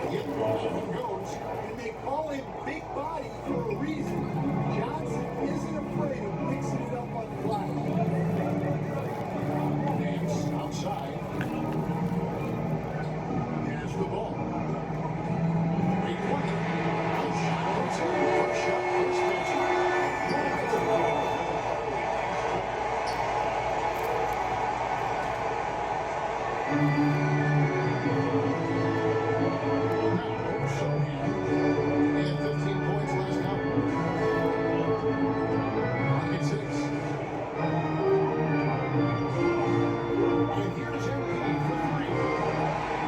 In the ball goes. And they call him Big Body for a reason. Johnson isn't afraid of mixing it up on the fly. Nance outside. Has the ball. 3-20. First shot, first and 15 points last out. Rocket 6. And here's MP for 3.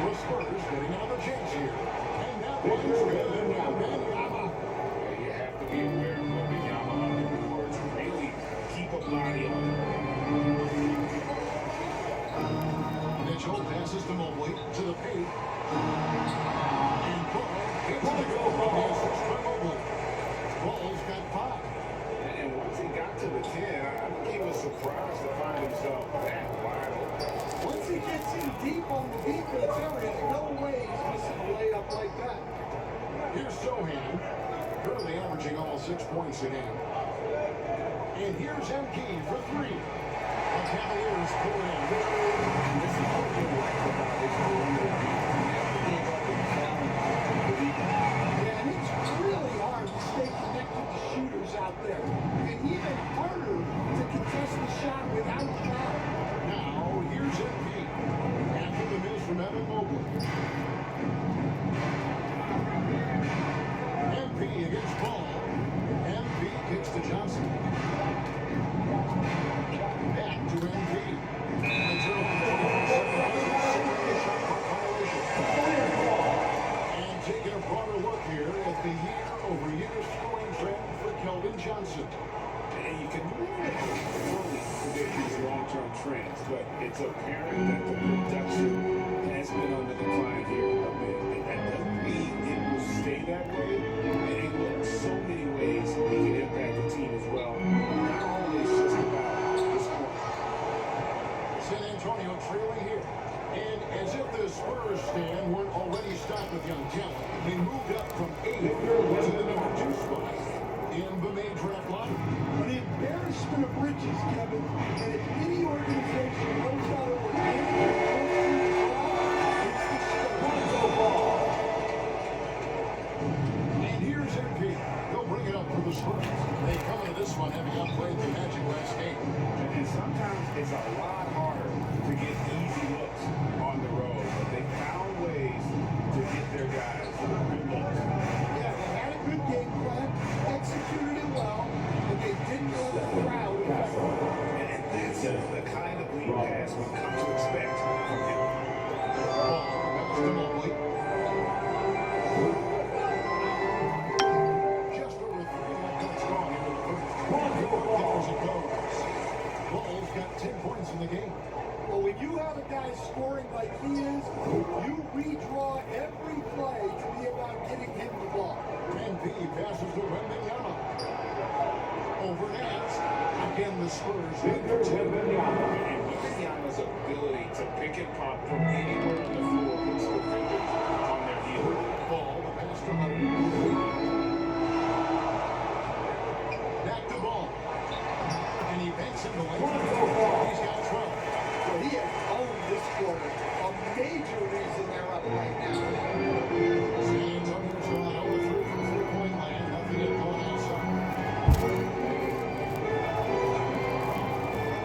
The Spurs getting another chance here. And that one's good. Wembanyama. You have to be aware of Wembanyama on the boards. Really keep a body on him. Mitchell passes to Mobley to the paint. And Ball gets to go from the assist by Mobley. Ball's got 5. And once he got to the 10, I think he was surprised to find himself that wide open. Once he gets in deep on the defense area, there's no way he's missing a layup like that. Here's Sohan, currently averaging almost 6 points a game. And here's MK for 3. The Cavaliers pull it in. This is what you like about this perimeter defense. Yeah, and it's really hard to stay connected to shooters out there. And even harder to contest the shot without a foul. Now, here's MP. After the miss from Evan Mobley. MP against Ball. MP kicks to Johnson. Back to MP. And taking a broader look here at the year-over-year scoring trend for Keldon Johnson. And you can really predict these long-term trends, but it's apparent that the production has been on the decline here a bit. That doesn't mean it will stay that way. And look, so many ways he can impact the team as well. Not always just about the score. San Antonio trailing here. And as if the Spurs stand weren't already stocked with young talent, they moved up from 8th to the number 2 spot in the May draft lottery. An embarrassment of riches, Kevin. And if any organization knows how to organize it's the Spurs. And here's MP. They'll bring it up for the Spurs. They come into this one having outplayed the Magic last game. And sometimes it's a lot harder to get easy looks on the road, but they found ways to get their guys good looks. Yeah, they had a good game plan, executed it well, but they didn't let the crowd affect them. And this is the kind of lead pass we've come to expect from him. Ball comes to Mobley. Just over 3 minutes gone into the first. As it goes. Ball's got 10 points in the game. Well, when you have a guy scoring like he is, you redraw every play to be about getting him the ball. MP passes to Wembanyama. Over Nance. Again, the Spurs lead their 10. And Wembanyama's ability to pick and pop from anywhere on the floor puts defenders on their heels. Ball, the pass to Hunter. Back to Ball. And he banks him away. He's got 12. So he has owned this quarter. A major reason they're up right now. San Antonio's gone 0-3 from 3-point land. Nothing at going outside.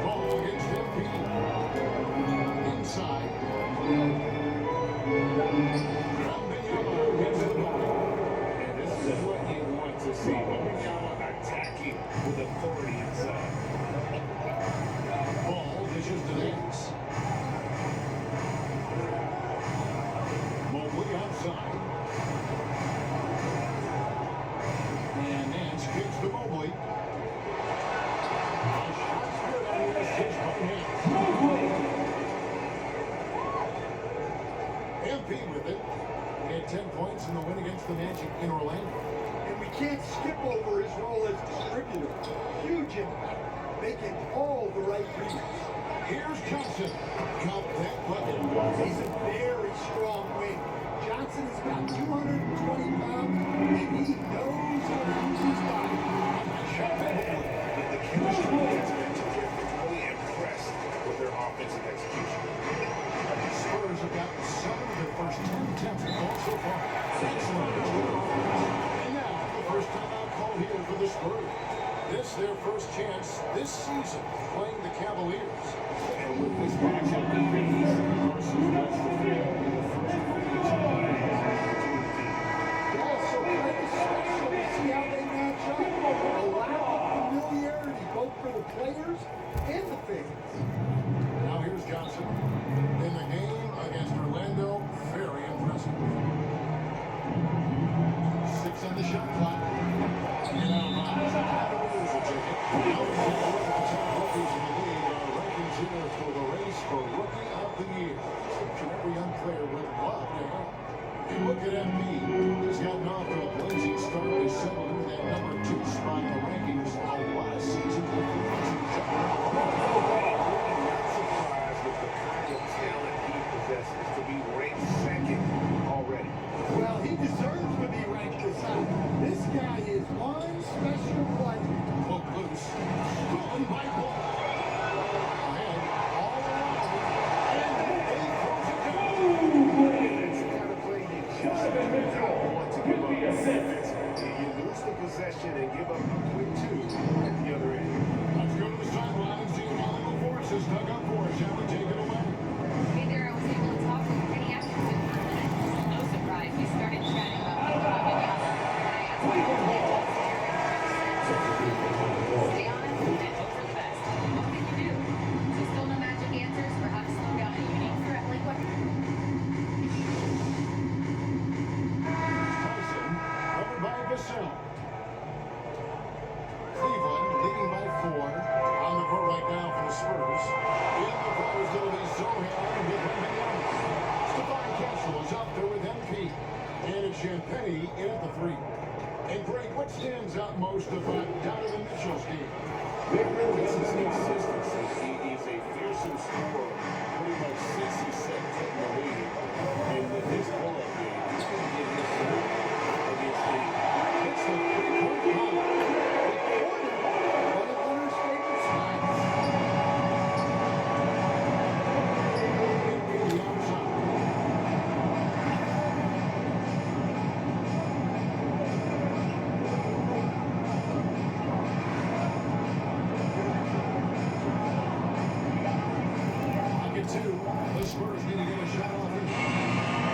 Ball against MP. Inside. Wembanyama gets the ball. And this is what you want to see. Wembanyama attacking with authority inside. Ball dishes to Nance. Mobley outside. And Nance kicks to Mobley. A shot's good on the assist by Nance. MP with it. He had 10 points in the win against the Magic in Orlando. And we can't skip over his role as distributor. Huge impact. Making all the right reads. Here's Johnson. Count that bucket. He's a very strong wing. Johnson has got 220 pounds, and he knows how to use his body. The chemistry has been terrific. Really impressed with their offensive execution. The Spurs have gotten 7 of their first 10 attempts at goal so far. Excellent. And now, the first timeout call here for the Spurs. This their first chance this season playing the Cavaliers. And with this matchup, even East versus West of field, the first advantage Yeah, so kind of special to see how they match up. A lot of familiarity, both for the players and the fans. Now here's Johnson. In the game against Orlando, very impressive. 6 on the shot clock. And out of bounds. Cavaliers will take it. Now we take a look at the top rookies in the league. Our rankings here for the race for Rookie of the Year. Which every young player would love to have. You look at MP. He's gotten off to a blazing start. They settled into that number 2 spot in the rankings. A lot of season performance. surprised with the kind of talent he possesses to be ranked second already. Well, he deserves to be ranked this high. This guy is one special player. Hook loose. Stolen by Ball. Ahead. All alone. And he throws it down. That's the kind of play you just don't want to give up on defense. You lose the possession and give up a quick 2 at the other end. Let's go to the sideline and see what all the forces dug up for us. Shall we take it away? Hey there, I was able to talk with Kenny Atkinson for a minute. No surprise, we started chatting about thinking of maybe out there. I asked him if he did stay on it and hope for the best. What can you do? So still no magic answers for how to slow down a unique threat like Westbrook? Tyson, covered by Vassell. Cleveland leading by 4. On the court right now for the Spurs. In the corners, it'll be Zohan with Wembanyama. Stephon Castle is out there with MP. And it's Champagnie in at the 3. And Greg, what stands out most about Donovan Mitchell's game? This is consistency. He is a fearsome scorer pretty much since he stepped foot in the league. And with his pull-up game, he's going to get his shot against any. It's the three-point bomb. One of Leonard's favorite spots. In the outside. Pocket 2. The Spurs need to get a shot off here.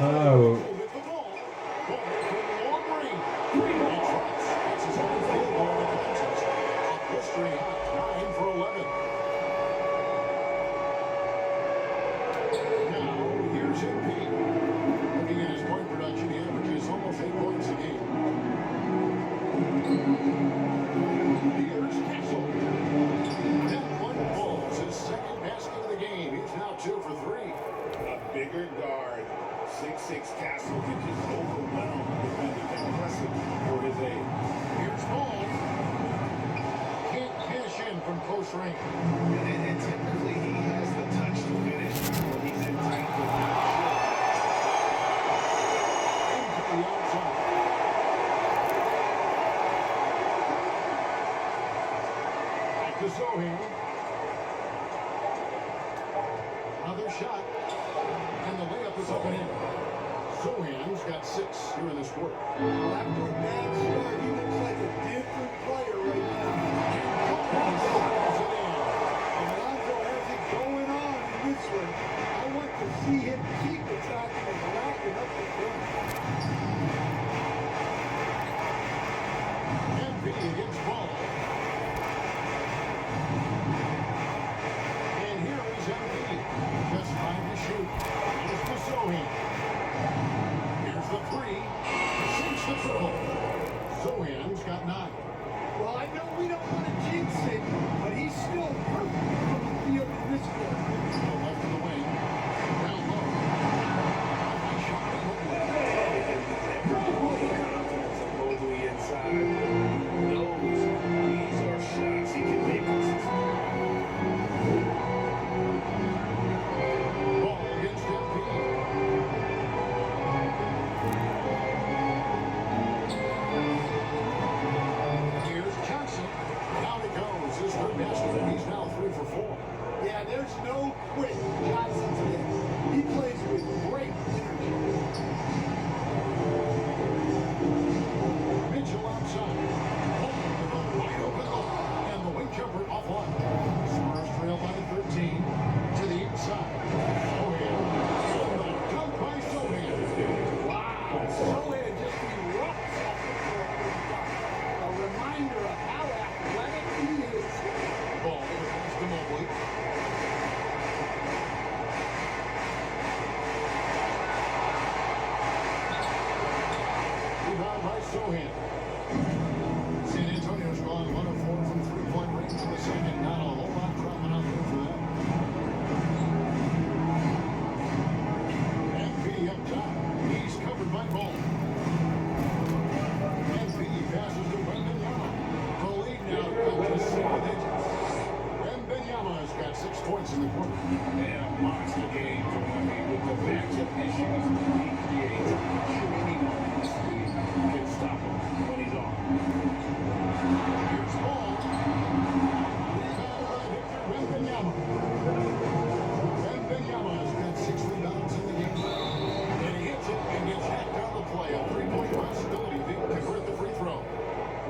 Oh, With the ball. Ball from long range. He tries. That's his only field goal in the contest. Blistering hot. 9 for 11. Now, here's MP. Looking at his point production, he averages almost 8 points a game. Here's Castle. That one falls. His second basket of the game. He's now 2 for 3. A bigger guard, 6'6" Castle can just overwhelm the defender. Impressive for his age. Here's Ball. Can't cash in from close range. And typically he has the touch to finish when he's in tight position. Into the outside. Back to Sohan. Another shot. And the layup is up and in. Sohan's got 6 here in this quarter. Well, after a bad start, he looks like a different player right now. Alonzo has it going on in this one. I want to see him keep attacking and racking up the point. MP against Ball. And here is MP. Just 5 to shoot. Here's to Sohan. Here's the 3. Sinks the triple. Sohan's got 9. Well, I know we don't want to jinx it, but he's still perfect from the field in this one. To the left of the wing. Down low. Nice shot by Mobley. Confidence of Mobley inside. Knows these are shots he can make consistently. Ball against MP. Here's Johnson. Down it goes. His third basket, and he's now 3 for 4. Yeah, there's no quit Johnson today. He plays with great energy. Mitchell outside. Holmes with a wide open look. And the wing jumper offline. Spurs trail by 13. To the inside. Sohan. Dunk by Sohan. Wow, Sohan just erupts off the floor for the dunk. A reminder of how athletic he is. Ball pass to Mobley. Rebound by Sohan. San Antonio's gone 1 of 4 from three-point range in the second. Not a whole lot dropping out there for them. MP up top. He's covered by Ball. MP passes to Wembanyama. The lead now cut to single digits. Wembanyama's got 6 points in the quarter. And a monster game for Wemby with the matchup issues he creates. I'm sure anyone in this league can stop him when he's on. Here's Ball. Rebound by Victor Wembanyama. Wembanyama's got 6 rebounds in the game. And he hits it and gets hacked out of play. A 3-point possibility if he can convert the free throw.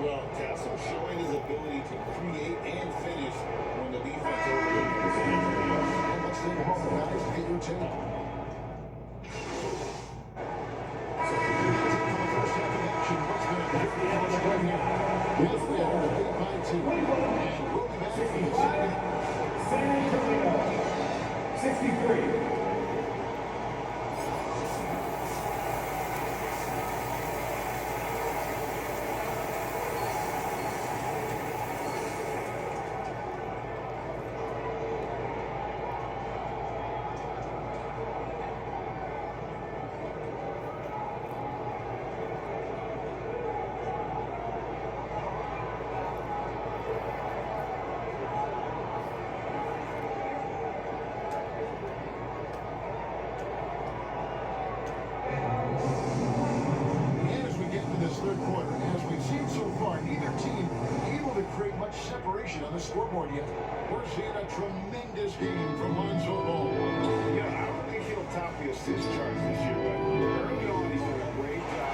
Well, Castle showing his ability to create and finish when the defense overloads. And let's take a moment, guys, to get your take. So, for the first half of action, what's the difference right here? Yes, they are lead by 2. And we'll be back for the second. San Antonio, 63. And as we get into this third quarter, as we've seen so far, neither team able to create much separation on the scoreboard yet. We're seeing a tremendous game from Lonzo Ball. Yeah, I don't think he'll top the assist charts this year, but early on he's doing a great job.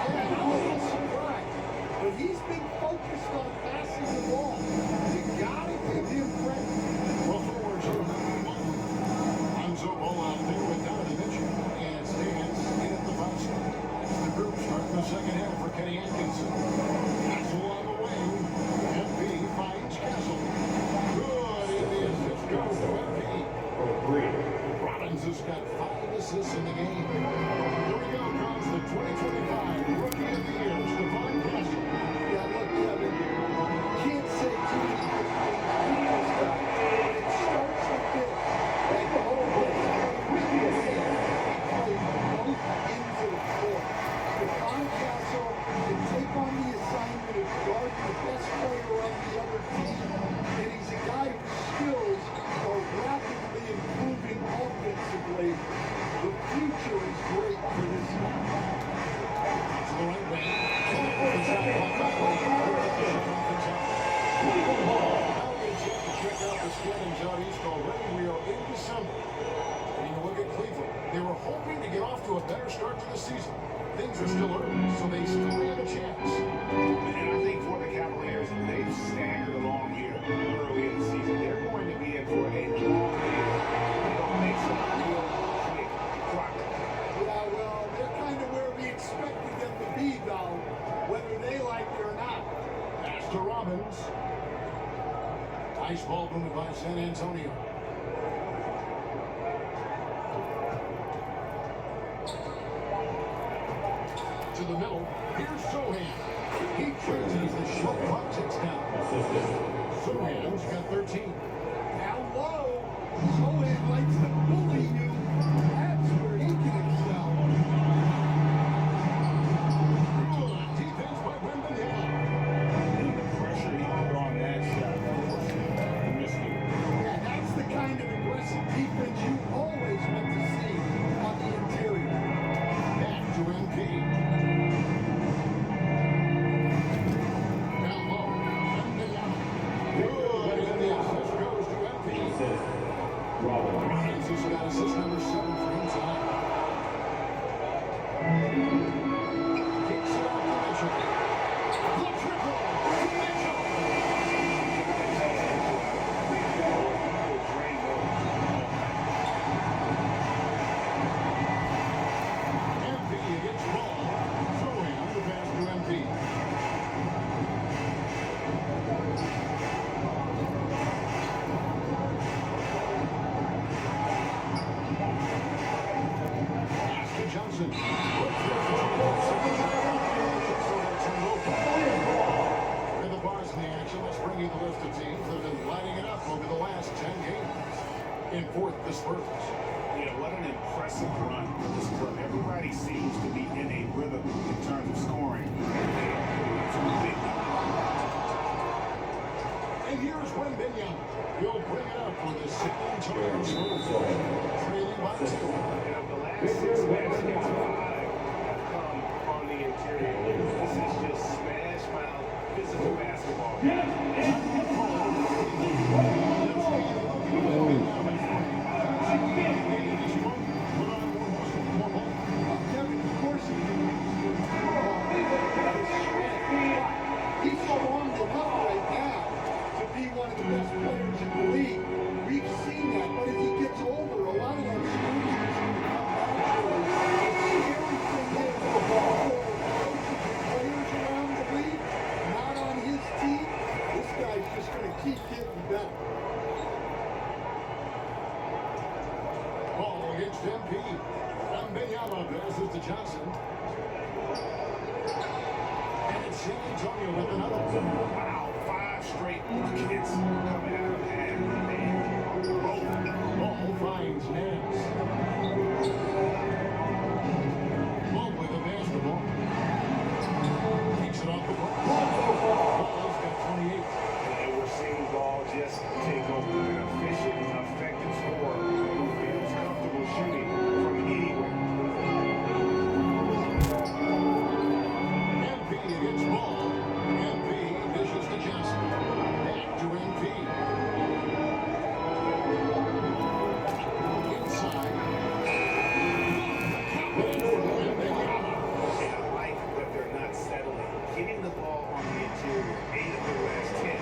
Yeah, I'm a little surprised, but he's been focused on passing the ball. You gotta give him credit. Well, forwards are Lonzo Ball December. And you look at Cleveland. They were hoping to get off to a better start to the season. Things are still early, so they still have a chance. And I think for the Cavaliers, they've staggered along here early in the season. They're going to be in for a long year. They'll make some real quick progress. Yeah, well, they're kind of where we expected them to be, though, whether they like it or not. Pass to Robbins. Nice ball movement by San Antonio. To the middle. Here's Sohan. He chases the shot clock ticks down. Sohan's got 13. Now, whoa, Sohan likes to bully you. That's where he can excel. Good defense by Wembanyama. And the pressure he put on that shot, he missed it. Yeah, that's the kind of aggressive defense you always want to see on the interior. Back to MP. Down low. Wembanyama. Good. And the assist goes to MP. Francis got assist number 7 for him tonight. Kicks it off to Mitchell. The triple. Mitchell. MP against ball. Sohan the pass to MP. Pass to Johnson. With the bars in the action, let's bring you the list of teams that have been lighting it up over the last 10 games. In fourth, the Spurs. Yeah, what an impressive run for this club. Everybody seems to be in a rhythm in terms of scoring. And here's Wembanyama. He'll bring it up for the San Antonio Spurs. Trailing by 2. The last 6 matches, 5 have come on the interior. This is just smash mouth physical basketball. Kevin, of course he can. He's strong enough right now to be one of the best players in the league. We've seen that, but if he gets older, a lot of those shooters are going to come naturally. The scary thing is, for coaches and players around the league, not on his team, this guy's just going to keep getting better. Ball against MP. Wembanyama passes to Johnson. And it's San Antonio with another. Wow, 5 straight buckets coming out of half. Ball finds Nance. Mobley the basketball. Takes it off the ball. Ball's got 28. And we're seeing Ball just take over an efficient, effective scorer who feels comfortable shooting from anywhere. MP against ball. MP dishes to Johnson. Back to MP. Inside. Wembanyama. And I like that they're not settling. Getting the ball on the interior, 8 of their last 10.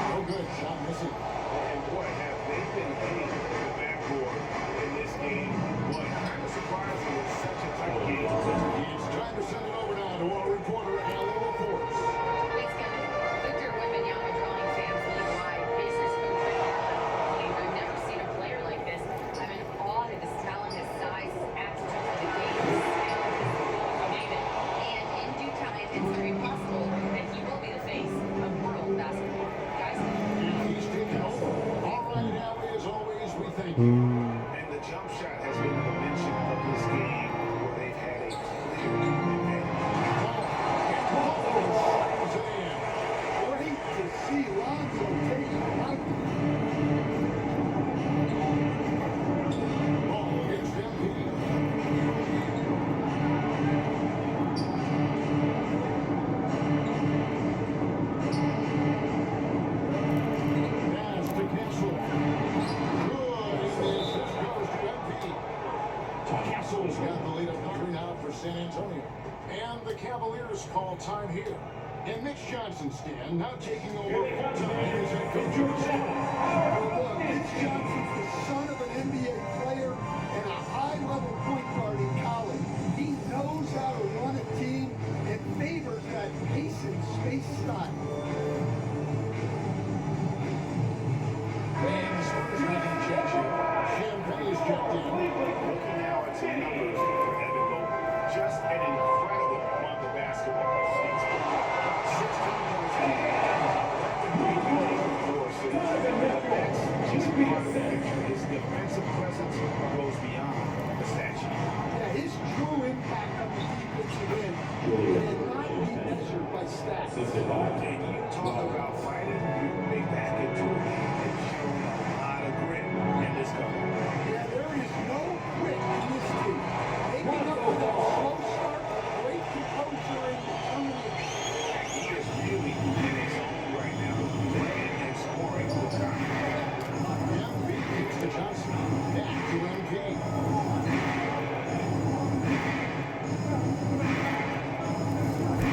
No good. Shot missing. And boy, have they been hitting the backboard in this game. But kind of surprising with such a tight game. It's time to send it over now to our reporter, Alan LaForce. Thanks, Kevin. Victor Wembanyama drawing fans league-wide. Pacers coach Rick Carlisle claimed, "I've never seen a player like this. I'm in awe of his talent, his size, his aptitude for the game, his skill, his ability, you name it. And in due time, it's very possible that he will be the face of world basketball." Guys, He's taking over. All right, Allie, as always, we thank you. And the jump shot has been a dimension of this game where they've had a clear advantage. Great to see Lonzo take it out. Ball against MP. Stan now taking over full-time as head coach of the Spurs. Look, Mitch Johnson's the son of an NBA player and a high-level point guard in college. He knows how to run a team and favors that pace and space style. And the Spurs making change here. Champagne is checked in. Looking now at some numbers for Evan Mobley. Just an incredible month of basketball. He's put up 16 points a game. Just part of the picture. His defensive presence goes beyond the stat sheet. Yeah, his true impact on the defensive end cannot be measured by stats. And you talk about fighting your way back into it. It's shown a lot of grit in this cover. Yeah, there is no quit in this team. Making up for that slow start, great composure and determination. He is really in his own right now, playing and scoring with confidence. MP kicks to Johnson. Back to MP.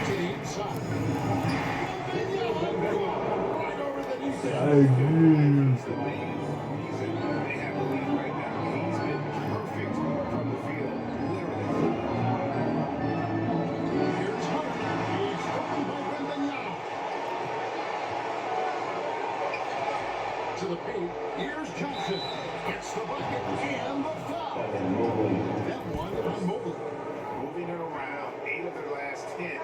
To the inside. Right over the defense. He's the main reason they have the lead right now. He's been perfect from the field, literally. Here's Hunter. He's opened by Wembanyama. To the paint. Here's Johnson. Gets the bucket and the foul. That one on Mobley. Moving it around, 8 of their last 10.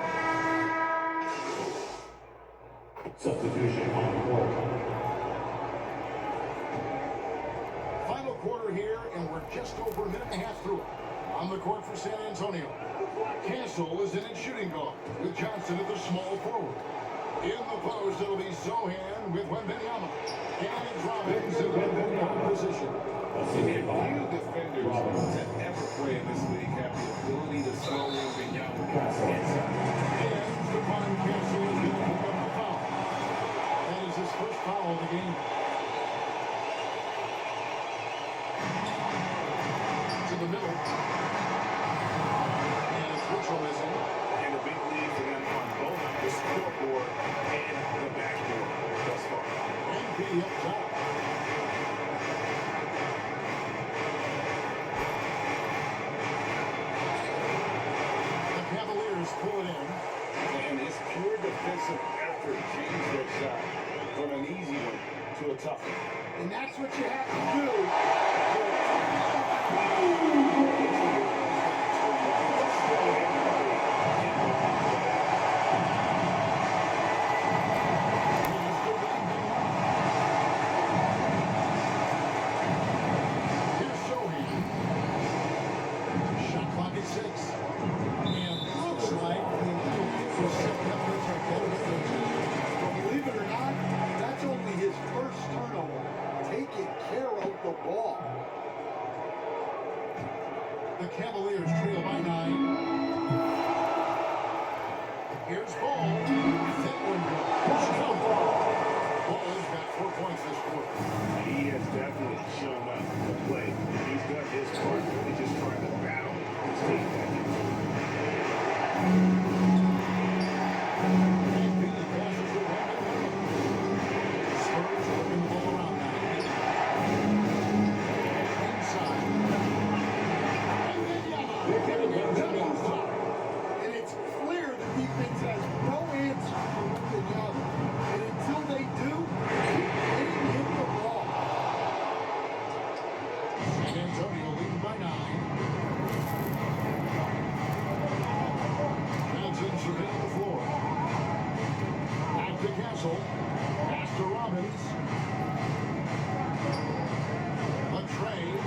Substitution on the court. Final quarter here, and we're just over a minute and a half through it. On the court for San Antonio. Castle is in its shooting guard, with Johnson at the small forward. In the post, it'll be Sohan with Wembanyama. And it's Robbins in the guard position. Few defenders that ever play in this league have the ability to slow Wembanyama inside. And Stephon Castle is going to pick up the foul. That is his first foul of the game. To the middle. And it's Mitchell missing. And a big lead for them on both the scoreboard and the backboard thus far. MP up top. The Cavaliers pull it in. And his pure defensive effort changed their shot from an easy one to a tough one. And that's what you have to do. Here's Sohan. Shot clock at 6. And looks like the setting up this But believe it or not, that's only his first turnover. Taking care of the ball. The Cavaliers trail by 9. Here's Ball. That one goes. Ball has got 4 points this quarter. He has definitely shown up to play. He's done his part. He's just trying to battle his team back in. MP passes to Wembanyama. Spurs working the ball around now. Inside. Wembanyama getting it done on top. And it's clear the defense has no answer for Wembanyama. And until they do, keep getting him the ball. San Antonio leading by 9. Johnson surveying the floor. Back to Castle. Pass to Robbins. A trade.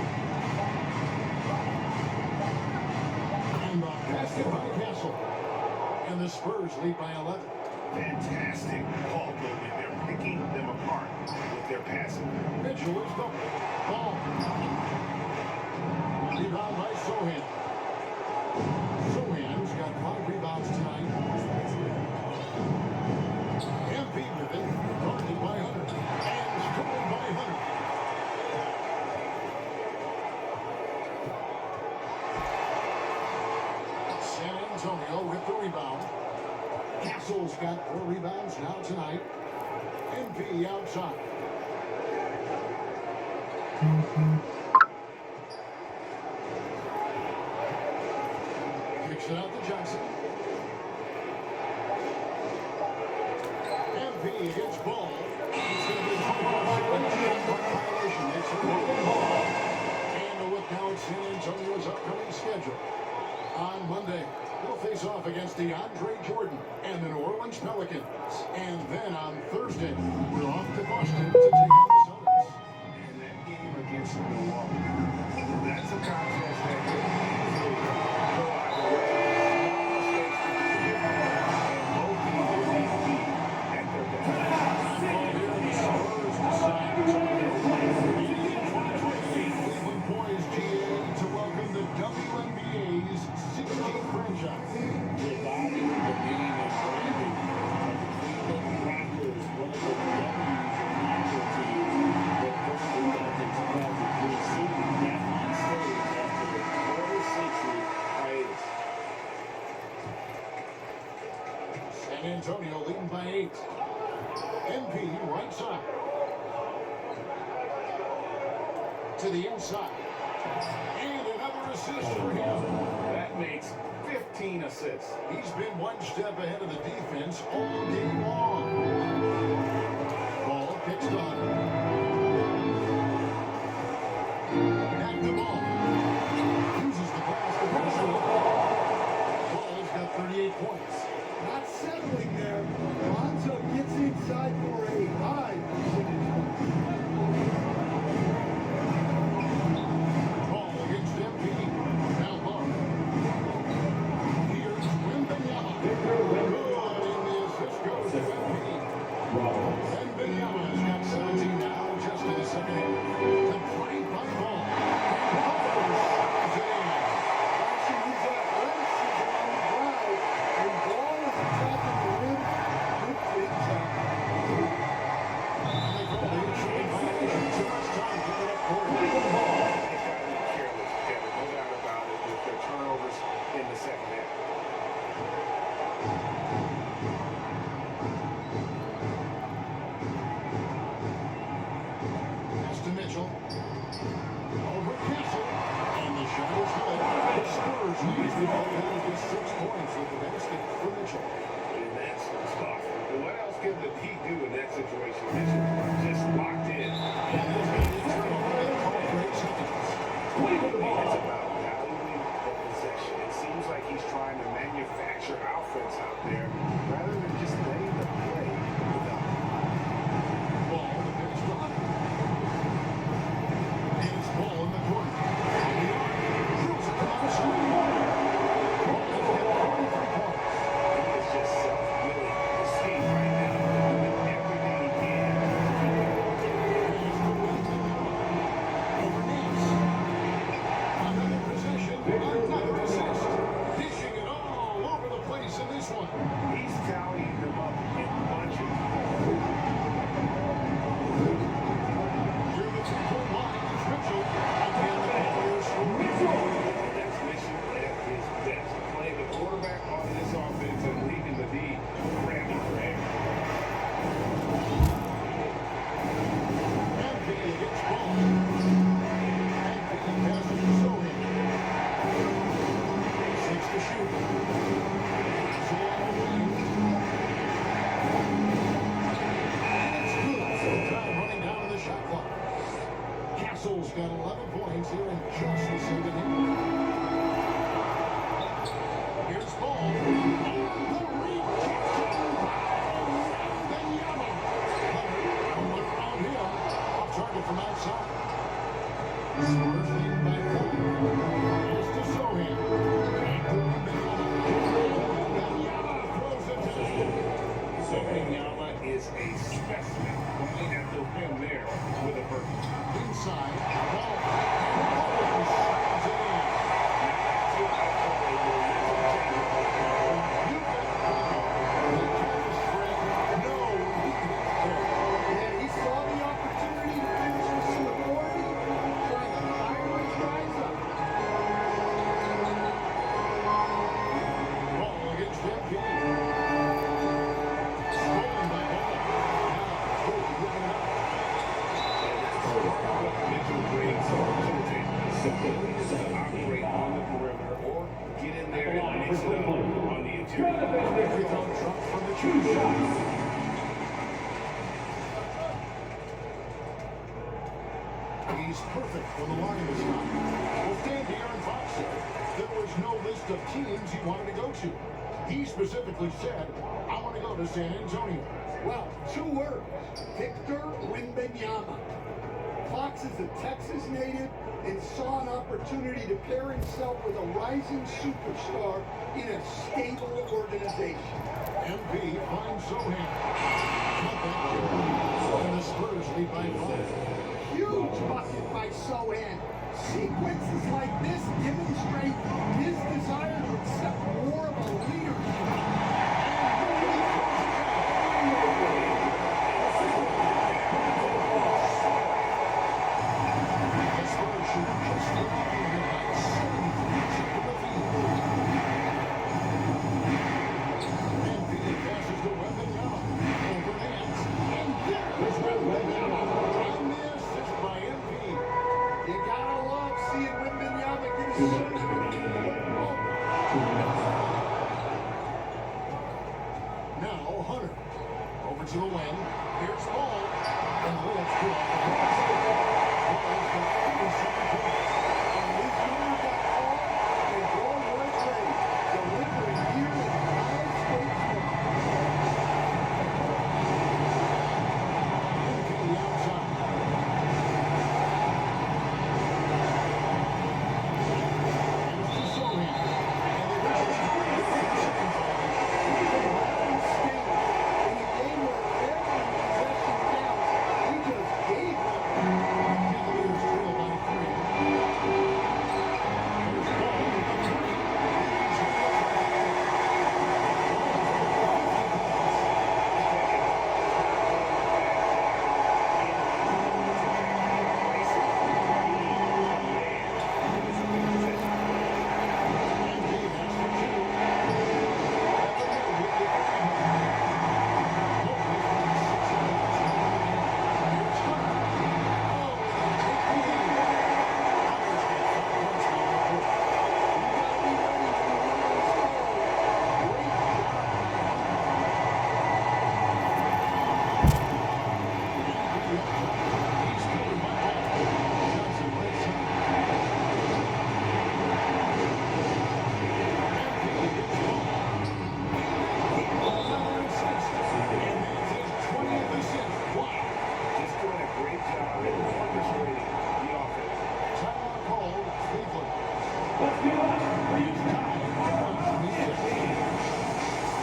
And the basket by Castle. And the Spurs lead by 11. Fantastic ball movement. They're picking them apart with their passing. Mitchell is double. Ball. Rebound by Sohan. Sohan's got 5 rebounds tonight. MP with it. Guarded by Hunter. And scored by Hunter. San Antonio with the rebound. Castle's got 4 rebounds now. now tonight. MP outside. Kicks it out to Johnson. MP against Ball. It's going to be violation. It's a ball. And a look now at San Antonio's upcoming schedule. On Monday, they'll face off against DeAndre Jordan and the New Orleans Pelicans. And then on Thursday, they're off to Boston to take on the Celtics. And that game against Milwaukee, that's a contest that could easily go either way. And both teams will need to be at their best. The Spurs decide to Cleveland poised GA to welcome the WNBA's 16th franchise. Reviving the name and branding of the Cleveland Raptors, one of the W's teams that first arrived in 2003, seeing that on stage after the quarter-century hiatus. San Antonio leading by 8. MP right side. To the inside. And another assist for him. That makes 15 assists. He's been one step ahead of the defense all game long. Ball kicks on. Back the ball. Uses the pass to Russell. Ball's got 38 points. Not settling there. Lonzo gets inside for a high percentage. Ball against MP. Now low. Here's Wembanyama. Good, and the assist goes to MP. Wembanyama's got 17 now, just in the second half. The play by Ball. And Ball shoves it in. Watching his athleticism on the drive, and Ball is attacking the rim. Good things happen. And they call the shooting violation. Too much time to get up court. They've got to be careless, Kevin, no doubt about it, with their turnovers in the second half. Pass to Mitchell. Over Castle. And the shot is good. The Spurs lead the ball with 6 points at the basket for Mitchell. And that's tough. And what else can the Heat do in that situation? Mitchell just locked in. And there's going to be a turnover that called for 8 seconds. It's about valuing the possession. It seems like he's trying to manufacture offense out there rather than just letting the play develop. Ball to finish behind. And it's Ball in the corner. On the arc. Drills it from outside. Ball has got 43 points. He is just self-willing to skate right now, doing everything he can. Over Nance. Another possession, another assist. Dishing it all over the place in this one. He's tallying them up in bunches. Near the 3-point line is Mitchell. Again, the Cavaliers score. That's Mitchell at his best. Playing the quarterback on this offense and leaving the D grabbing for air. Anthony gets ball. Anthony passes to Sohan. 6 to shoot. So on the wing. And it's good. Time running down to the shot clock. Castle's got 11 points here in just the second half. Here's Ball. And the rejection by Wembanyama. One around him. Off target from outside. Spurs lead by 5. Pass to Sohan. Back to Wembanyama. Wembanyama throws it to the Wembanyama is a specimen. Playing at the rim there with a burst. inside. Ball. And Ball slams it in. That's what I call a momentum changer. You bet. The Cavs spread. No weakness there. Yeah, he saw the opportunity to finish with some authority, trying to fire his guys up. Ball against MP. Stolen by He's perfect when the line is high. Well, Stan De'Aaron Fox said there was no list of teams he wanted to go to. He specifically said, I want to go to San Antonio. Well, 2 words. Victor Wembanyama. Fox is a Texas native and saw an opportunity to pair himself with a rising superstar in a stable organization. MP finds Sohan. And the Spurs lead by 5. Huge bucket by Sohan. Sequences like this demonstrate his desire to accept more of a leadership. The Spurs shoot just leading by 73% of the field. MP passes to Wembanyama. Over hands. And there is Wembanyama. And the assist by MP. You gotta love seeing Wembanyama get a shot. Now Hunter. Over to the wing. Here's Ball. And Williams put off the pass. Ball's got 37 points. And his number got called, and ball was ready. Delivering here in high-stakes moment. MP outside. Here's to Sohan. And the Wizards second violation. State, in a game where every possession counts, he just gave up. Cavaliers trail by 3. Here's Ball with the three. Just doing a great job at orchestrating the offense. Timeout called Cleveland. Let's be honest. It's tied at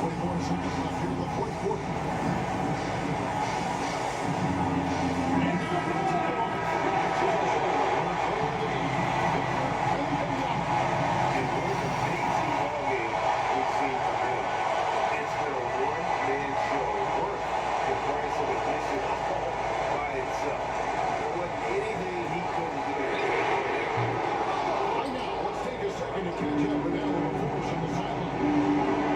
24 seconds left here in the fourth quarter. And now to the line. And what an amazing ballgame we've seen from him. It's been a one-man show. Worth the price of admission all by itself. There wasn't anything he couldn't do. Right now, let's take a second to catch up with Alan Force on the sideline.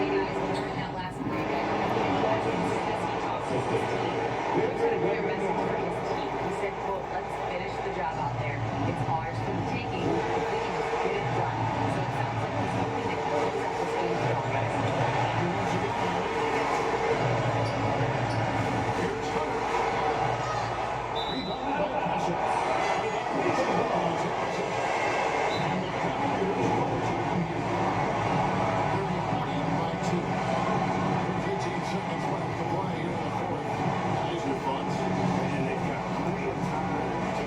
Hey guys, during that last break, I heard Jim as he talked to his team. He had a clear message for his team. He said, quote, let's finish the job out there. It's ours for the taking if we can just get it done. So it sounds like he's hoping they can close out this game strong, guys. And once again, here's Hunter. Rebounded by Kessler. And the Cavaliers go to the lead. They're behind by 2. There's 18 seconds left to play here in the fourth. Guys, your thoughts? And they've got plenty of time to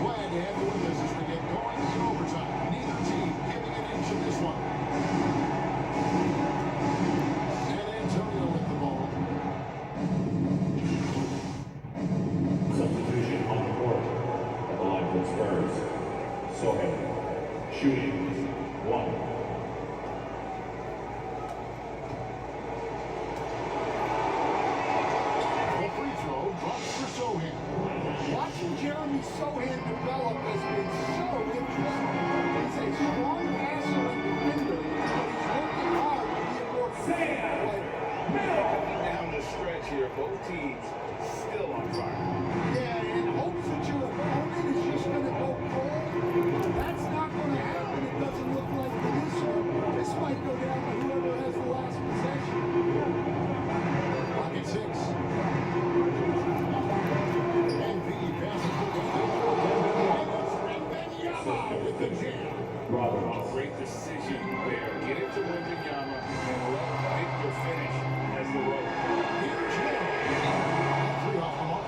Glad to have you with us as we get going in overtime. Neither team giving an inch in this one. San Antonio with the ball. Substitution on the court. At the line for the Spurs. Sohan. Shooting. 1. The free throw drops for Sohan. Watching Jeremy Sohan develop has been so interesting. He's a strong passer and defender, but he's working hard to be a more creative player. Down the stretch here, both teams still on fire. Yeah, and hopes that your opponent is just going to go cold. That's not going to happen. It doesn't look like for this one. This might go down to whoever has the last possession. Pocket 6. MVP passes the ball. And it's Wembanyama with the jam. Roberts. Great decision there. Get it to Wembanyama and let Victor finish as the road. Here's Hill. 3 off the mark.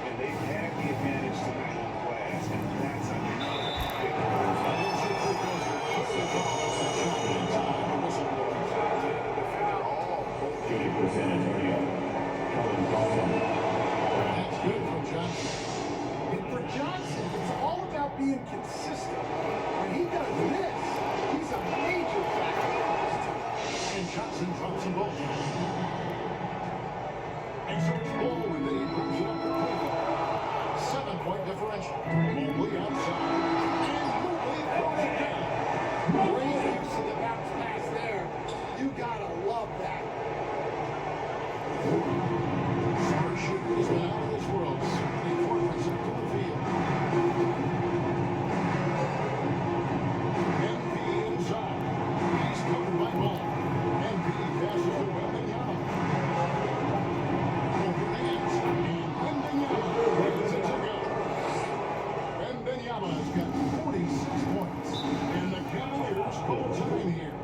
And they've had the advantage tonight on glass, and that's another big one. Shooting for San Antonio. Kellen Johnson. That's good from Johnson. And for Johnson, it's all about being consistent. When he does this, he's a major factor for this team. And Johnson drops them both. And so it's Ball with it. He brings it up for Cleveland. 7-point differential. Mobley outside. And Mobley throws it down. Great use of the bounce pass there. You gotta love that. Spurs shooter has been out of this world. 74% to the field. MP inside. He's covered by Ball. MP passes to Wembanyama. Over the ends. And Wembanyama brings it to go. Wembanyama has got 46 points. And the Cavaliers full time here.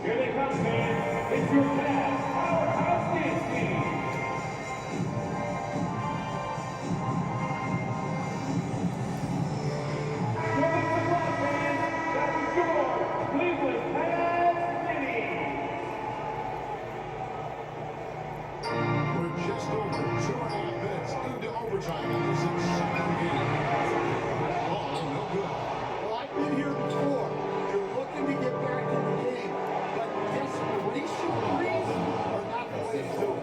Here they come, fans. It's your Cavs Powerhouse Dance Team. Give us a clap, fans. That was your Cleveland Cavs City. We're just over 2.5 minutes into overtime in this exciting game. Ball no good. Well, I've been here before. You're looking to get back in the game, but desperation threes are not the way to do it.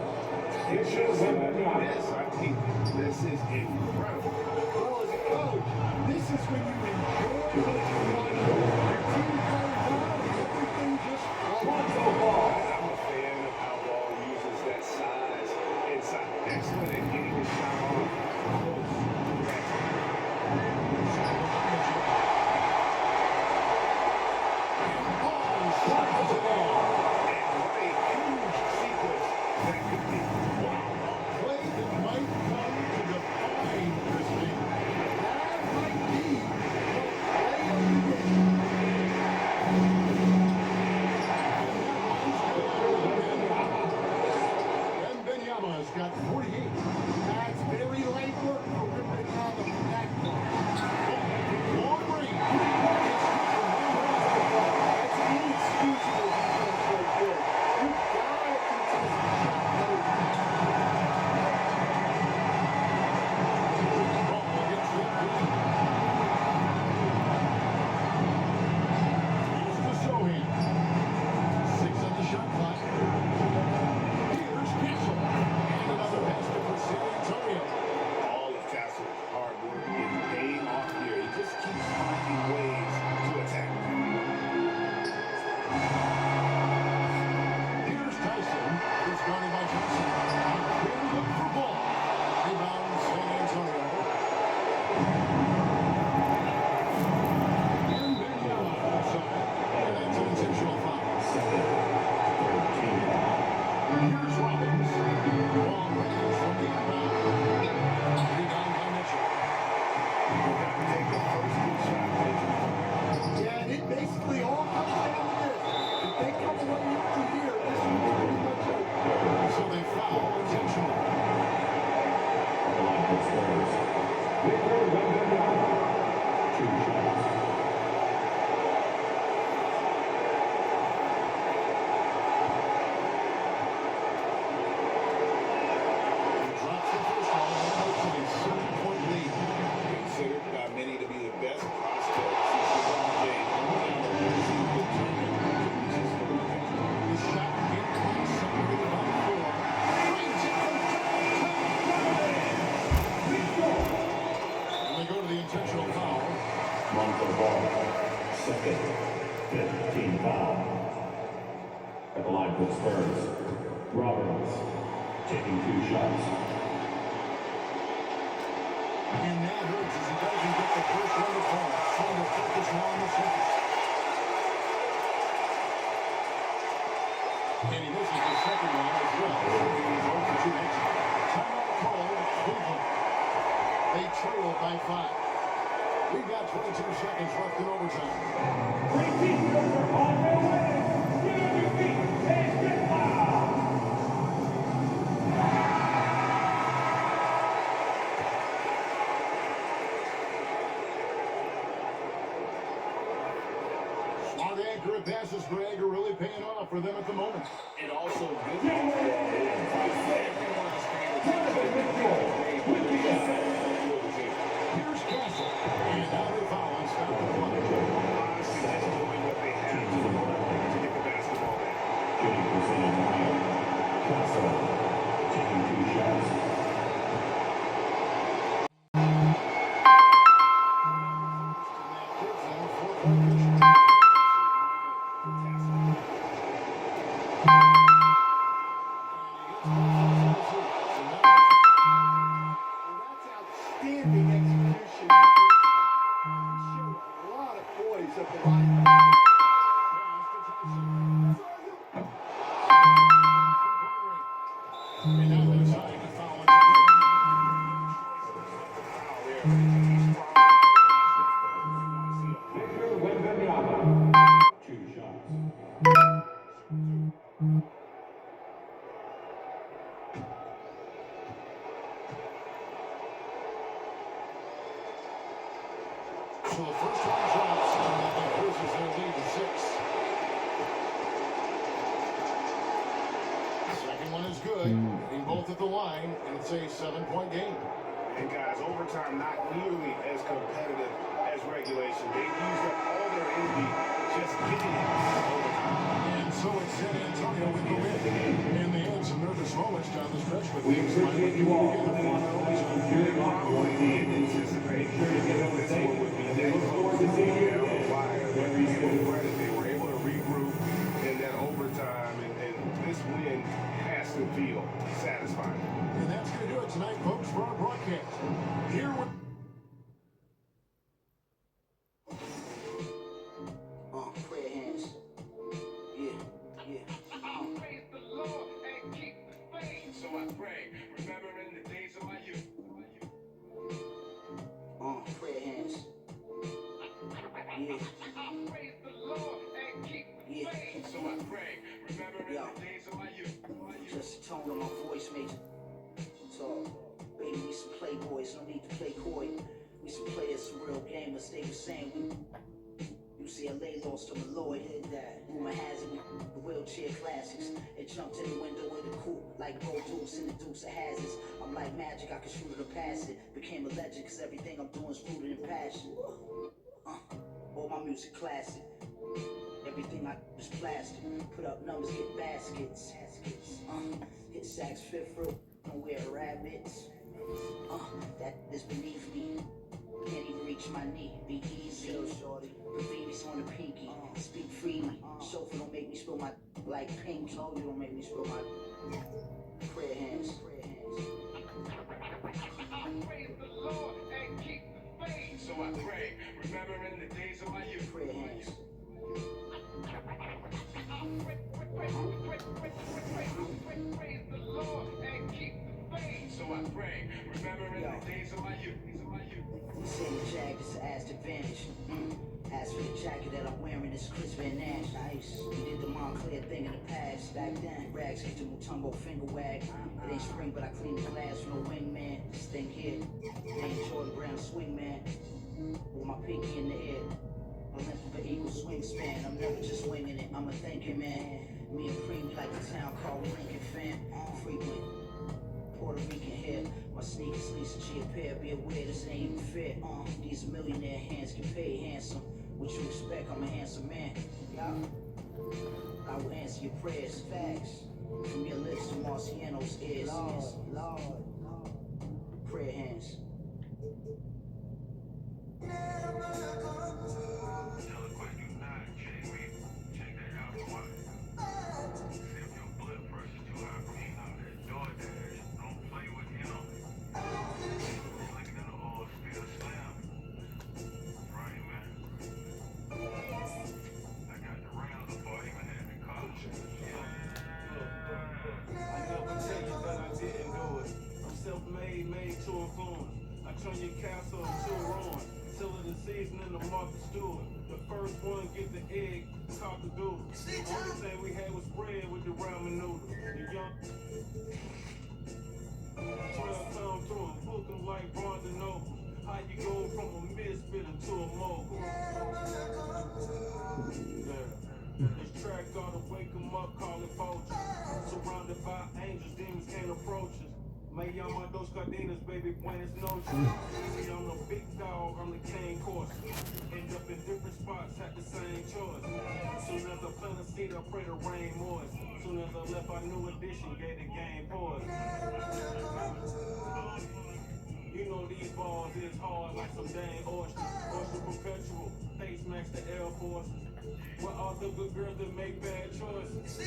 It shows him this. I think this is incredible. Well, as a coach, this is when you enjoy what you're running. Your team plays well and everything just flows. I'm a fan of how Ball uses that size inside. Excellent at getting the shot off. Close. And Ball slides it in. And what a huge sequence that could be. Wow, a play that might come to define the line for the Spurs. Roberts taking 2 shots. And now Hurts, as he doesn't get the first one to fall, trying to focus now on the second. And he misses the second one as well. So he's over to next. Timeout call, Cleveland. They trail by 5. We've got 22 seconds left in overtime. Three teams are on their way. Get on your feet and get loud. Smart, accurate passes, Greg, are really paying off for them at the moment. And also good everyone is paying attention. Here's Castle. And now they foul and stop the clock. Honestly, that's doing what they have to do to get the basketball back. Shooting percentage higher. Castle taking 2 shots. Outstanding execution. Showed a lot of poise at the line. And now they decide to foul it. Victor Wembanyama. 2 shots. So the first one drops, and that increases their lead to 6. The second one is good, hitting both at the line, and it's a 7-point game. And guys, overtime not nearly as competitive as regulation. They've used up all their energy just getting it overtime. And so it's San Antonio with the win. And they had some nervous moments down the stretch with We things appreciate you all together. coming on tonight and cheering on for the team. Anticipate Sure to get up to date. We look forward to seeing you. But these credit, they were able to regroup in that overtime, and this win has to feel satisfying. And that's going to do it tonight, folks, for our broadcast. Here we prayer hands. Yeah, yeah. Praise the Lord and keep the faith. So I pray, remembering the days of my youth. Prayer hands. Yeah, Praise the Lord and keep the yeah. faith. So I pray, remembering Yo. the days of my youth. Just the tone of my voice made you. So, baby, we some playboys, no need to play coy. We some players, some real gamers. They were saying we UCLA lost to Malloy, did that. Rumor has it, the wheelchair classics. It jumped in the window of the coupe like Bo Deuce in the Deuce of Hazards. I'm like magic, I can shoot it or pass it. Became a legend cause everything I'm doing is rooted in passion. All my music classic. Everything I do is plastic. Put up numbers, get baskets. Hit sacks, fifth row, don't wear rabbits. That is beneath me. Can't even reach my knee. Be easy, shorty. Graffiti's on the pinky. Speak freely. Chauffeur don't make me spill my like pink. No, you don't make me spill my prayer hands. Prayer hands. Praise the Lord and keep the faith. So I pray, remembering the days of my youth. Prayer hands. Praise the Lord and keep the faith. So I pray, remembering the days of my youth. You say the Jag is an ass advantage. As for the jacket that I'm wearing, it's Chris Van Nash. Nice. We did the Montclair thing in the past. Back then, rags get to Mutombo finger wag. It ain't spring, but I clean the glass with no wingman. This thing here, it ain't Jordan Brown swing man. With my pinky in the air. Olympic for equal swing span. I'm never just winging it, I'm a thinking man. Me and Preem, we like the town called Lincoln fam. Frequent Puerto Rican hair. My sneakers Lisa G a pair. Be aware this ain't even fair. These millionaire hands get paid handsome. What you expect? I'm a handsome man. Yeah. I will answer your prayers. Facts. From your lips to Marciano's ears. Lord. Prayer hands. Check that out. march on your castle until ruin. Till of the season in the Martha Stewart. The first one get the egg, cock-a-doodle. The only thing we had was bread with the ramen noodle. The young 12 come through and book 'em like Barnes and Noble. How you go from a misfit to a mogul? Yeah. This track ought to wake 'em up, call it poetry. Surrounded by angels, demons can't approach us. Me llama dos cadenas, baby, buenas noches. See, I'm the big dog, I'm the king course. End up in different spots, had the same choice. Soon as I plant a seed, I pray the rain moist. Soon as I left, our new edition gave the game pause. You know these balls is hard like some dang oysters. Oyster perpetual, face max the Air Forces. What are the good girls that make bad choices?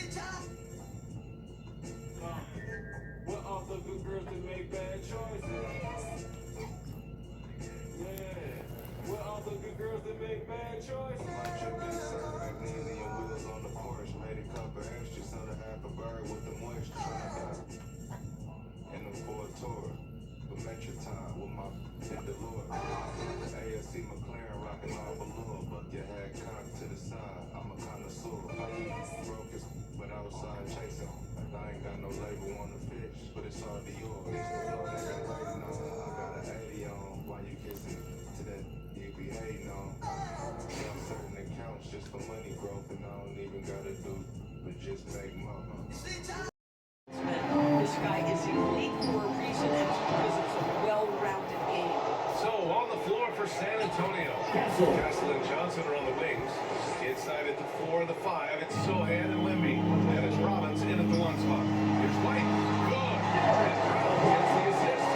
What are the good girls that make bad choices? Yeah. What are the good girls that make bad choices? My trip inside, magnesium wheels on the Porsche. Made a cup of extra, son of half a bird with the moisture. In the Ford Tour, the Metro time with my Lord. ASC McLaren rocking all balloon. Buck your head cocked to the side. I'm a connoisseur. Broke his but outside chasing. I ain't got no label on the fish, but it's all Dior. It's the floor that you're waiting on. I got an 80 on. Why you kissing to that you be hating on? On certain accounts just for money growth, and I don't even gotta do but just make mama. This guy is elite for a reason, and it's because it's a well-rounded game. So on the floor for San Antonio, Castle and Johnson are on the wings. Inside at the 4, the 5, it's Sohan and Limby. And it's Robbins in at the 1 spot. Here's White. Good. And Brown gets the assist.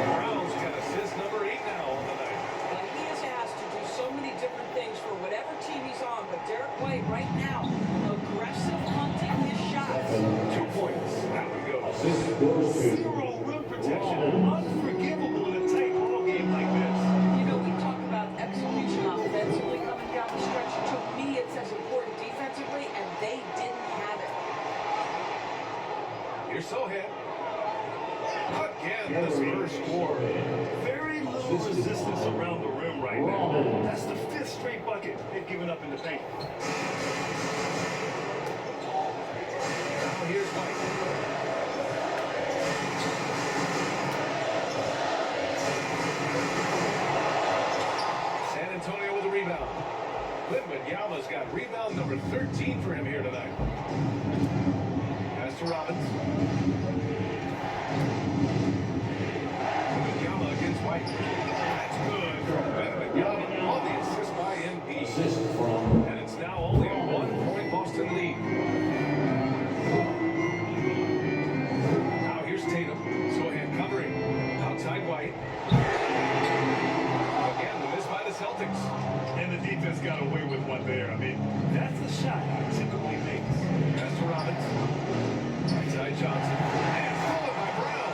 Brown's got assist number 8 now on the night. Well, he is asked to do so many different things for whatever team he's on, but Derek White right now, aggressive hunting his shots. 2 points. Out we go. Zero rim protection. Unforgivable in a tight ball game like this. You know, we talk about execution offensively coming down the stretch. To me, it's as important defensively, and they didn't have it. Here's Sohan. Again, the Spurs score. Very little resistance around the rim right now. That's the 5th straight bucket they've given up in the paint. Now here's White. San Antonio with a rebound. Wembanyama's got rebound number 13 for him here tonight. Pass to Robbins. Wembanyama against White. That's good from Wembanyama on the assist by NP. And it's now only a 1-point Boston lead. Now here's Tatum. Sohan covering. Outside White. Again, the miss by the Celtics. And the defense got away with one there. I mean, that's the shot he typically makes. Pass to Robbins. Right side Johnson. And followed by Brown.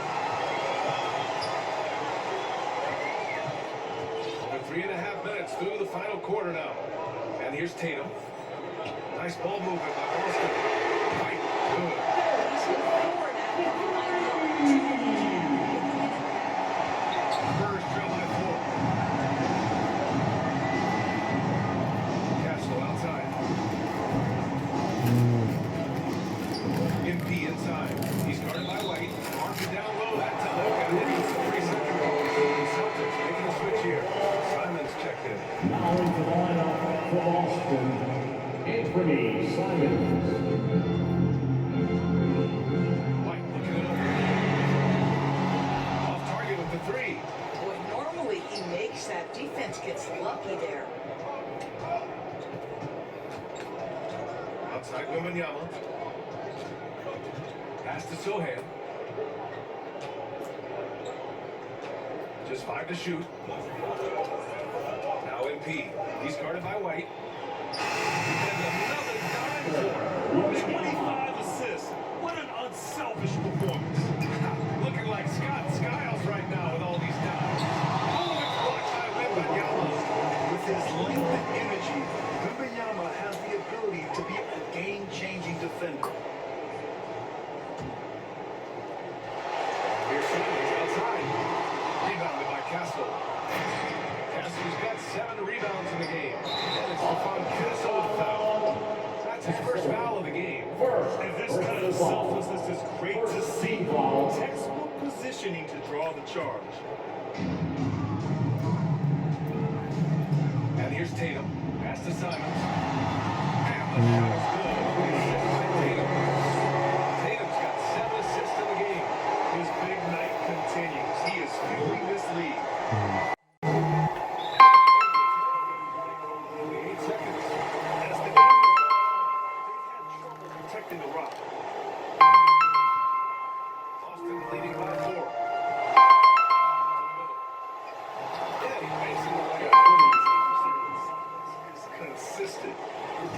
Over 3.5 minutes through the final quarter now. And here's Tatum. Nice ball movement by Boston. White. Good. He's hit 4 now. Spurs trail by 4. Castle outside. MP inside. He's guarded by White. Marks it down low that time. Got hit with the 3-second ball. The Celtics making a switch here. Simons checked in. Now into the lineup for Boston, Anthony Simons. White looking it over. Off target with the 3. Boy, normally he makes that. Defense gets lucky there. Outside Wembanyama. Pass to Sohan. Just 5 to shoot. Now MP. He's guarded by White. And another dime for him. 25 assists. What an unselfish performance. Looking like Scott Skiles right now with all these dimes. Oh, it's blocked by Wembanyama. With his length and energy, Wembanyama has the ability to be a game-changing defender. Here's Simons outside. Rebounded by first foul of the game. And this kind of selflessness is great to see. Textbook positioning to draw the charge. And here's Tatum. Pass to Simons. And the shot is good. Assist by Tatum. Tatum's got 7 assists in the game. His big night continues. He is fueling this lead. 8 seconds. As the game goes on, they've had trouble protecting the rock. Boston leading by 4. Eddie Mason the layup. Is consistent. The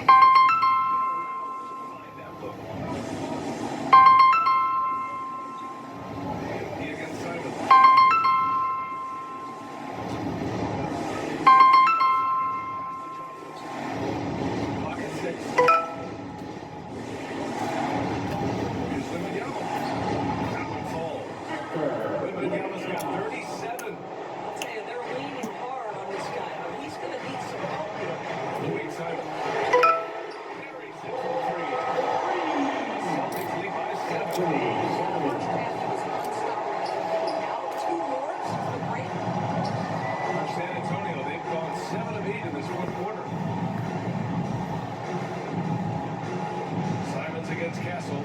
Find that look. He against Simons. Clock at 6. Here's Wembanyama. That one falls. Wembanyama's got 37. I'll tell you, they're leaning hard on this guy, but he's going to need some help here. Louis Simons. Carries it for 3. Celtics lead by 7. First half, he was unstoppable. Now 2 more since the break. For San Antonio, they've gone 7 of 8 in this fourth quarter. Simons against Castle.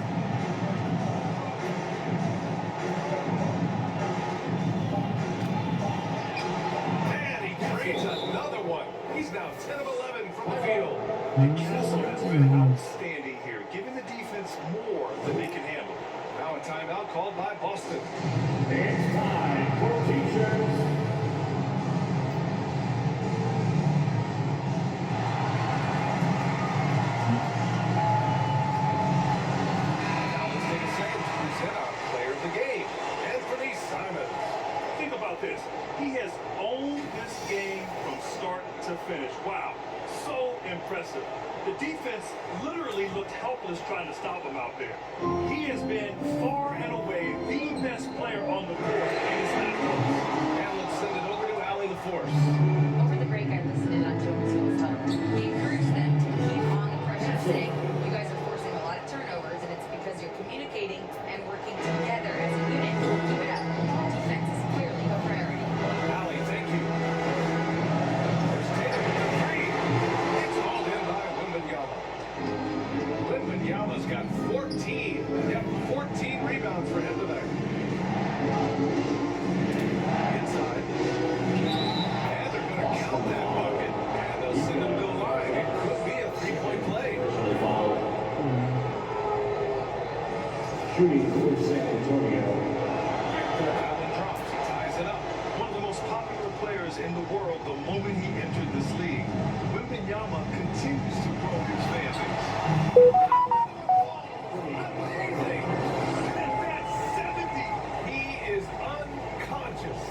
And he trades another one. He's now 10 of 11 from the field. Castle has been outstanding here, giving the defense more than they can handle. Now a timeout called by Boston. It's time for t-shirts. Now let's take a second to present our player of the game, Anthony Simons. Think about this. He has owned this game from start to finish. Wow, so impressive. The defense literally looked helpless trying to stop him out there. He has been far and away the best player on the court, and it's not close. And let's send it over to Allie LaForce. Over the break, I listened in on Jonas Hill's huddle. He encouraged them to keep on the pressure, saying, you guys are forcing a lot of turnovers, and it's because you're communicating and working together as a unit. Keep it up. Defense is clearly a priority. Allie, thank you. There's Tatum with the 3. It's hauled in by Wembanyama. Wembanyama's got 14. Yep, 14 rebounds for him tonight. Inside. And they're going to count that bucket. And they'll send him to the line. It could be a 3-point play. Shooting for San Antonio. Allen drops. He ties it up. One of the most popular players in the world the moment he entered this league. Wembanyama continues to grow his fan base. And that's 70. He is unconscious.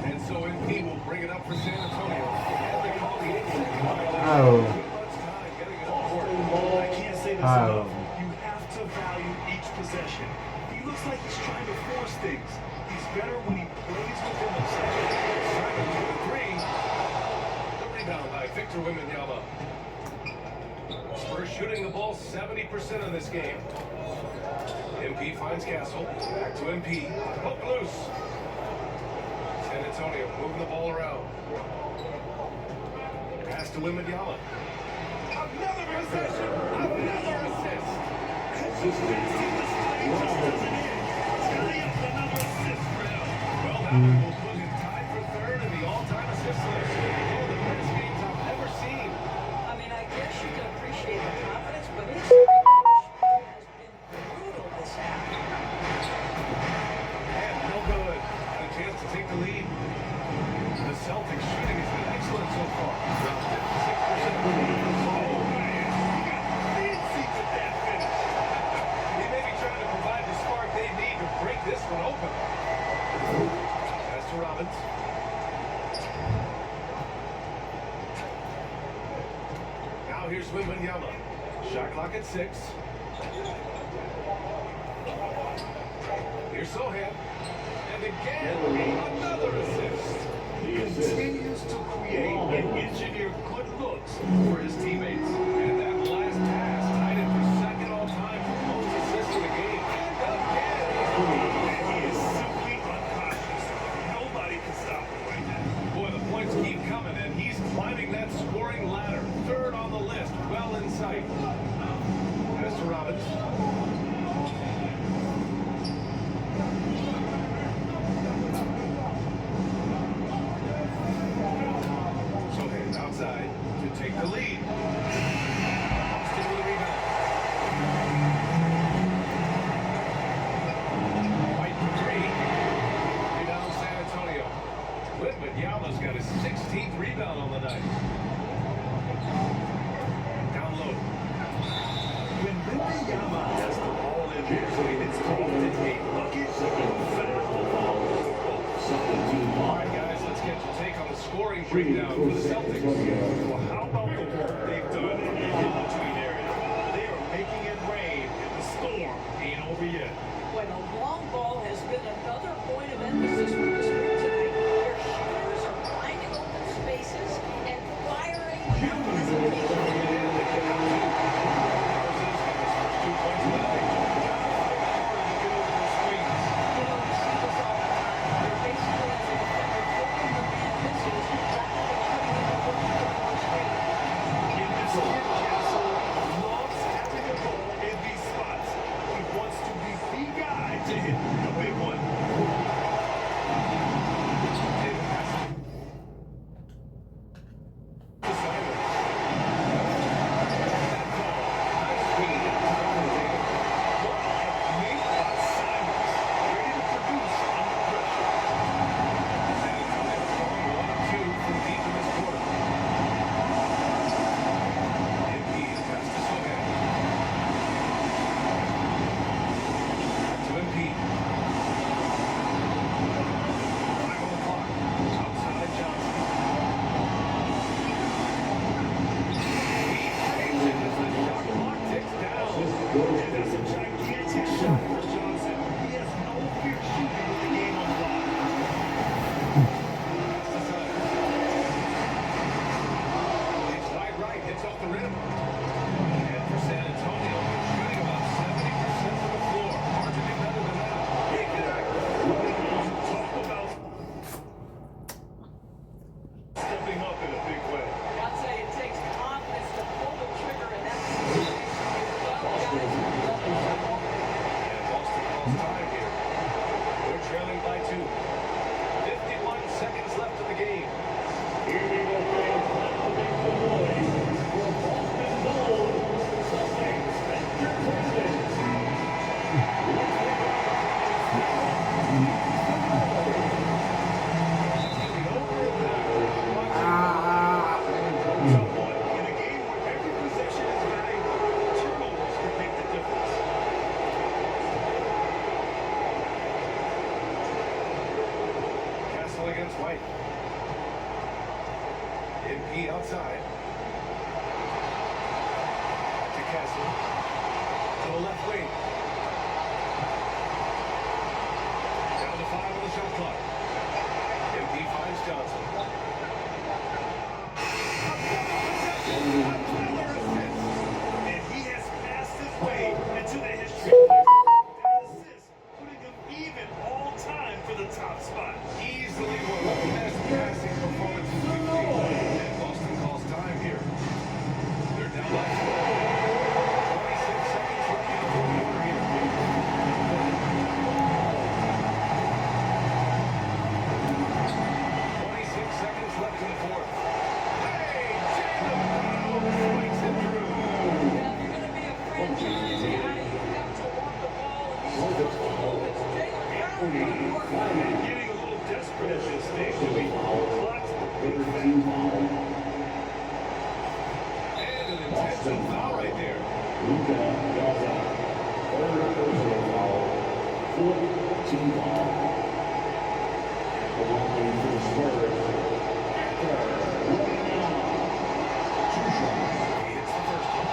And so MP will bring it up for San Antonio. And they call the 8-second violation. Oh. Too much time getting it up court. I can't say this Oh. enough. You have to value each possession. He looks like he's trying to force things. He's better when he plays within himself. Simons with the 3. The rebound by Victor Wembanyama. Spurs shooting the ball 70% of this game. MP finds Castle. Back to MP. Hook loose. San Antonio moving the ball around. Pass to Wembanyama. Another possession. Another assist. Well, that one will put him tied for 3rd in the all-time assist list. One of the best games I've ever seen. I mean, I guess you can appreciate the confidence, but his shooting has been brutal this half. And no good. And a chance to take the lead. The Celtics shooting has been excellent so far. Around 56%. Oh, man. He got fancy with that finish. He may be trying to provide the spark they need to break this one open. Pass to Robbins. Now here's Wembanyama. Shot clock at 6. Here's Sohan. And again, another assist. He continues to create and engineer good looks looks For his teammates. And that last pass tied it for second all-time for most assists in the game. And again, and he is simply unconscious. Nobody can stop him right now. boy, the points keep coming, and he's climbing that scoring ladder. Third on the list, well in sight. As to Robbins. Sohan outside to take the lead. Austin with the rebound. White for three. Rebound San Antonio. Wembanyama's got his 16th rebound on the night. Down low. When Wembanyama has the ball in there, it's often a bucket foul. All right, guys, let's get your take on the scoring breakdown for the Celtics. Well, how about the work they've done in the in-between area? They are making it rain, and the storm ain't over yet. When a long ball has been another point of emphasis for this group tonight, their shooters are finding open spaces and firing without hesitation. You know, we see this all the time. They're basically, as a defender, hoping the man misses rather than cutting into the front screen. In this kid, Castle loves having the ball in these spots. He wants to be the guy to hit the big one. Outside to Castle to the left wing. Down to 5 on the shot clock. MP finds Johnson. And he has passed his way into the history books. That assist, putting him even all time for the top spot. Easily one of the best passing performances we've seen. And Boston calls time here. They're down by 26 seconds left in the fourth quarter here. 26 seconds left in the fourth. Hey, Jalen Brown spikes it through. Yeah, if you're going to be a franchise guy, you've got to walk the ball in these crucial moments. Jalen Brown, Getting a little desperate at this stage to be clocked the big foul. And an intentional foul right there. He hits the first one,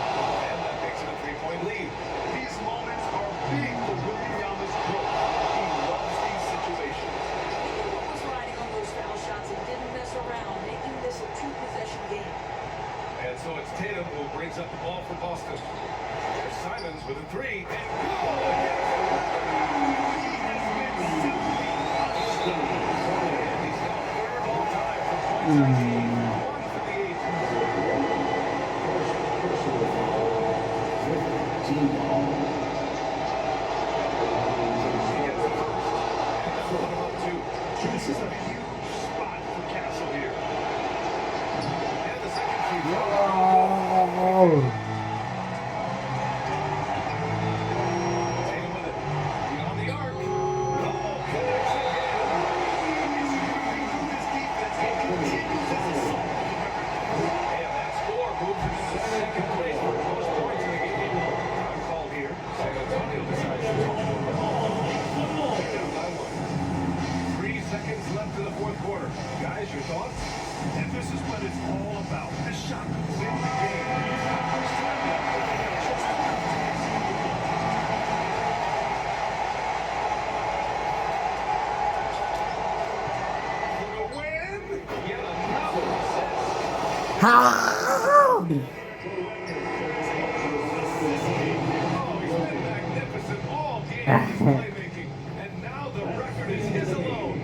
and that makes it a 3-point lead. These moments are big for Wembanyama's growth. He loves these situations. what was riding on those foul shots and didn't mess around, making this a two-possession game. brings up the ball for Boston. There's Simons with a three. And goal! He's now third all time for points in the game. One for the Agents. Team ball. He gets the first. And that's one of two. This is a huge spot for Castle here. And the second free throw. Tatum with it. Beyond the arc. Oh, connects again. And that score moves him into second place for most points in the game. Time called here. San Antonio decides to roll the ball. Down by one. 3 seconds left in the fourth quarter. Guys, your thoughts? And this is what it's all about. This shot could win the game. First time that they have just enough to exceed the goal. For the win! Yet another assist. Oh, he's been magnificent all game in his playmaking. And now the record is his alone.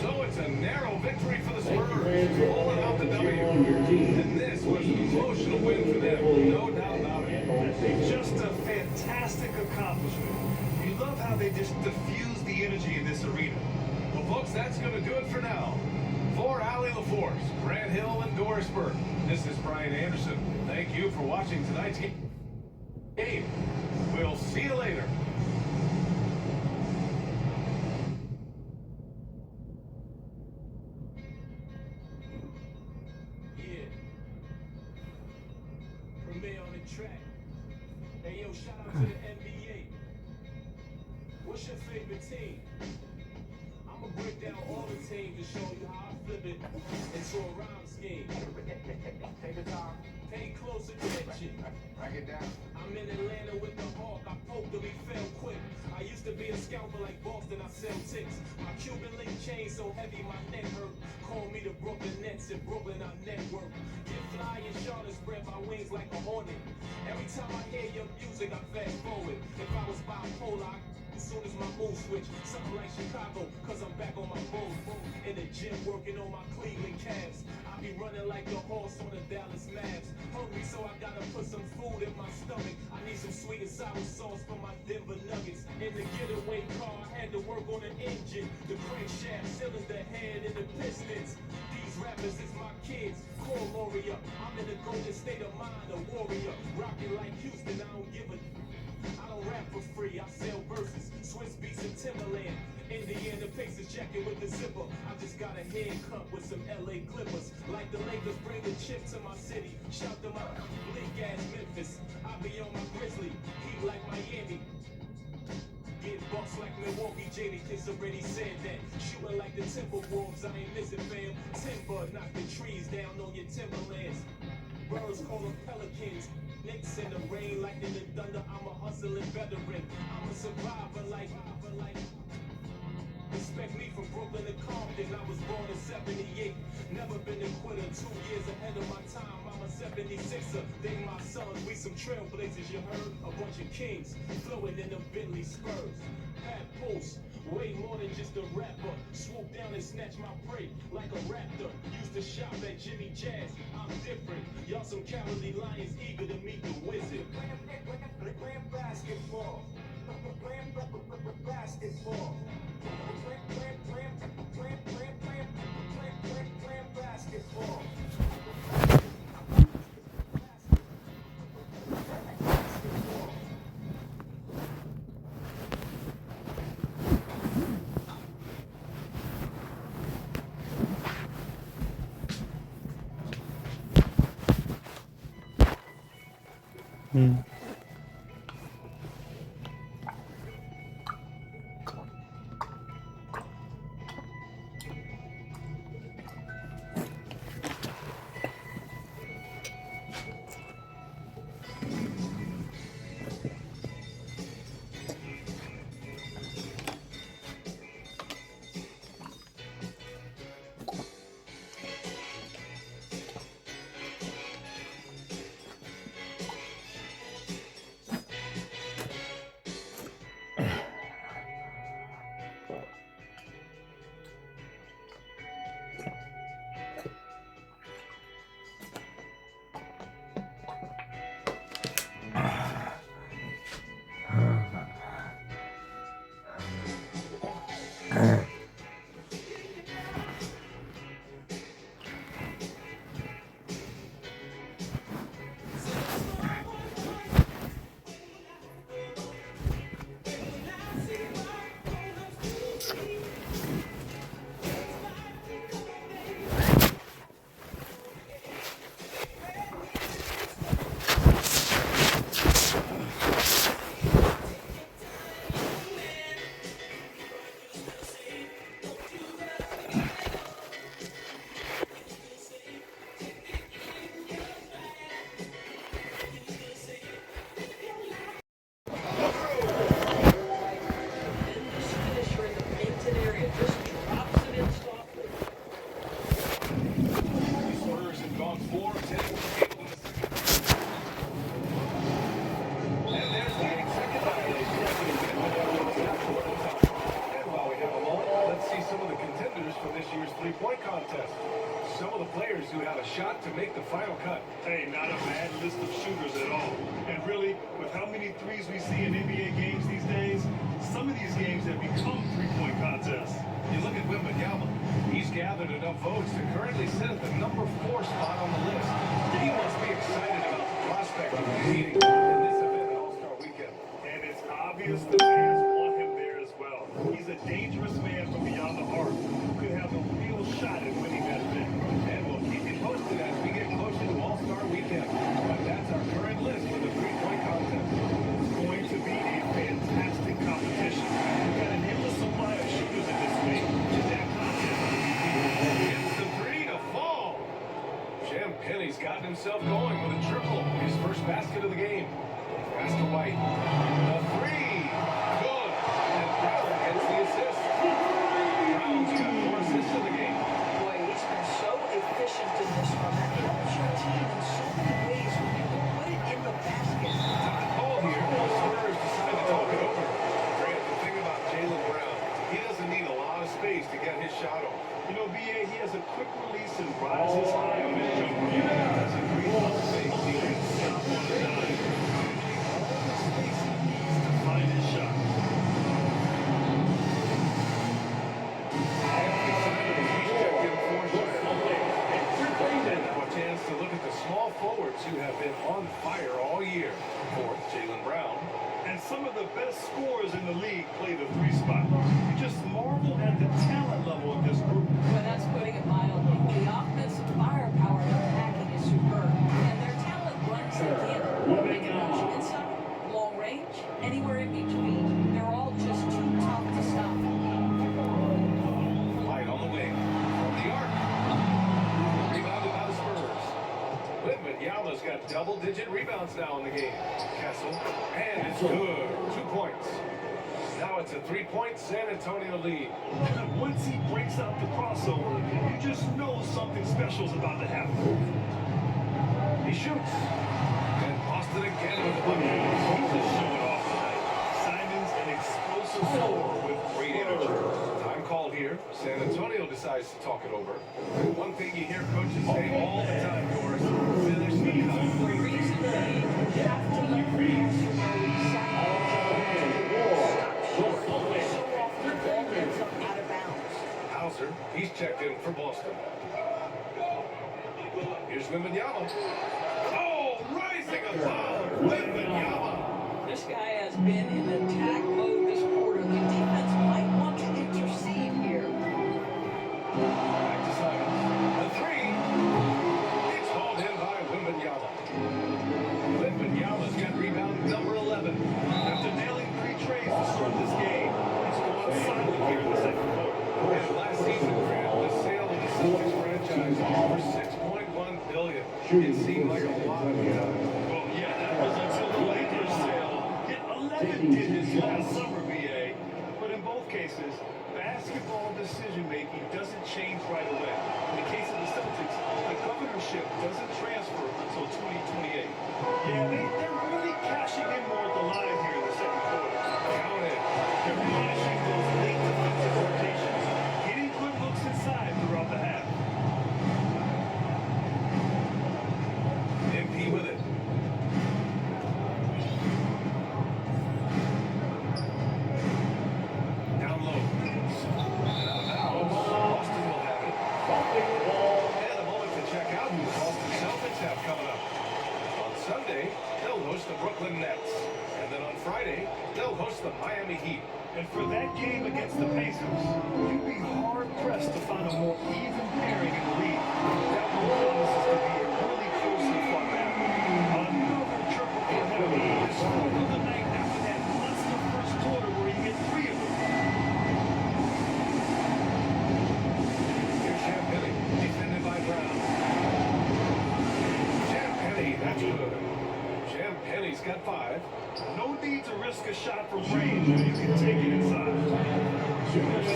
So it's a narrow victory for the Spurs. Pulling out the W. And this was an emotional win for them. No doubt about it. Just a fantastic accomplishment. You love how they just diffuse the energy in this arena. Well, folks, that's going to do it for now. For Allie LaForce, Grant Hill, and Doris Burke, this is Brian Anderson. Thank you for watching tonight's game. We'll see you later. Yeah. Premier on the track. Hey, yo, shout out to the NBA. What's your favorite team? I'ma break down all the teams to show you how I flip it into a rhyme scheme. Take the time. Pay close attention. Break it down. I'm in Atlanta with the Hawk. I poke till he fell quick. I used to be a scalper like Boston. I sell ticks. My Cuban link chain so heavy my neck hurt. Call me the Brooklyn Nets. In Brooklyn I network. Get fly in Charlotte, spread my wings like a hornet. Every time I hear your music, I fast forward. If I was bipolar, as soon as my mood switch, something like Chicago, cause I'm back on my boat. In the gym working on my Cleveland Cavs. I be running like the horse on the Dallas Mavs. Hungry, so I gotta put some food in my stomach. I need some sweet and sour sauce for my Denver Nuggets. In the getaway car, I had to work on the engine. The crankshaft, cylinder head, and the pistons. These rappers is my kids, core warrior. I'm in the golden state of mind, a warrior. Rockin' like Houston, I don't give a... I don't rap for free, I sell verses, Swiss beats and Timberland. Indiana Pacers jacket with the zipper. I just got a haircut with some LA Clippers. Like the Lakers bring the chip to my city. Shout them out, bleak ass Memphis. I be on my Grizzly, heat like Miami. Get bucks like Milwaukee, Jamie Kiss already said that. Shooting like the Timberwolves, I ain't missing fam. Timber, knock the trees down on your timberlands. Birds call them pelicans. Knicks in the rain like in the thunder. I'm a hustling veteran. I'm a survivor like. Respect me from Brooklyn to Compton. I was born in 78. Never been a quitter. 2 years ahead of my time. I'm a 76er. They my sons. We some trailblazers. You heard? A bunch of kings flowing in the Bentley Spurs. Pat Post. Way more than just a rapper. Swoop down and snatch my prey like a raptor. Used to shop at Jimmy Jazz. I'm different. Y'all some cowardly lions eager to meet the wizard. Playing basketball. Playing basketball. Playing basketball. three-point contest. Some of the players who have a shot to make the final cut. Hey, not a bad list of shooters at all. And really, with how many threes we see in NBA games these days, some of these games have become three-point contests. You look at Wembanyama. He's gathered enough votes to currently sit at the number 4 spot on the list. He must be excited about the prospect of competing in this event at All-Star Weekend. And it's obvious the fans want him there as well. He's a dangerous man from beyond the arc who could have a real shot at winning that event. And we'll keep you posted as we get closer to All-Star Weekend. But that's our current list for the three-point contest. It's going to be a fantastic competition. We've got an endless supply of shooters in this league. And that contest will be It's the three to fall. Champagne's gotten himself going with a triple. His first basket of the game. Pass to White. The three. Good. And Brown gets the assist. Brown's got 4 assists in the game. Boy, he's been so efficient in this one. That helps your team in so many ways when you can put it in the basket. Time called here. The Spurs decide to talk it over. Grant, the thing about Jaylen Brown, he doesn't need a lot of space to get his shot off. You know, BA, he has a quick release and rises high on his jumper. That's a great love fake. He can stop on the dime. All the space he needs to find his shot. He's checked in 4 shots. And now a chance to look at the small forwards who have been on fire all year. Fourth, Jaylen Brown. And some of the best scorers in the league play the 3 spot. You just marvel at the talent level of this group. Well, that's putting it mildly. The offensive firepower they're packing is superb. And their talent runs at the end. They can launch inside, long range, anywhere in between. They're all just too tough to stop. White on the wing. From the arc. Rebounded by the Spurs. Wembanyama's got double-digit rebounds now in the game. Kessel. And it's good. 2 points. Now it's a 3-point San Antonio lead. Once he breaks out the crossover, you just know something special is about to happen. He shoots. And Boston again with the bucket. He's just showing off tonight. Simon's an explosive scorer with great energy. Time called here. San Antonio decides to talk it over. And one thing you hear coaches say all the time, Doris, finish the cut. The reason being, you have to let the passer know exactly so often the ball ends up out of bounds. Hauser, he's checked in for Boston. Here's Wembanyama. Oh, rising above Wembanyama. This guy has been in attack mode this quarter. The defense might want to intercede here. Back to Simons. The three. It's hauled in by Wembanyama. Wembanyama's got rebound number 11. After nailing 3 trays to start this game, he's gone silent here in the second quarter. And last season, Grant, the sale of the Celtics franchise for $6.1 billion. It seemed like a lot of time. Well, yeah, that was until the Lakers sale hit 11 digits last summer, BA. But in both cases, basketball decision-making doesn't change right away. In the case of the Celtics, the governorship doesn't transfer until 2028. Yeah, they're really cashing in more at the line here in the second quarter. Count it. They're relishing those late defensive rotations, getting good looks inside throughout the half. MP with it. Down low. Now, Boston will have it. And a moment to check out who the Boston Celtics have coming up. On Sunday, they'll host the Brooklyn Nets. And then on Friday, they'll host the Miami Heat. And for that game against the Pacers, you'd be hard-pressed to find a more even pairing in the league. That one promises to be a really closely fought battle. Another triple for him. His fourth of the night after that monster first quarter where he hit 3 of them. Here's Champagny, defended by Brown. Champagny, that's good. Champagny's got 5. No need to risk a shot from range when you can take it inside.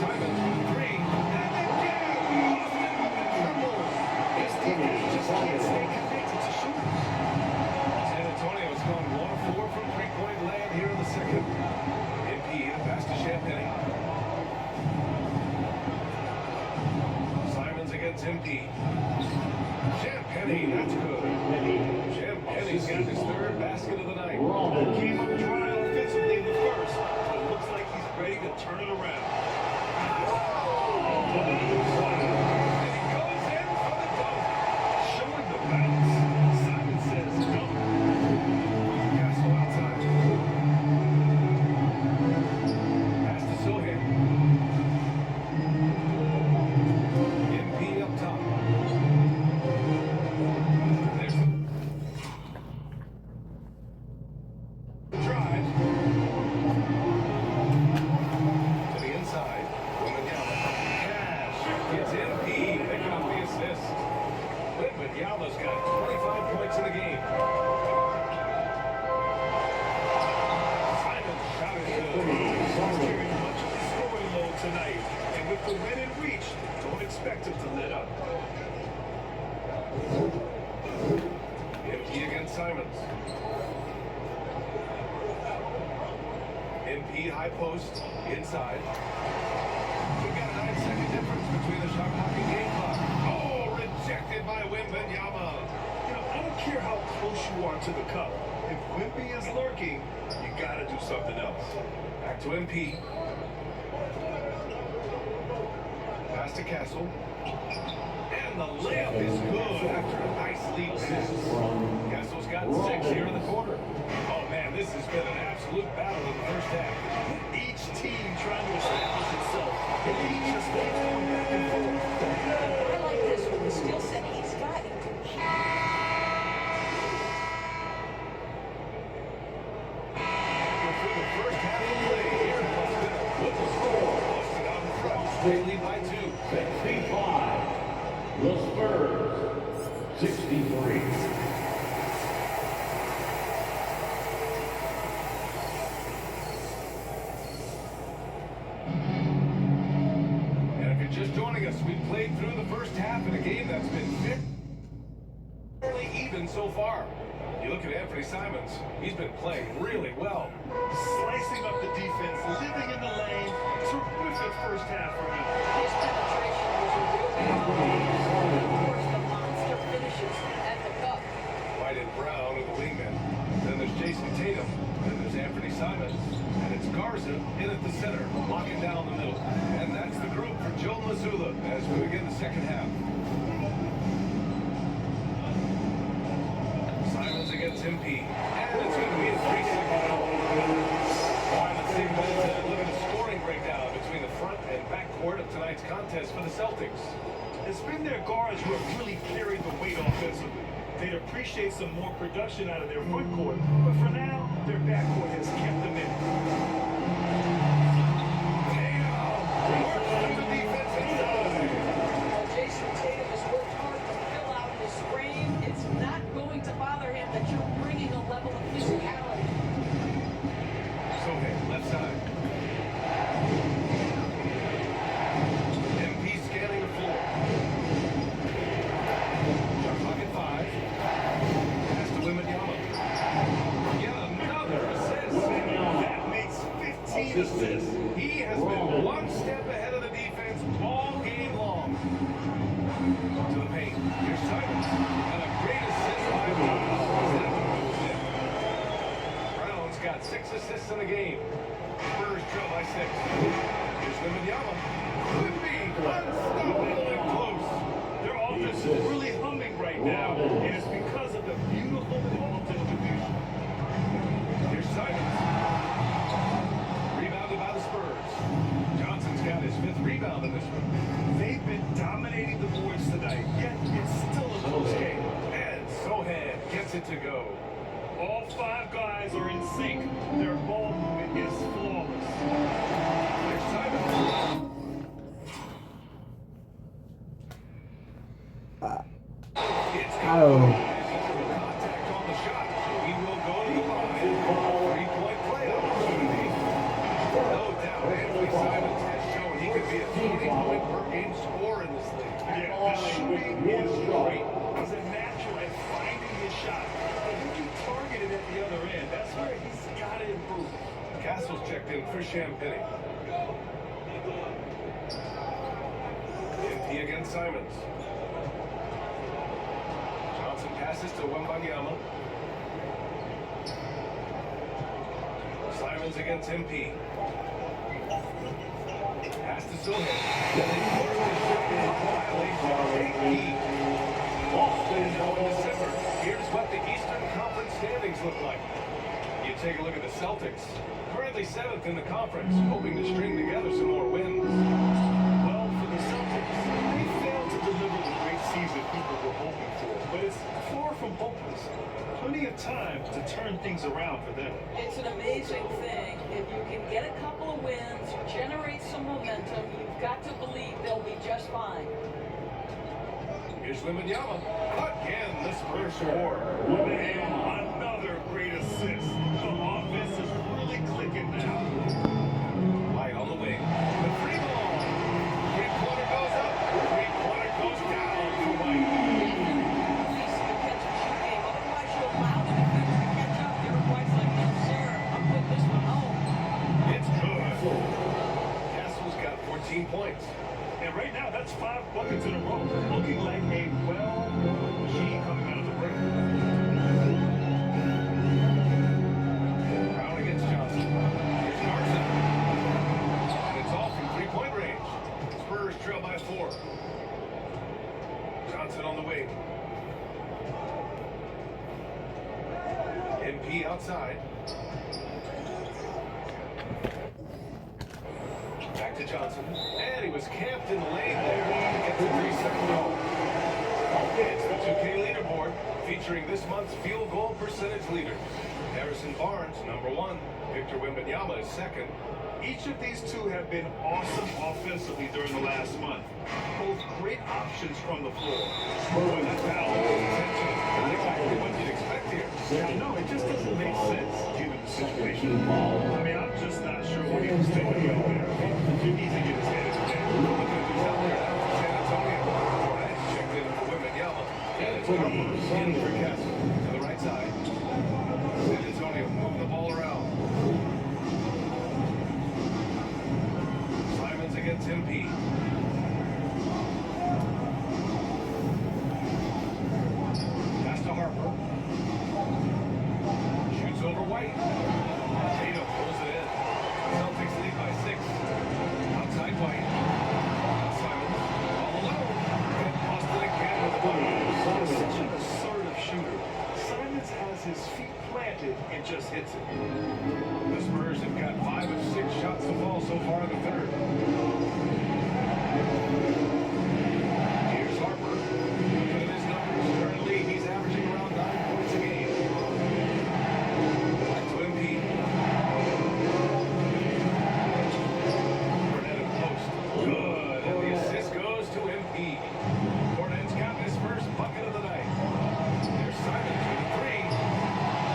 Simons with 3. And again, Boston with the triple. His defense just can't stay connected to shooters. San Antonio's gone 1 of 4 from three-point land here in the second. MP, the pass to Champagny. Simons Came up dry offensively in the first, but it looks like he's ready to turn it around. And he goes in for the dunk. Showing the bounce. Simon says no. Castle outside. Pass to Sohan. MP up top. There's drive to the inside. Wembanyama. Cash gets MP picking up the assist. Wembanyama's got 25 points in the game. Simon shot is good. He's carrying much of the scoring load tonight. And with the win in reach, don't expect him to let up. MP against Simons. MP high post inside. We've got a 9-second difference between the shot clock and game clock. Oh, rejected by Wembanyama. You know, I don't care how close you are to the cup. If Wemby is lurking, you gotta do something else. Back to MP. Pass to Castle. And the layup is good after a nice lead pass. Castle's got 6 here in the quarter. Oh man, this has been an absolute battle in the first half. Each team trying to establish itself. And each just keeps going back and forth. I like this with the skill set he's got. He can Through the first half of play here in Boston. With the score, Boston on the front. They lead by 2. 65. The Spurs, 63. And if you're just joining us, we played through the first half in a game that's been fairly even so far. You look at Anthony Simons, he's been playing really well. Slicing up the defense, living in the lane. Terrific first half for him. his penetration was a real problem. Of course, the monster finishes at the cup. White and Brown are the wingmen. Then there's Jason Tatum. Then there's Anthony Simons. And it's Garza in at the center, locking down the middle. And that's the group for Joe Mazzulla as we begin the second half. Simons against MP. And it's going to be a 3-second call. Simons taking minutes and look at the scoring breakdown between the front and back court of tonight's contest for the Celtics. It's been their guards who have really carried the weight offensively. They'd appreciate some more production out of their front court, but for now, their back court has kept them in. While Jason Tatum has worked hard to fill out his frame, it's not going to bother him that you're bringing a level of physicality. Sohan, left side. MP scanning the floor. Shot clock at 5. Pass to Wembanyama. Yet another assist. That makes 15 assists. He has been one step ahead of the defense all game long. To the paint. Here's Simons. And a great assist by Brown. Brown's got 6 assists in the game. Spurs trail by 6. Here's Wembanyama. Wemby, unstoppable and close. Their offense is really humming right now, and it's because of the beautiful ball distribution. Here's Simons. Rebounded by the Spurs. Johnson's got his 5th rebound in this one. They've been dominating the boards tonight, yet it's still a close game. And Sohan gets it to go. All 5 guys are in sync. Their ball movement is flawless. Here's Simons. It's contact on the shot. He will go to the line. 3-point play opportunity. No doubt Anthony Simons has shown he could be a 20-point per game scorer in this league. Yeah, the shooting is great. He's a natural at finding his shot. But when you target it at the other end, that's where he's got to improve. Castle's checked in for Champagny. MP against Simons. Johnson passes to Wembanyama. Simons against MP. Pass to Silva. They forced a shot violation. AP. And now in December, here's what the Eastern Conference standings look like. You take a look at the Celtics. Currently 7th in the conference, hoping to string together some more wins. Well, for the Celtics, they failed to deliver the great season people were hoping for. But it's far from hopeless. Plenty of time to turn things around for them. It's an amazing thing. If you can get a couple of wins, generate some momentum, you've got to believe they'll be just fine. Here's Wembanyama. Again, the Spurs score. Wembanyama, another great assist. The offense is really clicking now. White on the wing. The free ball. Three-pointer goes up. Three-pointer goes down for White. Police the catch and shoot game. Otherwise, you allow the defender to catch up. Derek White's like, no, sir, I'm putting this one home. It's good. Castle's got 14 points. And right now, that's 5 buckets in a row. Looking like a well-oiled machine coming out of the break. Brown against Johnson. Here's Garza. And it's all from three-point range. Spurs trail by 4. Johnson on the wing. MP outside. Back to Johnson. And he was camped in the lane there. Gets a 3-second goal. It's the 2K leaderboard featuring this month's field goal percentage leaders. Harrison Barnes, number 1. Victor Wembanyama is 2nd. Each of these two have been awesome offensively during the last month. Both great options from the floor. Boy, that foul was intentional. Not exactly what you'd expect here. Yeah, no, it just doesn't make sense given the situation. I mean, I'm just not sure what he was thinking out there. He needs to get his head in the game. Look at who's out there now for San Antonio. Hornets checked in for Wembanyama. And it's Harper in for Kessler to the right side. San Antonio moving the ball around. Simons against MP. Pass to Harper. Shoots over White. Tatum pulls it in. Celtics lead by 6. Outside White. Simons all alone. And Boston again with the ball. Such an assertive shooter. Simons has his feet planted and just hits it. The Spurs have got 5 of 6 shots to fall so far in the third. Here's Harper. Look at his numbers. Currently, he's averaging around 9 points a game. Back to MP. Burnett in post. Good. And the assist goes to MP. Burnett's got his first bucket of the night. There's Simons with a 3.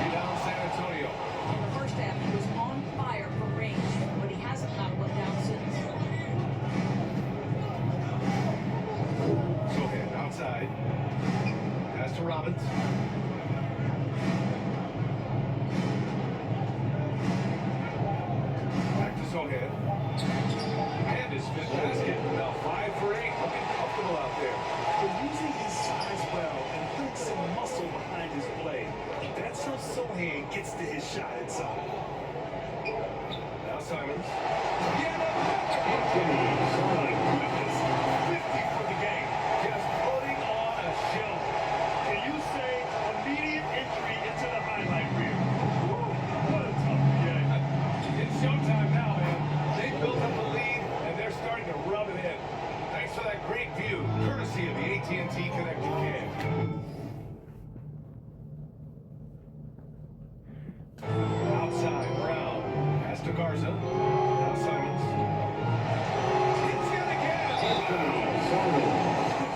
Rebound San Antonio. In the first half, he was on fire from range, but he hasn't knocked one down since. Sohan outside. Pass to Robbins. Back to Sohan. And his fifth basket. Now 5 for 8. Looking comfortable out there. But using his size well and putting some muscle behind his play, that's how Sohan gets to his shot inside. Now Simons. My goodness, 50 for the game. Just putting on a show. Can you say immediate entry into the highlight reel? Woo, what a tough game. It's showtime now, man. They built up the lead, and they're starting to rub it in. Thanks for that great view, courtesy of the AT&T Connected Cam. Outside, Brown. Pass to Garza. Now Simons. It's in again.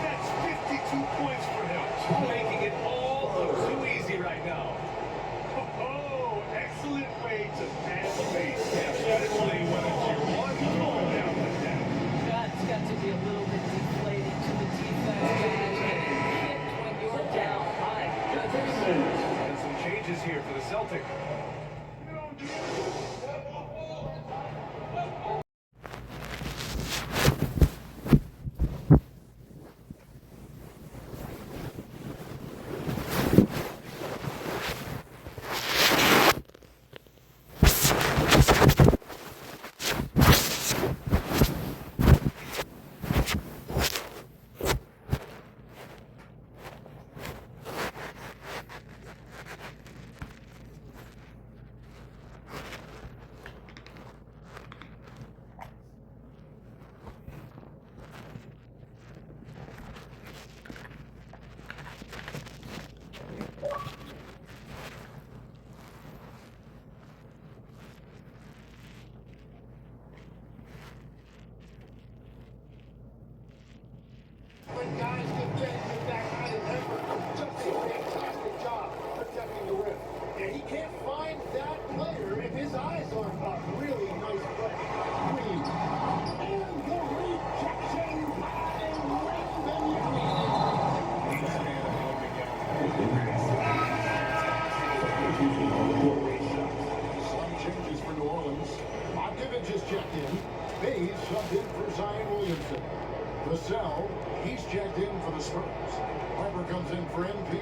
That's 52 points for him. Making it all look too easy right now. Oh, excellent way to pass the base. Especially when it's your one going down like that. That's got to be a little bit deflating to the defense, guys. Getting hit when you're down. My goodness. And some changes here for the Celtic. Vassell, he's checked in for the Spurs. Harper comes in for MP.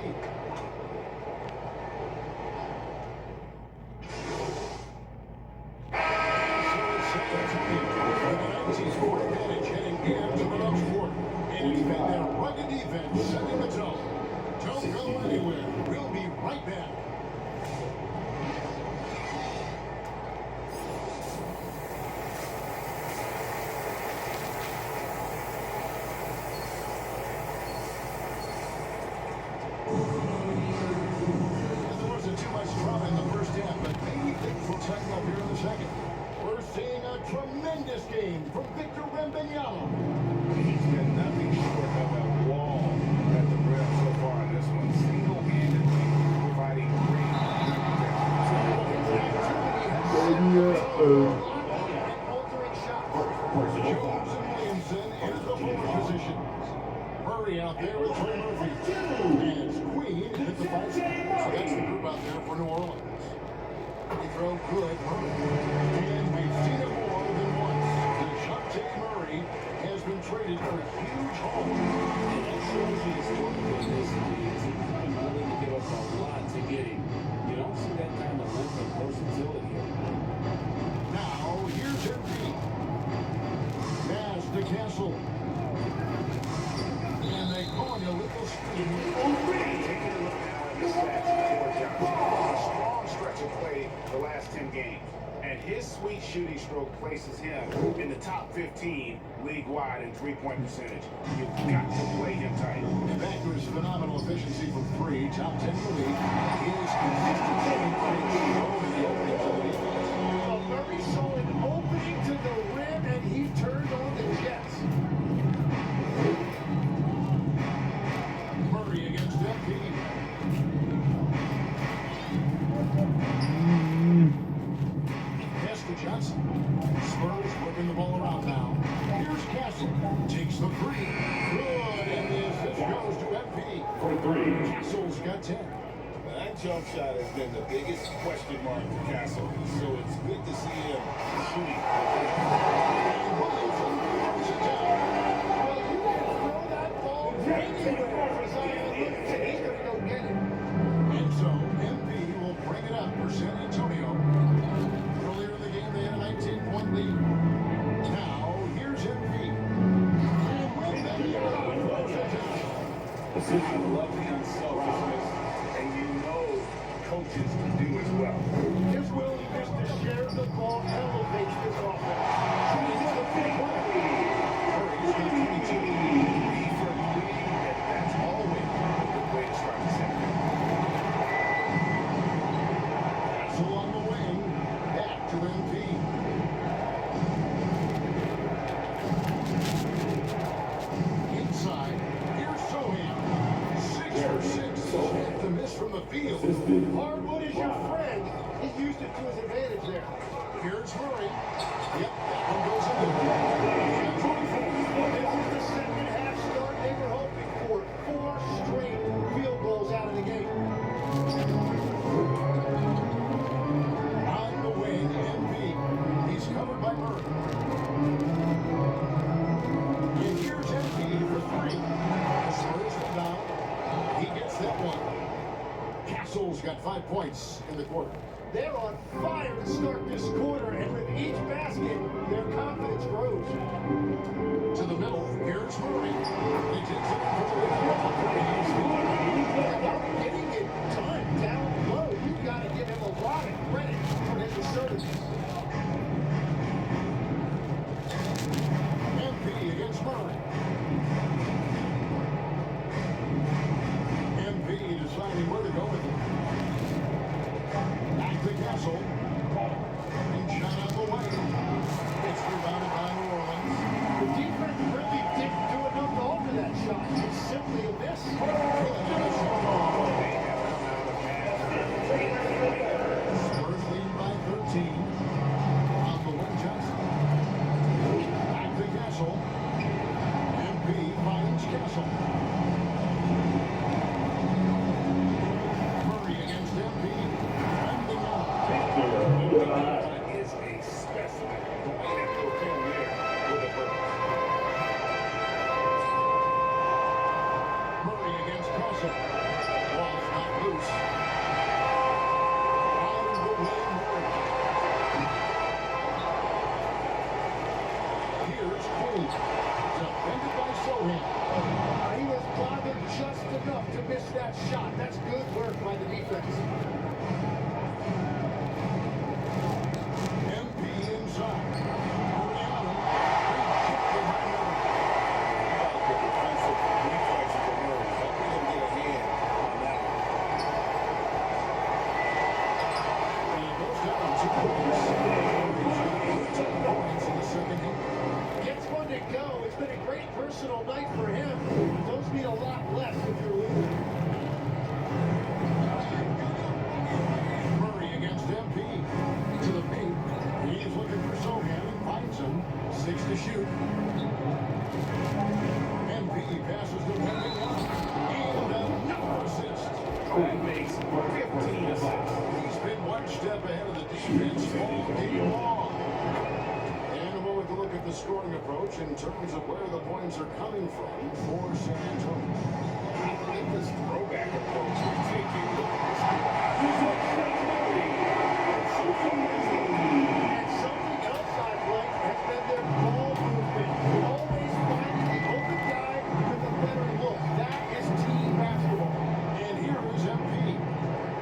So it's San Antonio with a 19-score advantage heading into the next quarter. And it's been their rugged defense setting the tone. Don't go anywhere. We'll be right back. There wasn't too much drama in the first half, but maybe things will tighten up here in the second. We're seeing a tremendous game from Victor Wembanyama. He's been nothing short of a wall at the rim so far in this one. Single-handedly providing great Altering shots. Jones and Williamson into the forward positions. Murray out there with Trey Murphy. And Queen hit the 5 spot. So that's the group out there for New Orleans. They throw good Murray. And we've seen it more than once. DeJounte Murray has been traded for a huge haul. And that shows you the strength of this league. He's been willing to give up a lot to get him. You don't see that kind of length and versatility here. Now, here's MP. Pass to Castle. And they call him a little screen. Taking a look now at the stats for Johnson. A strong stretch of play the last 10 games. And his sweet shooting stroke places him in the top 15 league-wide in three-point percentage. You've got to play him tight. And back to his phenomenal efficiency from 3, top 10 in the league. His consistency in the opening to the defense. Well, Murray saw an opening to the rim, and he turned on the Jets. Murray against MP. Pass to Johnson. Spurs whipping the ball around now. Here's Castle. Takes the 3. Good. And the assist goes to MP. Castle's got 10. That jump shot has been the biggest question mark for Castle. So it's good to see him shooting. Williamson throws it down. Well, you can throw that ball anywhere for Zion Williamson. He's going to go get it. And so MP will bring it up for San Antonio. Earlier in the game, they had a 19-point lead. Now, here's MP. And with that, he throws it down. I love the unselfishness, and you know coaches can do as well. His willingness to share the ball elevates this offense. He's a big one. Murray's got 22. He for the lead, and that's always a good way to start the second. That's along the wing. Back to MP. Inside. Here's Sohan. 6 for 6. Hit the miss from the field. Hardwood is your friend. He used it to his advantage there. Here's Murray. Yep, that one goes in. 24. This is the second half start they were hoping for. 4 straight field goals out of the game. On the wing, MP. He's covered by Murray. And here's MP for 3. The Spurs will down. He gets that one. Castle's got 5 points in the quarter. They're on fire to start this quarter, and with each basket, their confidence grows. To the middle, here's Murray. He takes it for the win. Without getting it done down low, you've got to give him a lot of credit for his assertiveness. MP against Murray. MP deciding where to go with it. Back to Castle. And shot out the way. It's rebounded by New Orleans. The defense really didn't do enough to alter that shot. It's simply a miss. Spurs lead by 13. On the wing, Johnson. Back to Castle. MP finds Castle. Murray against MP. Trending up. Is a specimen. Going after a there with a shoot. MP passes to Wembanyama. And another assist. That makes 15 assists. He's been one step ahead of the defense all game long. And a moment to look at the scoring approach in terms of where the points are coming from for San Antonio. I like this throwback approach we're taking. And something else I've liked has been their ball movement. Always finding the open guy with a better look. That is team basketball. And here is MP.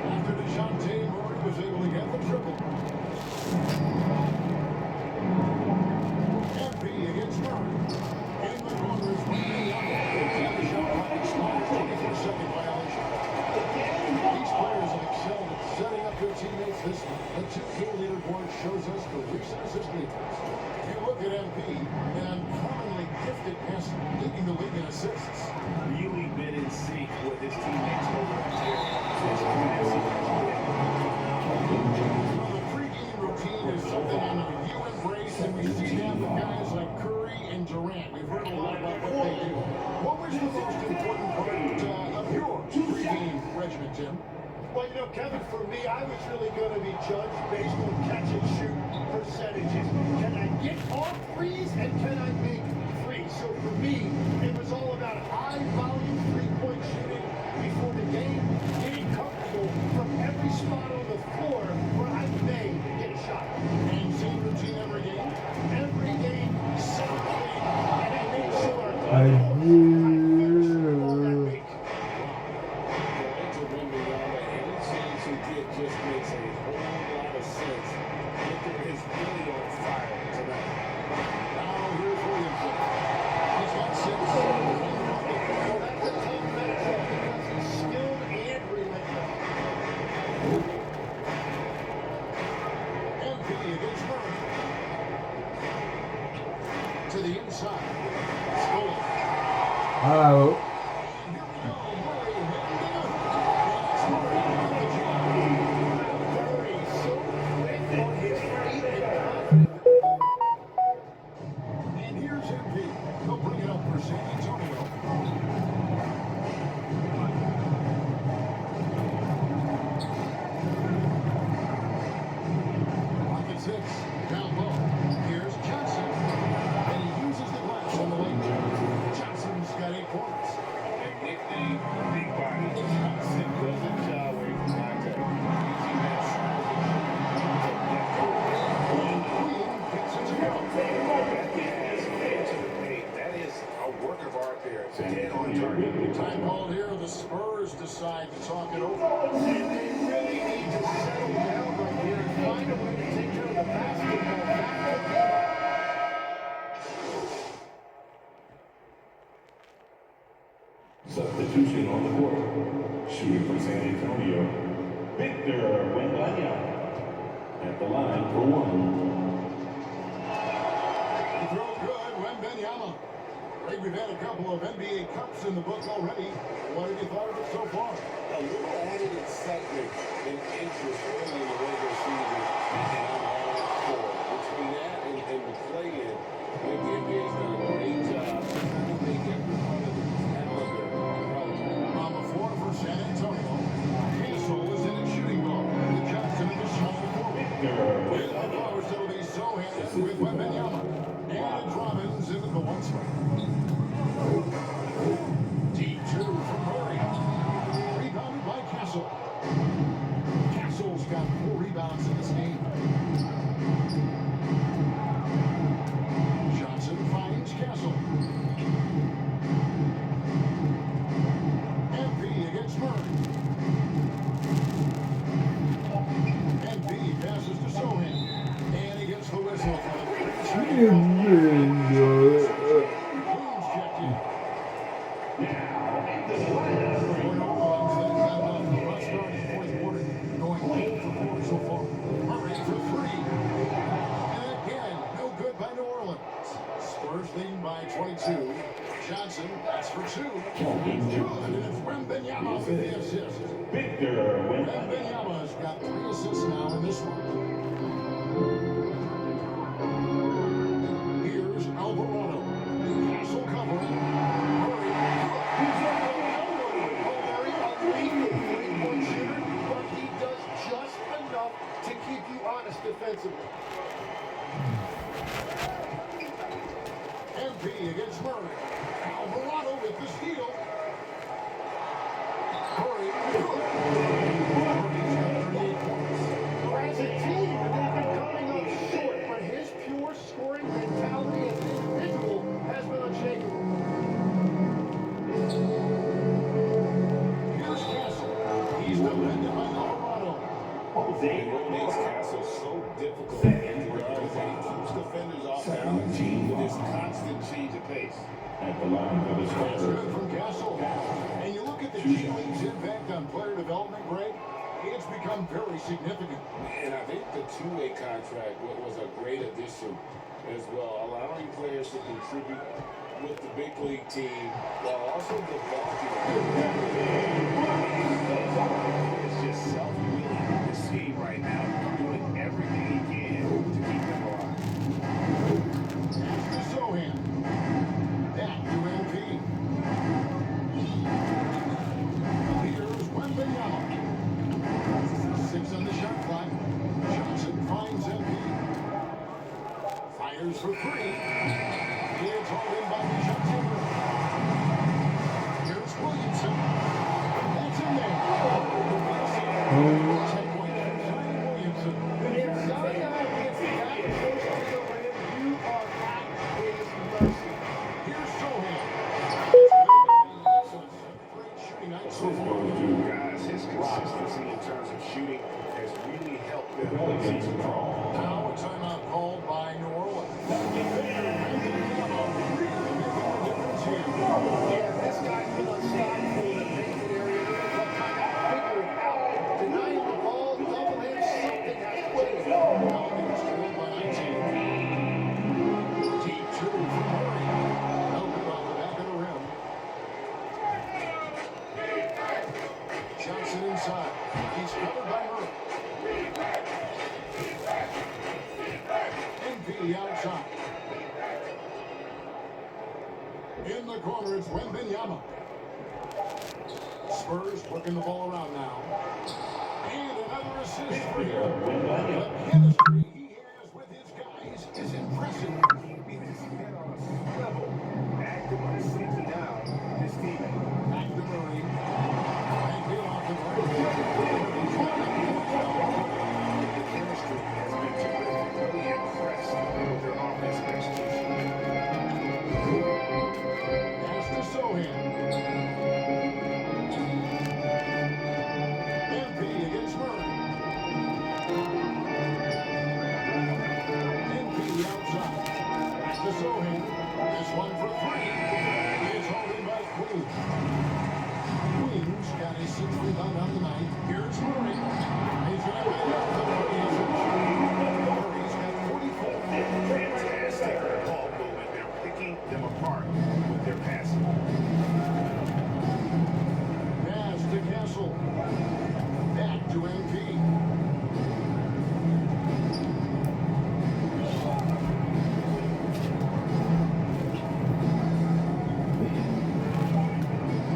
After DeJounte Murray was able to get the triple. MP against Murray. In the corner is Wembanyama. And the shot clock expires. 24-second violation. These players have excelled at setting up their teammates this month. The 2K leaderboard shows us the recent assist leaders. If you look at MP, an uncommonly gifted passer, leading the league in assists. Really been in sync with his teammates over there. Well, the pregame routine is something I know you embrace, and we see that with guys like Curry and Durant. We've heard a lot about what they do. What was the most important part of your pregame regimen, Tim? Well, you know, Kevin, for me, I was really going to be judged based on catch and shoot percentages. Can I get off threes and can I make threes? So for me, it was all about high volume three-point shooting before the game, getting comfortable from every spot on the floor where I may get a shot. And same routine every game? Every game, same thing. And I made sure I finished on that week. Going to Wembanyama, any chance you get just makes a whole lot of sense. Victor is really on fire tonight. Now here's Williamson. He's got 6. Well, that's a tough matchup because he's skilled and relentless. MP against Murray. To the inside. Stolen. Out. And here we go. Murray heading to the Murray so quick on his feet and confident. And here's MP. He'll bring it up for San Antonio. Rockets hits. Down low. Here's Johnson. And he uses the glass on the lane. Johnson's got 8 points. And nickname, big body. Johnson does a job where he can contact. Using that size Queen gets it to go. That is a work of art there. Dead on target. Time called here. The Spurs decide to talk it over. And they really need to settle down right here and find a way to take care of the basketball. Substitution on the court. Shooting for San Antonio. Victor Wembanyama at the line for 1. He throws good. Wembanyama. Greg, we've had a couple of NBA Cups in the book already. What have you thought of it so far? A little added excitement and interest early in the regular season, and I'm all for it. Between that and the play-in, I think the NBA's done a great job trying to make every part of the calendar relevant. On the floor for San Antonio, Castle is in a shooting guard. With Johnson in the small forward. With the forwards, it'll be Sohan with Wembanyama. And Robbins in the 1 spot. Deep 2 from Murray. Rebounded by Castle. Castle's got 4 rebounds in this game. Johnson finds Castle. MP against Murray. MP passes to Sohan. And he gets the whistle for the 3-second Queens checked in. So far. Murray for 3. And again, no good by New Orleans. Spurs leading by 22. Johnson, that's for 2. Good, and it's Wembanyama with the assist. Victor Wembanyama. Wembanyama's got 3 assists now in this one. Here's Alvarado. defensively. MP against Murray. Alvarado with the steal. Murray, good. Murray's got 38 points. As a team, they've been coming up short, but his pure scoring mentality as an individual has been unshakable. Here's Castle. He's defended by Alvarado. And what makes Castle so difficult to guard is that he keeps defenders off balance with his constant change of pace. That's good from Castle. And you look at the G League's impact on player development, Greg, it's become very significant. And I think the two-way contract was a great addition as well, allowing players to contribute with the big league team while also developing. It's just self-willing to see right now, doing everything he can to keep them alive. After Sohan. Back to MP. Here's Wembanyama. 6 on the shot clock. Johnson finds MP. Fires for 3. It's all in by Johnson. Here's Williamson. That's in there. Williamson. If Zion gets back close to the rim, you are at his mercy. Here's Sohan. Great shooting night so far. Guys, his consistency in terms of shooting has really helped them in season draw. Now a timeout called by New Orleans. Yeah, this guy's been unstoppable in the painted area. What timeout? Figure it out. Denying the ball, double him, something has to change. Pelicans trail by 19. Deep 2 from Murray. Melvin off the back of the rim. Johnson inside. He's covered by Murray. MP outside. In the corner, it's Wembanyama. Spurs working the ball around now. And another assist for him. The chemistry he has with his guys is impressive. Add to what he's seeking now, his teammate. Back to Murray. And get off the break. The chemistry has been terrific. Really impressed with their offensive execution. Pass to Sohan. MP against Murray. MP outside. Back to Sohan. This one for 3. It's holding by Queens. Queens got a 6th rebound on the night. Here's Murray. He's going to lay off the Murray's got 44. Fantastic ball movement. They're picking them apart with their passing. Pass to Castle. Back to MP.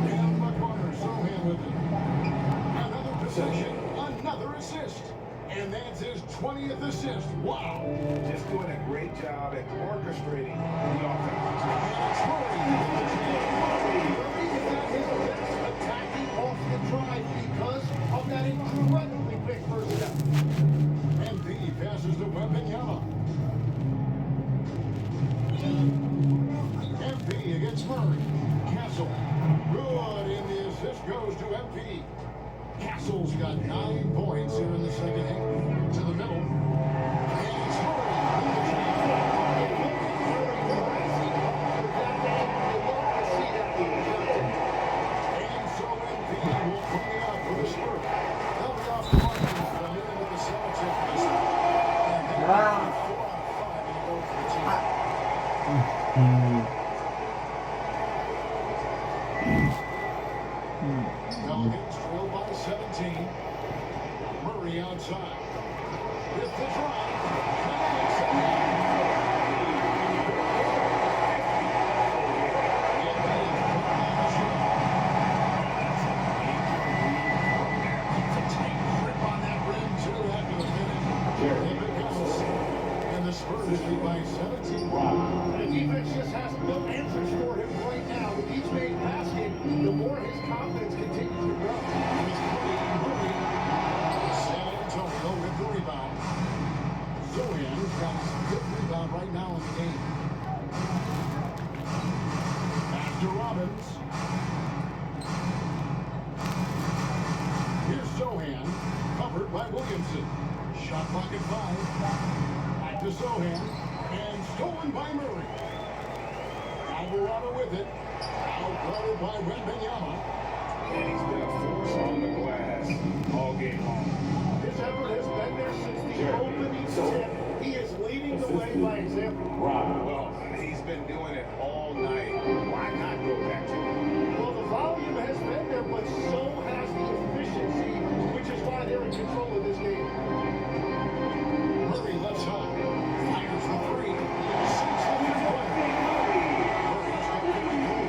Down the corner, Sohan with it. Another possession, another assist. And that's his 20th assist. Wow. Just doing a great job at orchestrating the offense. And it's Murray. Murray is at his best attacking off the drive because of that incredibly big first step. MP passes to Wembanyama. MP against Murray. Castle. Good, and the assist goes to MP. Castle's got 9 points here in the second half. To the middle. And it's And so MP will bring it up with a spurt. They'll be off the mark for a minute with the Celtics this time. And they're 4 out of 5 in a row for the team. Pelicans trail by 17. Murray outside. With the drive. It's a tight grip on that rim, too, after the finish. It becomes this lead by 17. The defense just has no answers for him right now. With each made basket, the more his confidence continues to grow. San Antonio with the rebound. Zohan's got a good rebound right now in the game. Back to Robbins. Here's Zohan, covered by Williamson. Shot clock at 5. Back to Zohan, and stolen by Murray. Alvarado with it. Outguarded by Wembanyama. And he's been a force on the glass all game long. His effort has been there since the opening tip. He is leading the way by example. Well, he's been doing it all night. Why not go back to it? Well, the volume has been there, but so has the efficiency, which is why they're in control of this game. Murray left side. Fires the three. Sinks the three-pointer. Murray's got 54.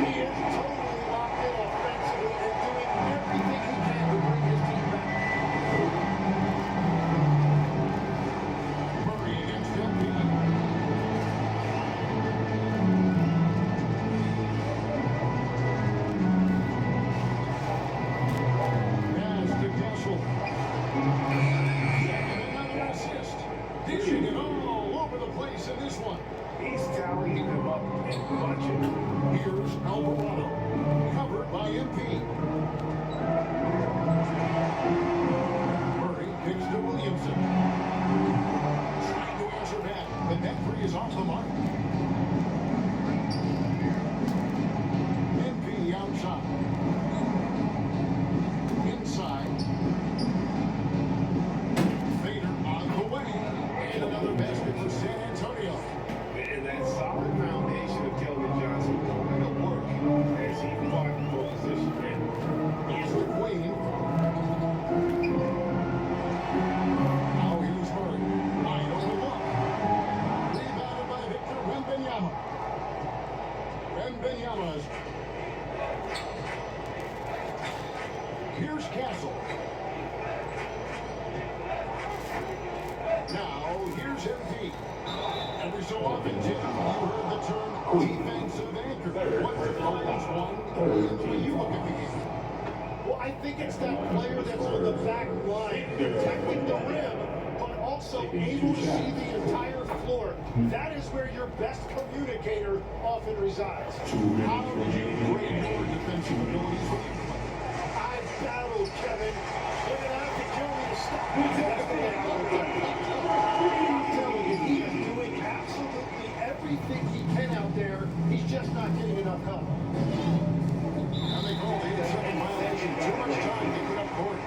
He is totally locked in offensively and doing everything he can to bring his team back. Murray against MP. Pass to Kessel. And another assist. Dishing it all over the place in this one. He's tallying them up and bunching. Here's Alvarado. Covered by MP. Murray kicks to Williamson. Trying to answer back, but that three is off the mark. MP outside. Inside. Fader on the way. And another basket for San Antonio. And that solid foundation of Kelvin Johnson going to work as he fought for position. Here's McQueen. Now here's Murray. Wide open look. Rebounded by Victor Wembanyama. Wembanyama's. Here's Castle. Now here's MP. Every so often, Jim, you heard the term defensive anchor. What's the Lions one? When you look at the game. Well, I think it's that player that's on the back line, protecting the rim, but also able to see the entire floor. That is where your best communicator often resides. How did you grade your defensive abilities when you play? I battled Kevin. You're gonna have to kill me to stop me. That's the way I would do it. I'm telling you, he is doing absolutely everything he can out there. He's just not getting enough help. And they call the 8-second violation. Too much time getting up court.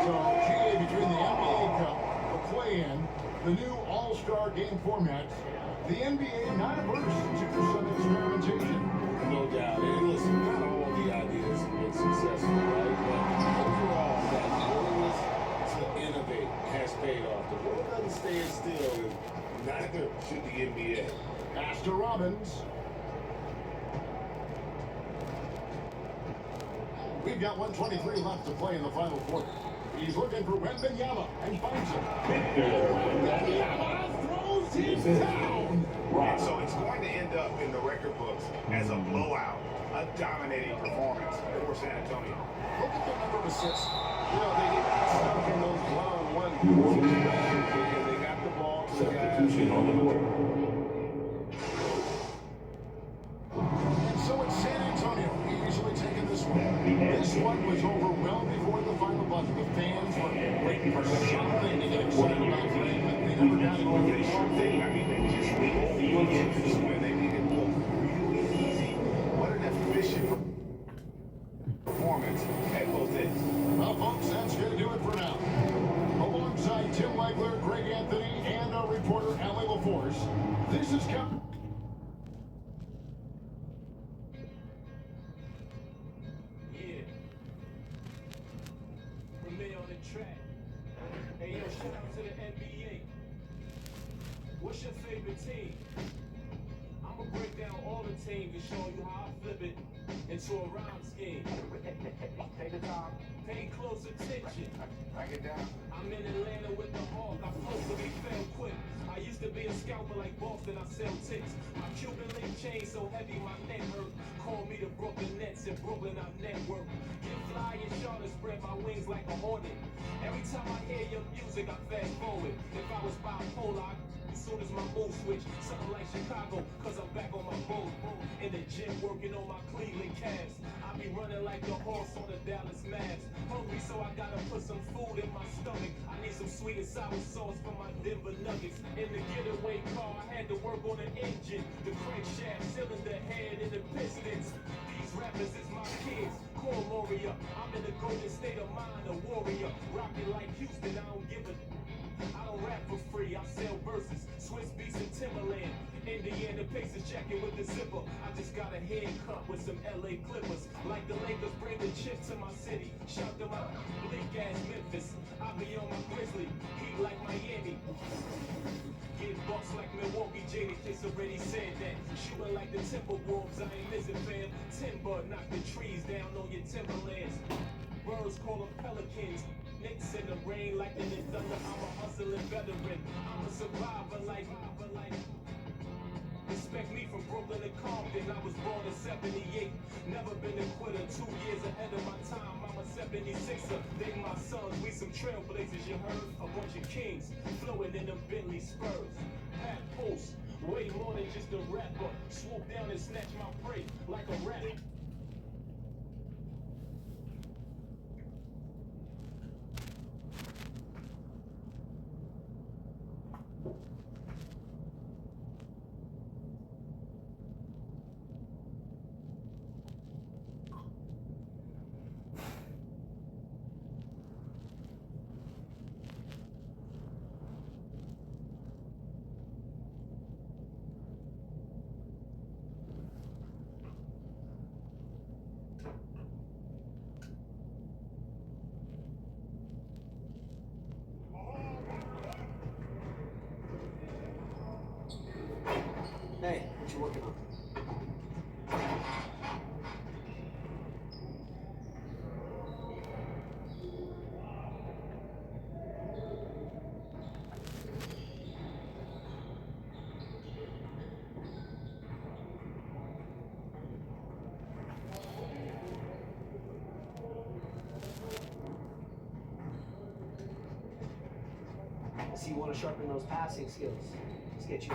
So, GA between the NBA Cup, the play-in, the new All-Star game format, the NBA not averse to some experimentation. No doubt. And listen, not all the ideas have been successful, right? But overall, that willingness to innovate has paid off. The world doesn't stand still, and neither should the NBA. Pass to Robbins. We've got 1:23 left to play in the final quarter. He's looking for Wembanyama and finds him. Wembanyama throws him down. And so it's going to end up in the record books as a blowout, a dominating performance for San Antonio. Look at the number of assists. You know, they get stuck in those one-on-one situations, and they got the ball to the guys. And so it's San Antonio easily taking this one. This one was over well before the final buzzer. The fans were waiting for something to get excited about today, but they never got it over. They sure did. I mean, they just needed this win. They needed to look really easy. What an efficient performance at both ends. Well, folks, that's going to do it for now. Alongside Tim Legler, Greg Anthony, and our reporter, Allie LaForce, this is Captain. Yeah. Remain on the track. Hey, yo, shout out to the NBA. What's your favorite team? I'ma break down all the teams and show you how I flip it into a rhyme scheme. Take the time. Pay close attention. Break it down. I'm in Atlanta with the Hawk. I flow to be fair quick. I used to be a scalper like Boston, I sell ticks. My Cuban link chain so heavy my neck hurt. Call me the Brooklyn Nets in Brooklyn, I network. Get fly in Charlotte, spread my wings like a hornet. Every time I hear your music, I fast forward. If I was bipolar, as soon as my mood switch, something like Chicago, cause I'm back on my boat. In the gym working on my Cleveland Cavs. I be running like the horse on the Dallas Mavs. Hungry, so I gotta put some food in my stomach. I need some sweet and sour sauce for my Denver Nuggets. In the getaway car, I had to work on the engine. The crankshaft, cylinder head, and the pistons. These rappers is my kids. Core warrior. I'm in the golden state of mind, a warrior. Rockin' like Houston, I don't give a... I don't rap for free, I sell verses. Swiss beats and Timberland. Indiana Pacers jacket with the zipper. I just got a haircut with some LA Clippers. Like the Lakers bring the chip to my city. Shout them out, bleak ass Memphis. I be on my Grizzly, heat like Miami. Get bucks like Milwaukee, Jada Kiss already said that. Shooting like the Timberwolves, I ain't missing fam. Timber, knock the trees down on your timberlands. Birds call them pelicans. Knicks in the rain like in the thunder. I'm a hustling veteran. I'm a survivor like. Respect me from Brooklyn to Compton. I was born in 78. Never been a quitter. 2 years ahead of my time. I'm a 76er. They my sons. We some trailblazers, you heard? A bunch of kings flowing in them Bentley Spurs. Pat Post. Way more than just a rapper. Swoop down and snatch my prey like a rat. Hey, what you working on? I see you want to sharpen those passing skills. Let's get you.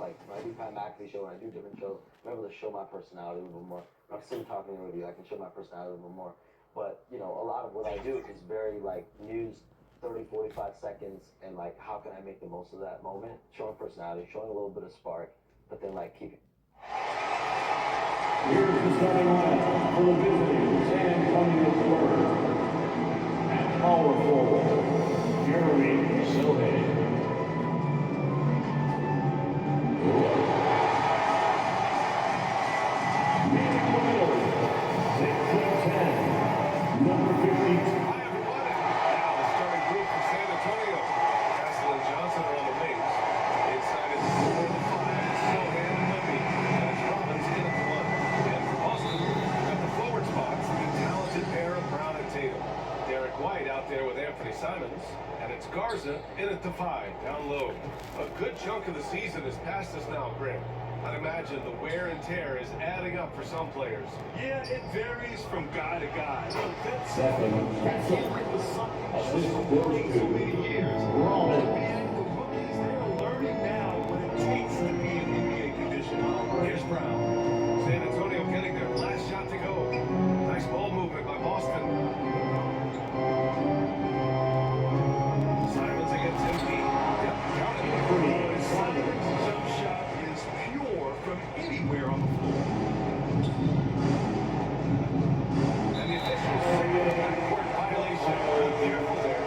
like when I do Pat McAfee show, when I do different shows, I'm able to show my personality a little more. When I'm sitting talking with you, I can show my personality a little more. But, you know, a lot of what I do is very, like, news, 30, 45 seconds, and, like, how can I make the most of that moment? Showing personality, showing a little bit of spark, but then, like, keep it. Here's the starting lineup for the visiting San Antonio Spurs. At power forward, Jeremy Sochan. Number 52. Hi, everybody. Now the starting group for San Antonio. Castle and Johnson are on the wings. Inside is 4 to 5. It's Sochan and Libby. That's Robbins in at the 1. And for Boston, we've got the forward spots, the talented pair of Brown and Tatum. Derek White out there with Anthony Simons. And it's Garza in at the 5, down low. A good chunk of the season is past us now, Greg. I'd imagine the wear and tear is adding up for some players. Yeah, it varies from guy to guy. Second, It was something assist just goes learning so many to years. Rollins. And the rookies, they're learning now what it takes to be in NBA condition. Here's Brown. San Antonio getting their last shot to go. Nice ball movement by Boston. Simons against MP. Yep, counted. Simon's jump shot is pure from anywhere on the floor. And the officials say a court violation. Careful there.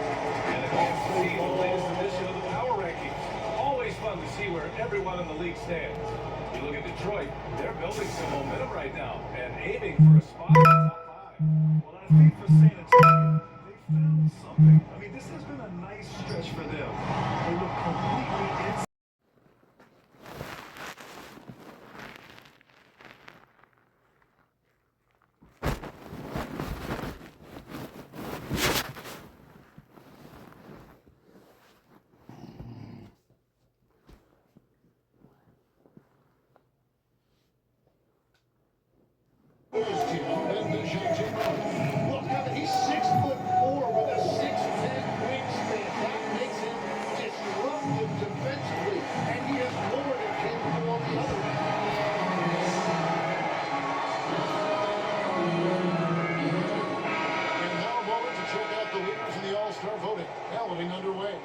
And a chance to see the latest edition of the power rankings. Always fun to see where everyone in the league stands. You look at Detroit, they're building some momentum right now and aiming for a spot in the top 5. Well, I think for San Antonio, they found something. I mean, this has been a nice stretch for them. They look completely inside. And DeJounte Murray. Look, Kevin, he's 6'4" with a 6'10" wingspan. That makes him disruptive defensively, and he is more than capable on the other end. And now a moment to check out the leaders in the All-Star voting. Balloting underway.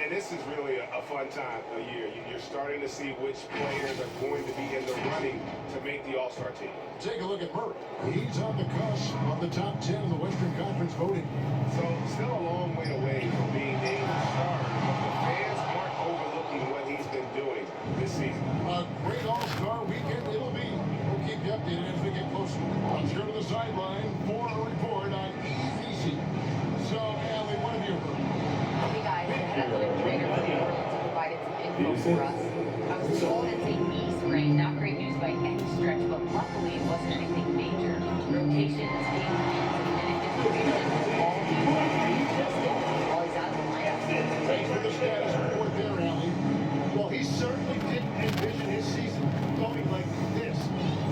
And this is really a fun time of year. You're starting to see which players are going to be in the running to make the All-Star team. Take a look at Murray. He's on the cusp of the top 10 in the Western Conference voting. So still a long way away from being named a starter, but the fans aren't overlooking what he's been doing this season. A great All-Star weekend it'll be. We'll keep you updated as we get closer. Let's go to the sideline for a report on EBC. So, Allie, what have you heard? Hey guys, the head of trainer for the Orleans provided some info for us. I was told it's a knee sprain, not great news by any stretch, but luckily it wasn't anything major. Rotations, game plans, and minute distribution will all be readjusted while he's out of the lineup. Thanks for the status report there, Allie. Well, he certainly didn't envision his season going like this,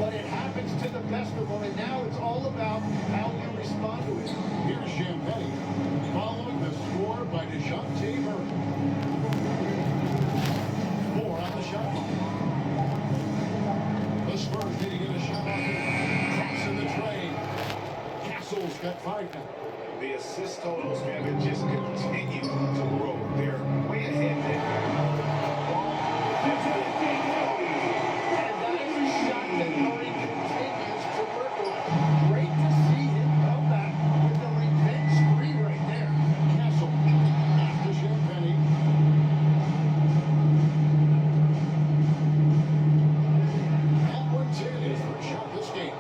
but it happens to the best of them, and now it's all about how you respond to it. Here's Champagne following the score by DeJounte Murray. 4 on the shot clock. The Spurs need to get a shot off here. Drops in the train. Castle's got 5 now. The assist totals, man, they just continue to grow. They're way ahead there. And that is a shot that Murray continues to work with. Great to see him come back with the revenge spree right there. Castle after Champagne. At 110 is the shot this game.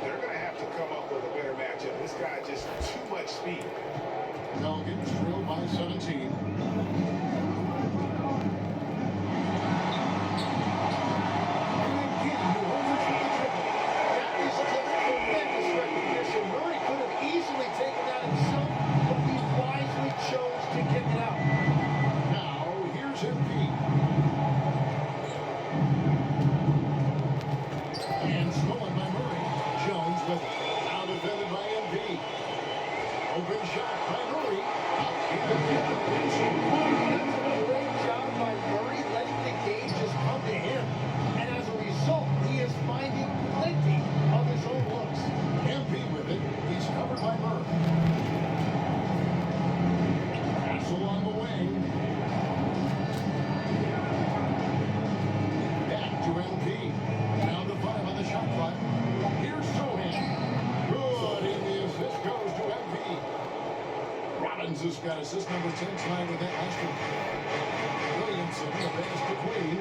They're going to have to come up with a better matchup. This guy just too much speed. Pelicans trail by 17. Murray could have easily taken that himself, but he wisely chose to kick it out. Now, here's MP. And stolen by Murray. Jones with it. Now defended by MP. Open shot by Murray. Great job by Murray letting the game just come to him. has got assist number 10 tonight with that last one. Williamson, the pass to Queen.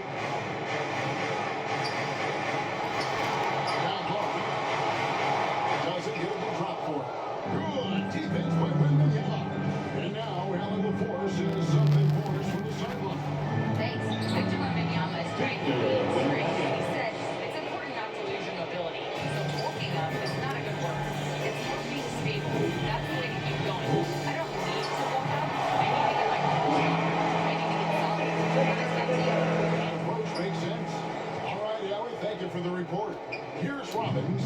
Down low. Doesn't get a good drop for it. Good defense by Wembanyama. And now Allen LaForce is something Force from the sideline. Thanks. Victor Wembanyama is trying to lead straight. He said it's important not to lose your mobility. So bulking up is not a good word. It's more being stable. That's the way to keep going. I don't need to bulk up. I need to get my control down. I need to get solid. What does that mean? That approach makes sense. All right, Allie, thank you for the report. Here's Robbins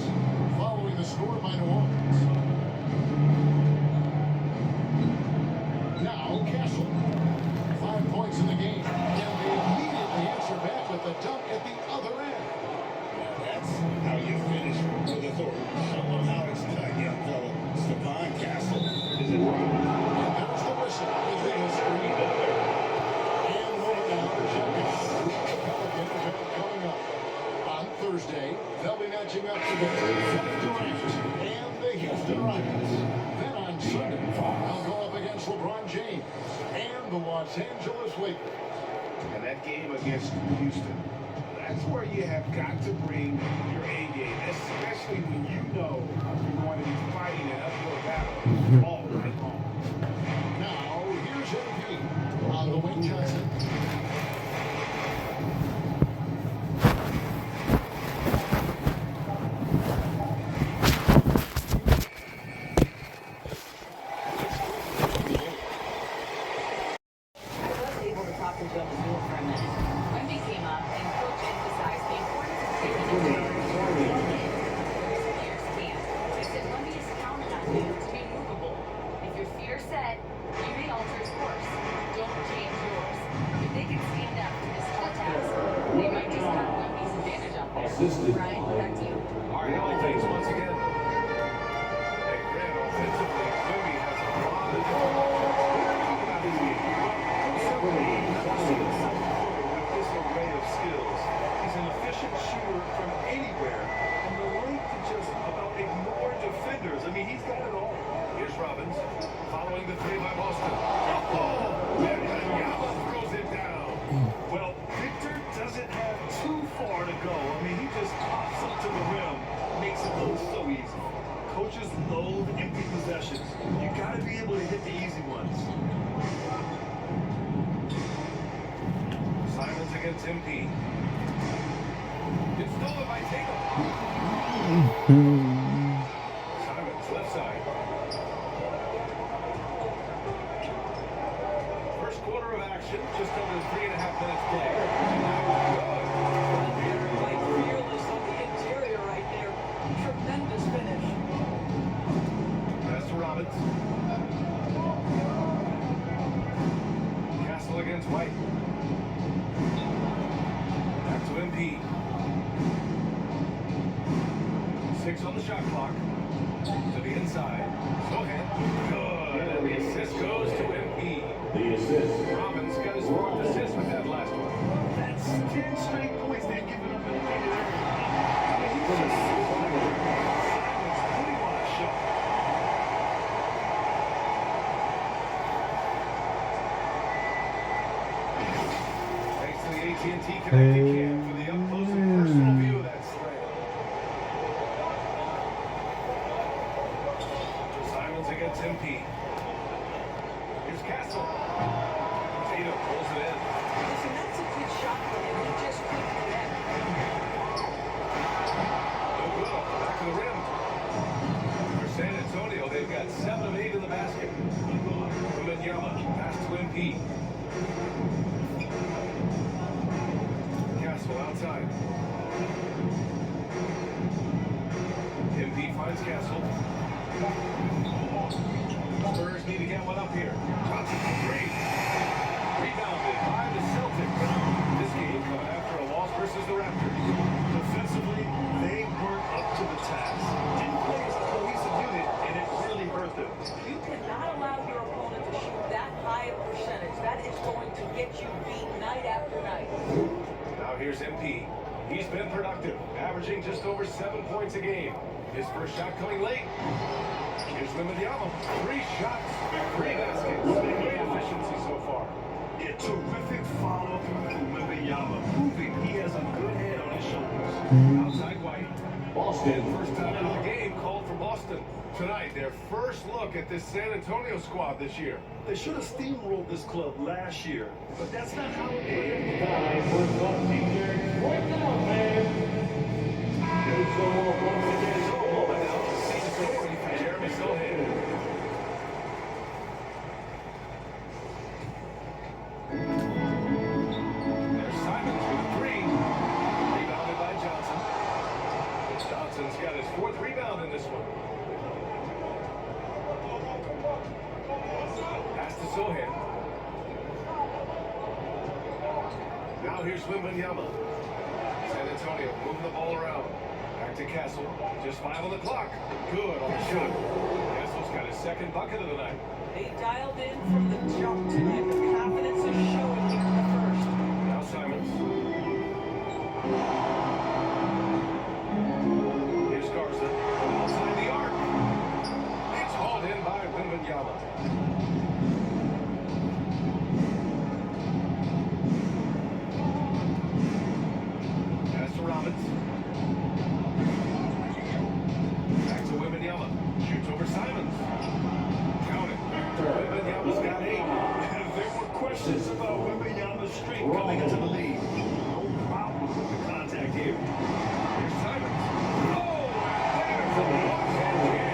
following the score by New Orleans. Now Castle. 5 points in the game. And they immediately answer back with the dunk at the other end. That's how you finish with authority. Show them how it's done, young fella. Stephon Castle is it right? And there's the whistle. The big screen. And over now to check out the Pelicans are coming up. On Thursday, they'll be matching up against Kevin Durant and the Houston Rockets. Then on Sunday, they'll go up against LeBron James and the Los Angeles Lakers. And that game against Houston, that's where you have got to bring your A game, especially when you know you're going to be fighting an uphill battle all night long. Now, here's MP on the wing, Johnson. I was able to talk to Joe Mazzulla for a minute. Wemby came up and Coach emphasized the importance of taking a chance. Players can't. I said Wemby is counted on you to be movable. If your feet are set, you may alter his course. Don't change yours. If they can stand up to this tall task, they might just have Wemby's advantage up there. Brian, back to you. All right, Allie, thanks once again. Hey, Grant, offensively, Wemby has a lot of With this array of skills, he's an efficient shooter from anywhere, and the length to just about ignore defenders. I mean, he's got it all. Here's Robbins following the three by Boston. Oh, and Yama throws it down. Well, Victor doesn't have too far to go. I mean, he just pops up to the rim, makes it look so easy. Coaches loathe empty possessions. You got to be able to hit the easy ones. Simons against MP. It's stolen by Tatum. Simons, left side. First quarter of action, just under 3.5 minutes played. They're like fearless on the interior right there. Tremendous finish. Pass to Robbins. Castle against White. Back to MP. 6 on the shot clock. To the inside. Sohan. Good. And the assist goes to MP. The assist. Robbins got his 4th assist with that last one. That's 10 straight points they've given up in the painted area. I mean, he's just so accurate. Simons putting on a shot. Thanks to the AT&T Connected Cam for the up-close and personal view of that slam. Simons against MP. Here's Castle. Tatum pulls it in. Listen, that's a good shot for him. He just couldn't connect. No good off the back of the rim. For San Antonio, they've got 7 of 8 in the basket. Wembanyama, pass to MP. Castle outside. MP finds Castle. Spurs need to get one up here. Johnson for 3. Rebounded by the Celtics. This game coming after a loss versus the Raptors. Defensively, they weren't up to the task. Didn't play as a cohesive unit, and it really hurt them. You cannot allow your opponent to shoot that high a percentage. That is going to get you beat night after night. Now here's MP. He's been productive, averaging just over 7 points a game. His first shot coming late. Here's Wembanyama. 3 shots, 3 baskets. Boston. Tonight, their first look at this San Antonio squad this year. They should have steamrolled this club last year, but that's not how it went. Time for some teachers right now, man. Here's the more once again. Moment now to see the story for Jeremy Sohan. There's Simons with a three. Rebounded by Johnson. Johnson's got his fourth rebound in this one. Pass to Sohan. Now here's Wembanyama. San Antonio moving the ball around. Back to Castle. Just 5 on the clock. Good on the shot. Castle's got his second bucket of the night. They dialed in from the jump tonight. The confidence is showing here in the first. Now Simons. Here's Garza. Outside the arc. It's hauled in by Wembanyama. Pass to Robbins. Back to Wembanyama. Shoots over Simons. Count it. Wembanyama's got 8. There were questions about Wembanyama's strength coming into the league. No problem with the contact here. Here's Simons. Oh, there's a walk-in kick.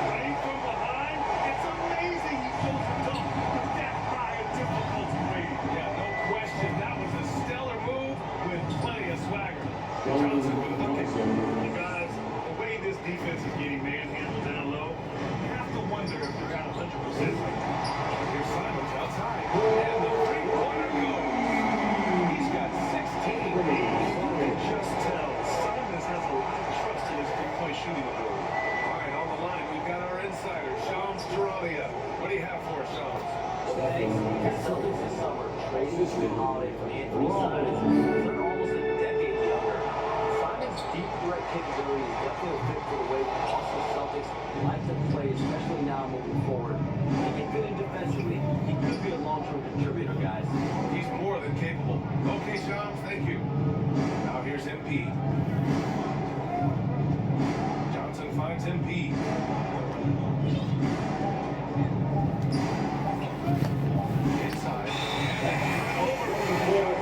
Playing from behind, it's amazing he goes to dunk with that high difficulty rating. Yeah, no question. That was a stellar move with plenty of swagger. Johnson with a bucket. You guys, the way this defense is getting manhandled down low, you have to wonder if they're at 100%. Here's Simons outside. And the three-pointer goes. He's got 16. You can just tell Simons has a lot of trust in his three-point shooting ability. All right, on the line, we've got our insider, Shams Charania. What do you have for us, Shams? Thanks. The Celtics this summer traded Jrue Holiday for Anthony Simons. They're almost a decade younger. Simons' deep threat capability is definitely a fit for the way the Boston Celtics like to play, especially now moving forward. He can fit in defensively. He could be a long-term contributor, guys. He's more than capable. Okay, Shams, thank you. Now here's MP. Johnson finds MP. Inside. Over.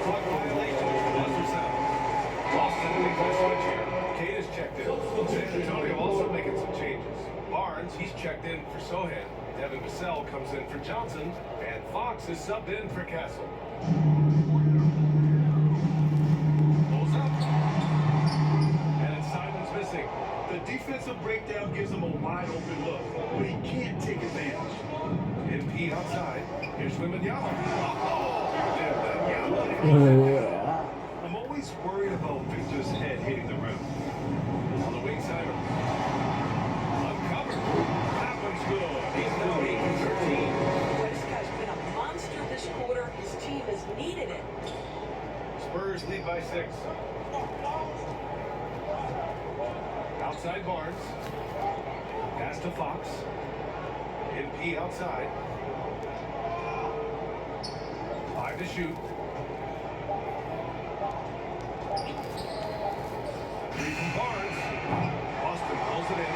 Clock violation. Buster sound. Boston makes a switch here. Kate is checked in. San Antonio also making some changes. Barnes, he's checked in for Sohan. Devin Vassell comes in for Johnson. And Fox is subbed in for Castle. Pulls up. And it's Simons missing. The defensive breakdown gives him a wide open look, but he can't take advantage. MP outside. Here's Wembanyama. Oh! I'm always worried about Victor's head hitting the rim. On the wing, Simons. Uncovered. That one's good. He's now 8 for 13. Boy, this guy's been a monster this quarter. His team has needed it. Spurs lead by 6. Outside Barnes. Pass to Fox. MP outside. 5 to shoot. 3 from Barnes. Boston pulls it in.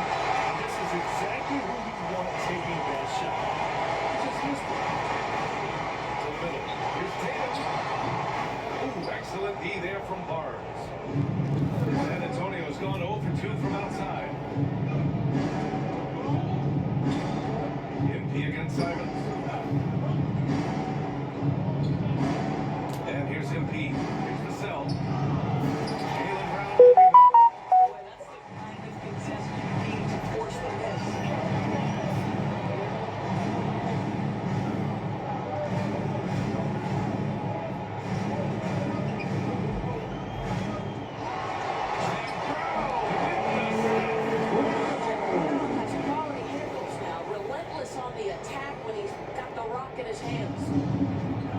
This is exactly who you want taking that shot. He just missed it. To the middle. Here's Tatum. Ooh, excellent D there from Barnes. San Antonio's gone 0 for 2 from outside. MP against Simons. And here's MP. Here's Vassell. Jaylen Brown. Boy, that's the kind of contested you need to force the miss. Has quality handles now, relentless on the attack when he's got the rock in his hands.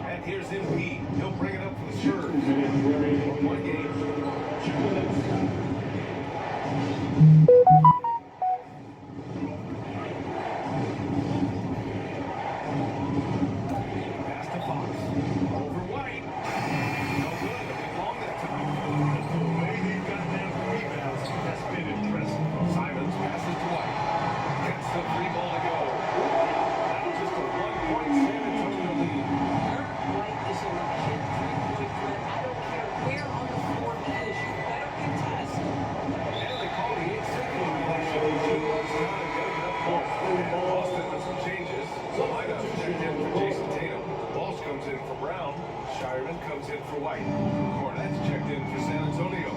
And here's MP. He'll bring it up for the Spurs. 2 minutes remaining. 1 point game. 2 minutes. Pass to Fox. Over White. No good. A bit long that time. The way they've gotten down for rebounds has been impressive. Simons passes to White. White. Cornette's checked in for San Antonio.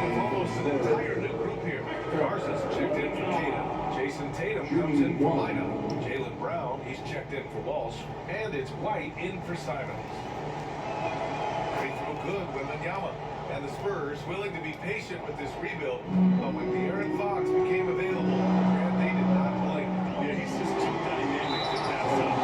With almost an entire new group here. Garza's checked in for Tatum. Jason Tatum comes in for lineup. Jaylen Brown, he's checked in for Walsh. And it's White in for Simons. Free throw good, Wembanyama. And the Spurs willing to be patient with this rebuild. But when De'Aaron Fox became available, and they did not blink. Yeah, he's just too dynamic to pass up.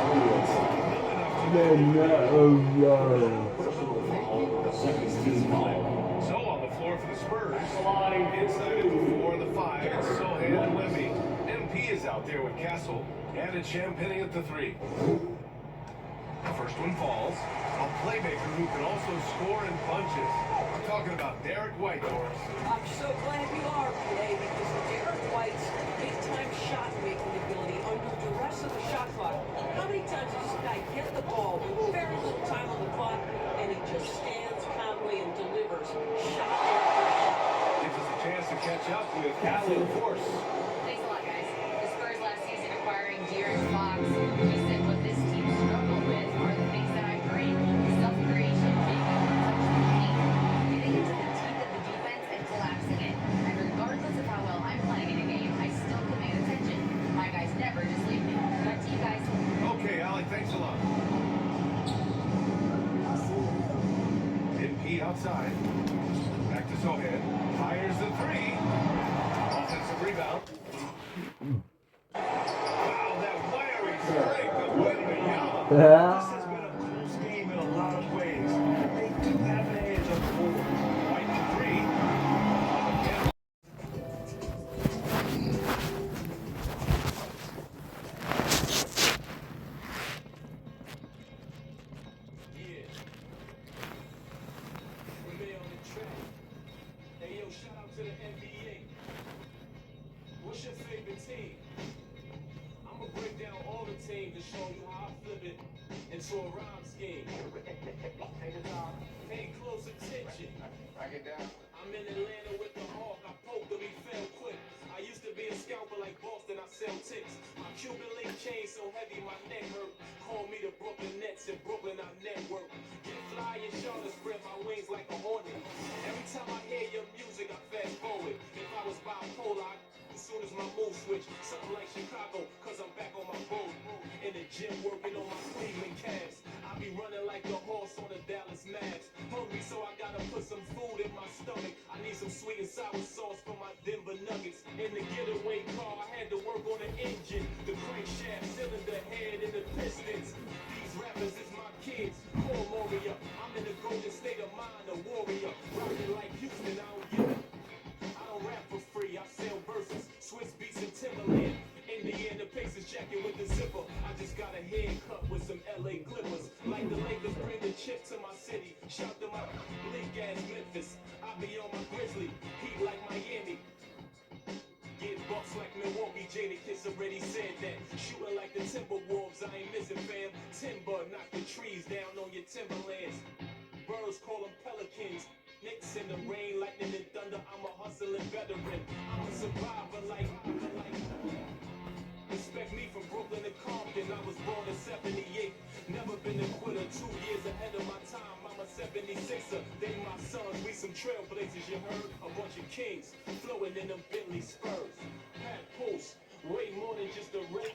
So on the floor for the Spurs, inside at the 4, the 5, it's Sohan and Wemby. MP is out there with Castle, and it's Champagnie at the 3. The first one falls. A playmaker who can also score in bunches. I'm talking about Derek White, Doris. I'm so glad you are, PA, because Derek White's big-time shot-making ability under duress of the shot clock. How many times does this guy get the ball with very little time on the clock, and he just stands calmly and delivers shot after shot? Gives us a chance to catch up with Allen Force. Thanks a lot, guys. The Spurs last season acquiring De'Aaron Fox. He said what this team struggled with are the things that I bring. Self-creation, being able to touch the paint, getting into the teeth of the defense and collapsing it. And regardless of how well I'm playing in a game, I still command attention. My guys never just leave me. Back to you guys. Okay, Alec, thanks a lot. MP outside. Back to Sohan. Fires the 3. Offensive rebound. Wow, that wiry strength of Wembanyama. This has been a close game in a lot of ways. They do have an edge on the board. White to 3. Hey, yo, shout out to the NBA. What's your favorite team? I'm gonna break down all the teams to show you how I flip it into a rhyme scheme. Pay close attention. Break it down. I'm in Atlanta with the Hawk. I poked him, he fell quick. I used to be a scalper like Boston. I sell ticks. My Cuban link chain so heavy my neck hurt. Call me the Brooklyn Nets. In Brooklyn I network. Get fly and Charlotte, spread my wings like a hornet. Every time I hear your music, I fast forward. If I was bipolar, as soon as my mood switch, something like Chicago, cause I'm back on my road. In the gym working on my Cleveland Cavs. I be running like the horse on the Dallas Mavs. Hungry, so I gotta put some food in my stomach. I need some sweet and sour sauce for my Denver Nuggets. In the getaway car, I had to work on the engine, the crankshaft, cylinder head, and the pistons. These rappers is my kids, Core Warrior. I'm in the golden state of mind, a warrior. Rockin' like Houston, I don't give it. I don't rap for free, I sell verses, Swiss beats and Timberland. Indiana Pacers jacket with the zipper. I just got a haircut with some LA Clippers. Like the Lakers bring the chip to my city. Shout to my bleak ass Memphis. I be on my Grizzly, heat like Miami. Get bucks like Milwaukee, Jadakiss already said that. Shooting like the Timberwolves, I ain't missing fam. Timber, knock the trees down on your timberlands. Birds call them pelicans. Knicks in the rain, lightning and thunder. I'm a hustling veteran. I'm a survivor like. Respect me from Brooklyn to Compton. I was born in 78. Never been a quitter. 2 years ahead of my time. I'm a 76er. They my sons. We some trailblazers. You heard? A bunch of kings flowing in them Bentley Spurs. Pat Pulse. Way more than just a ring.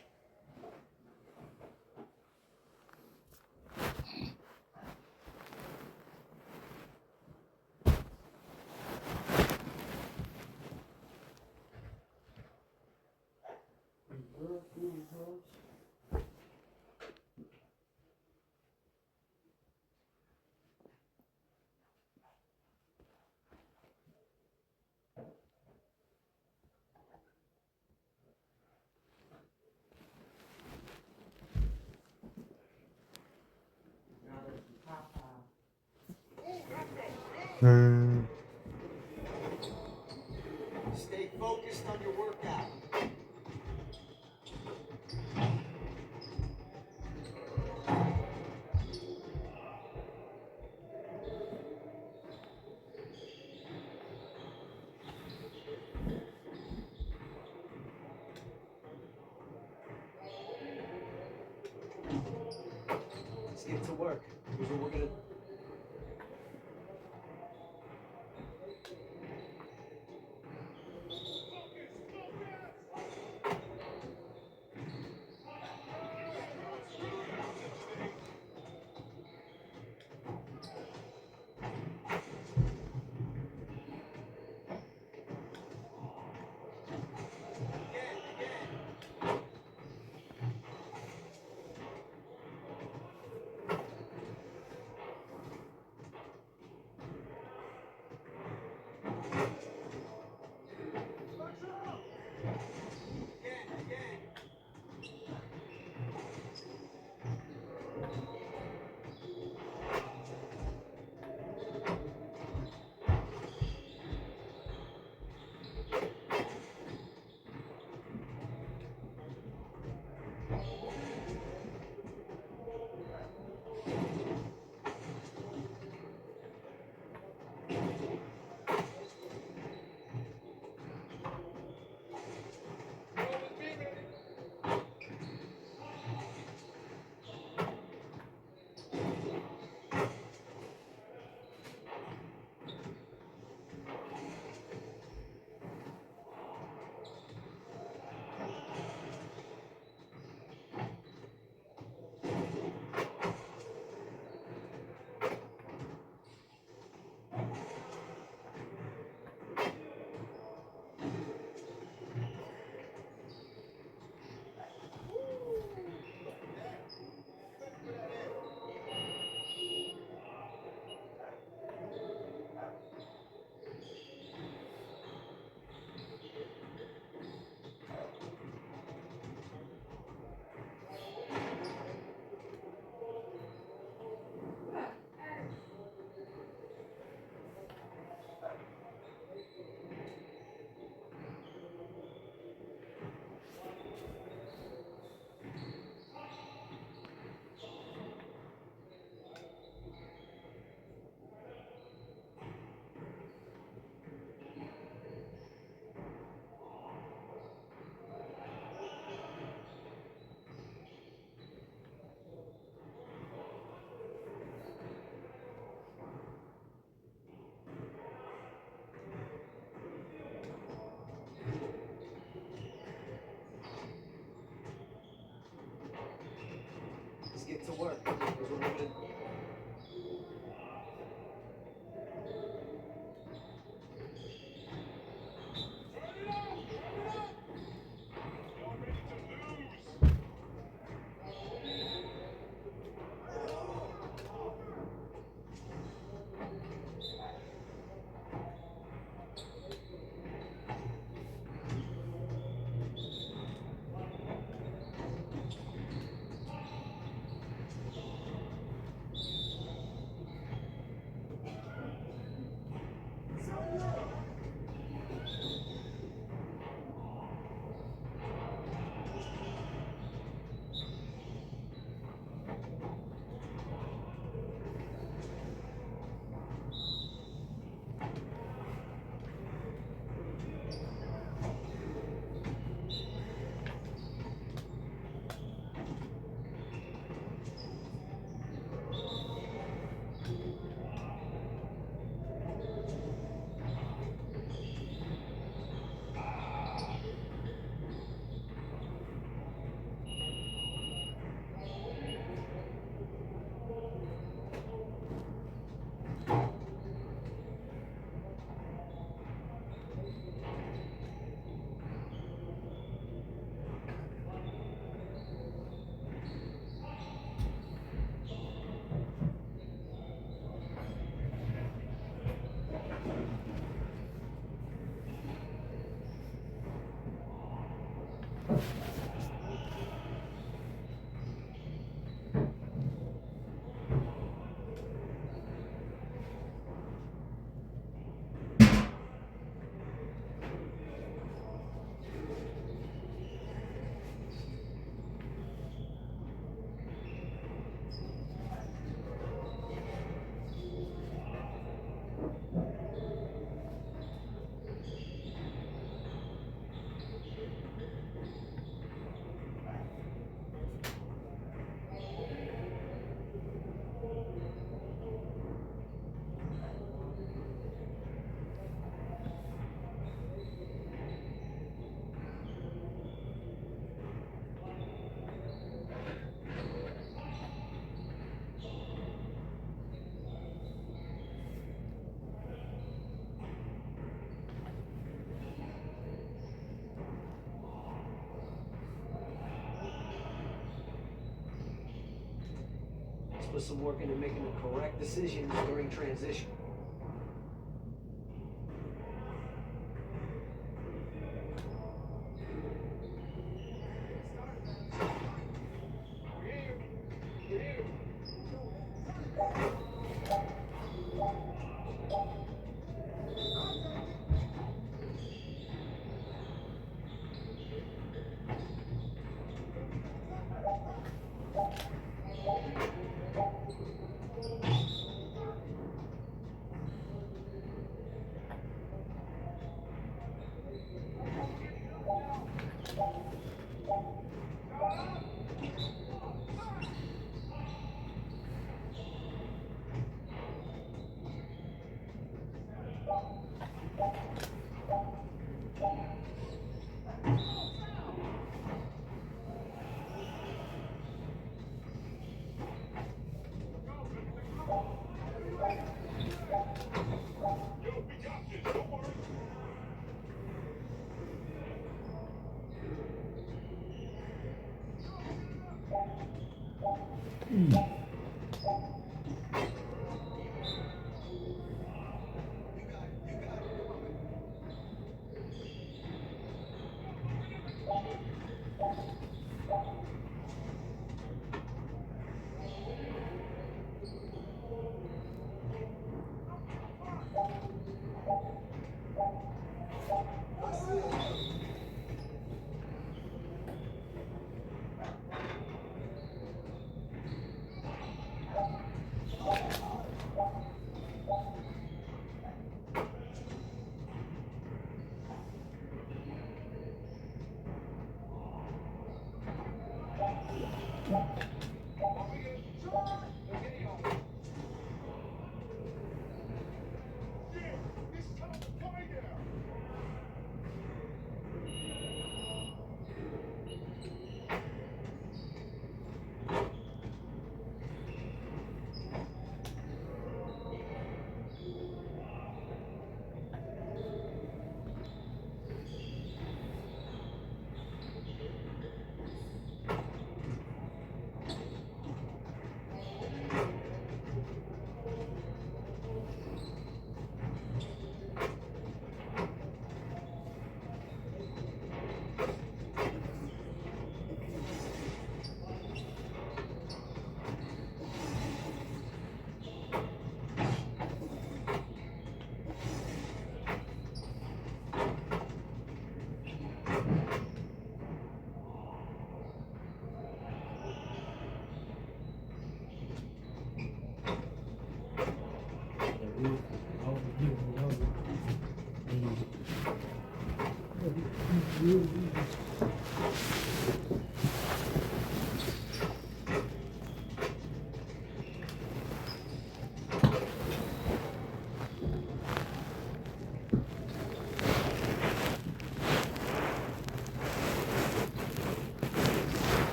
Stay focused on your workout. Here's what we're gonna. Let's get to work. Here's what we're gonna. put some work into making the correct decisions during transition.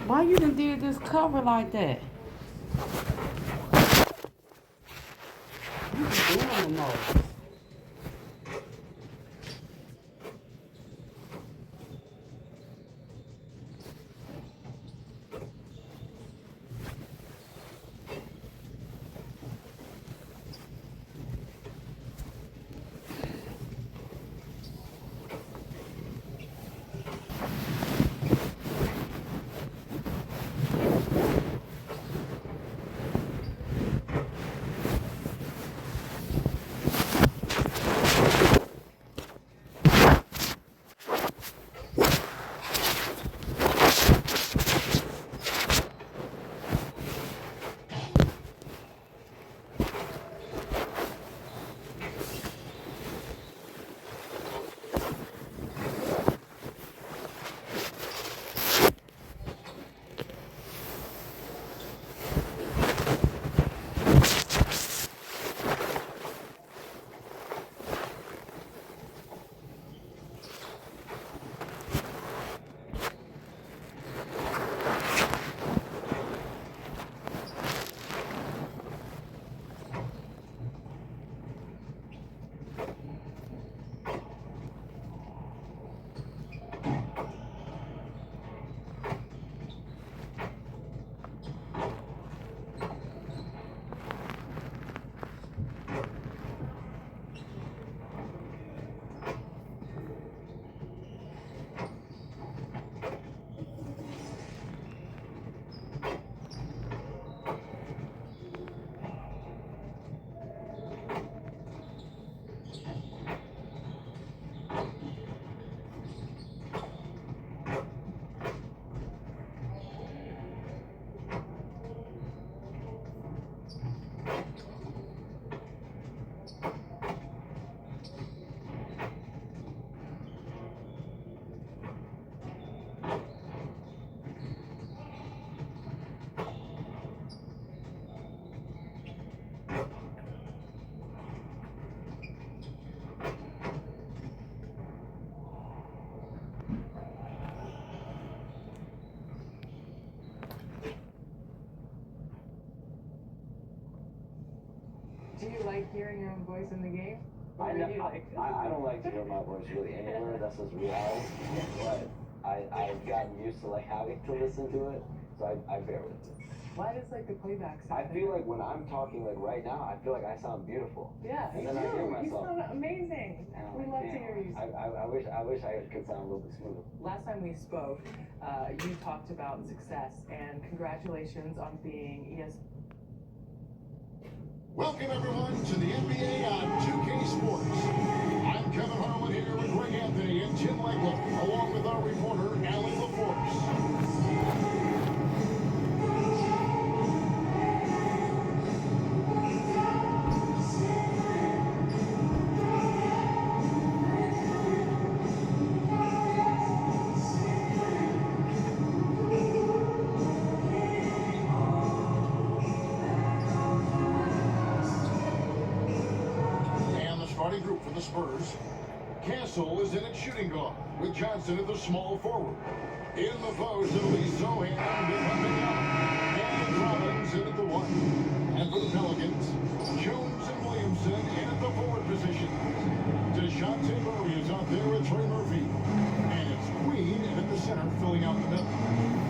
Why you done did this cover like that? You be doing the most. Do you like hearing your own voice in the game? I don't like to hear my voice really anywhere. That's just reality. But I've gotten used to like having to listen to it, so I bear with it. Why does like the playback sound? I feel like when I'm talking like right now, I feel like I sound beautiful. Yeah, And you then I hear do. You myself. sound amazing. And I'm We like, love to "Damn, hear you. I wish I could sound a little bit smoother. Last time we spoke, you talked about success and congratulations on being Welcome everyone to the NBA on 2K Sports. I'm Kevin Harlan here with Greg Anthony and Tim Legler, along with our reporter, Allie LaForce. Starting group for the Spurs. Castle is in at shooting guard, with Johnson at the small forward. In the post, it'll be Sohan and Robbins in at the one. And for the Pelicans, Jones and Williamson in at the forward position. DeJounte Murray is out there with Trey Murphy. And it's Queen in at the center, filling out the middle.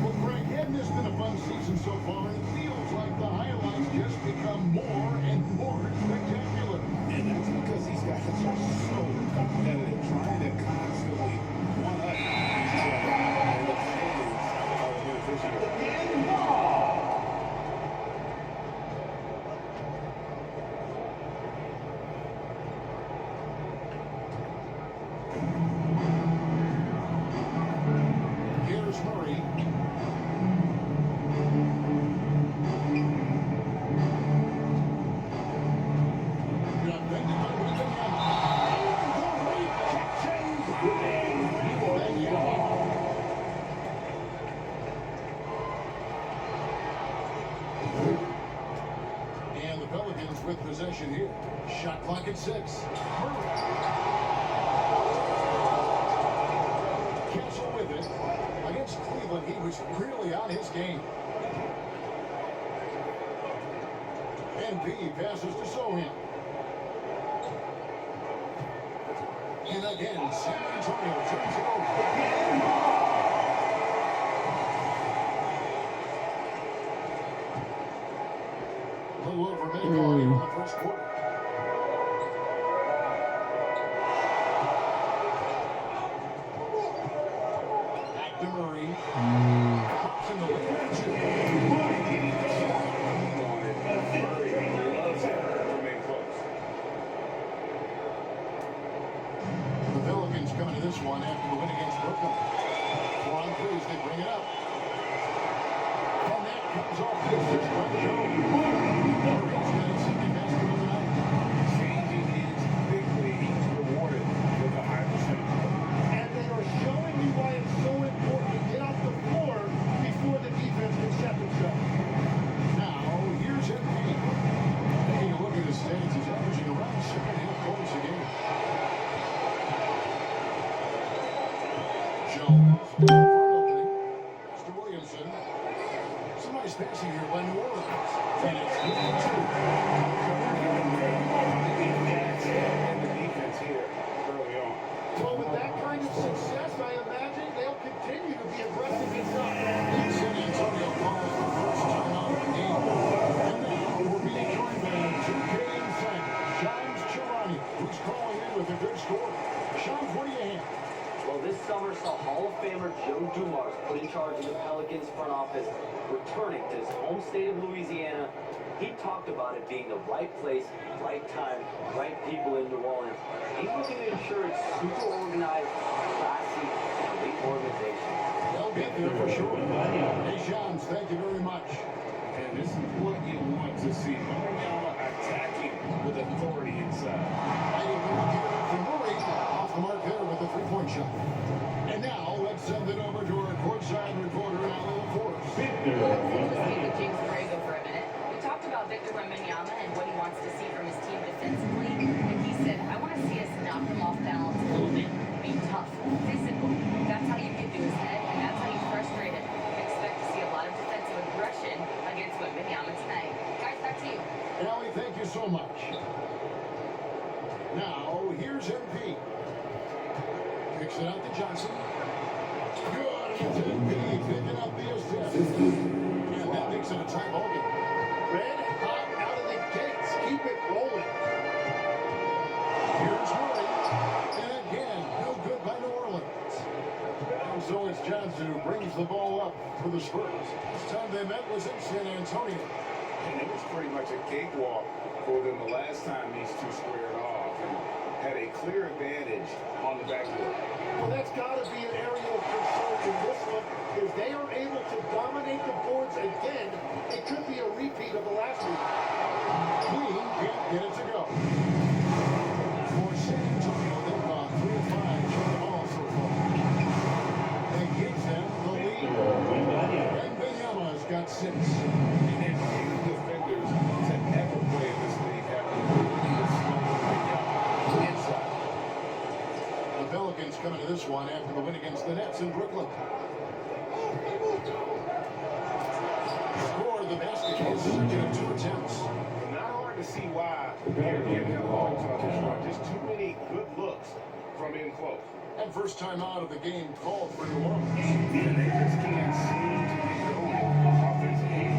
Well, Greg, hasn't this been a fun season so far? And it feels like the highlights just become more and more spectacular. And that's because these guys are so competitive, trying to constantly one-up each other. And the fans are the beneficiaries. Here's Murray. And the Pelicans with possession here. Shot clock at 6. Castle with it. Against Cleveland, he was really on his game. And B passes to Sohan. And again, San Antonio turns it over. A little over minute gone in the first quarter. Back to Murray. Pops in the lane and two. The Pelicans coming to this one after the win against Brooklyn. 4 on 3s, they bring it up. And that comes off the assist by Jones. Murray's got his second basket of the night. Changing hands quickly, he's rewarded with a high percentage. And they are showing you why it's so important to get off the floor before the defense can set themselves. Now, here's MP. Taking a look at his stats, he's averaging around 7.5 points a game. Jones. Mr. Williamson. Some nice passing here by New Orleans. And it's good for two. And the defense here early on. Well, with that kind of success, I imagine they'll continue to be aggressive inside. San Antonio calls the first timeout of the game. And now we're being joined by 2K insider, Shams Charania, who's calling in with a good score. Shams, what do you have? Well, this summer saw Hall of Famer Joe Dumars put in charge of the Pelicans front office, returning to his home state of Louisiana. He talked about it being the right place, right time, right people in New Orleans. He's looking to ensure it's super organized, classy, and elite organization. They'll get there for sure. Hey, Shams, thank you very much. And this is what you want to see. Wembanyama attacking with authority inside. I agree here from Murray. Off the mark there with a three-point shot. And now, let's send it over to our courtside reporter, Allie LaForce. Let's just stay with James Borrego for a minute. We talked about Victor Wembanyama and what he wants to see from his team defensively. And he said, I want to see us knock them off balance a little bit. Be tough, physical. That's how you get to his head, and that's how you frustrate him. Expect to see a lot of defensive aggression against Wembanyama tonight. Guys, back to you. Allie, thank you so much. Now, here's MP. Picks it out to Johnson. Good. It's MP picking up the assist. And that makes it a tie ball game. Red hot out of the gates. Keep it rolling. Here's Murray. And again, no good by New Orleans. And so it's Johnson who brings the ball up for the Spurs. This time they met was in San Antonio. And it was pretty much a cakewalk for them the last time these two squared off and had a clear advantage on the backboard. Well, that's got to be an area of concern in this one. If they are able to dominate the boards again, it could be a repeat of the last week. Queen can't get it to go. For San Antonio, they've gone 3 of 5 to the ball so far. That gives them the lead. And Benyama's got 6. And few defenders to ever play in this league have the ability to slow Benyama inside. The Pelicans coming to this one after the win against the Nets in Brooklyn. Score the basket is second of 2 attempts. Not hard to see why they're giving up points on this one. Just too many good looks from in close. And first time out of the game called for New Orleans. And they just can't seem to get going offensively.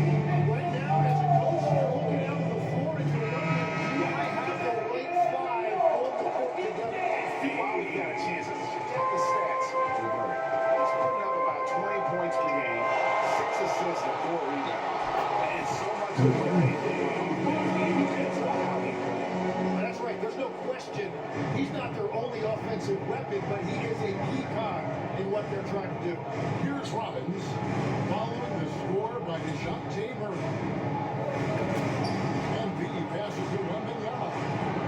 Right now, as a coach, you're looking out on the floor and you're wondering, do I have the right 5 on the court together? While we got a chance, let's check the stats. He's putting up about 20 points per game, 6 assists and 4 rebounds. And so much of what they do is how he plays. That's right. There's no question he's not their only offensive weapon, but he is a key cog in what they're trying to do. Here's Robbins, following the score by DeJounte Murray. MP passes to Wembanyama.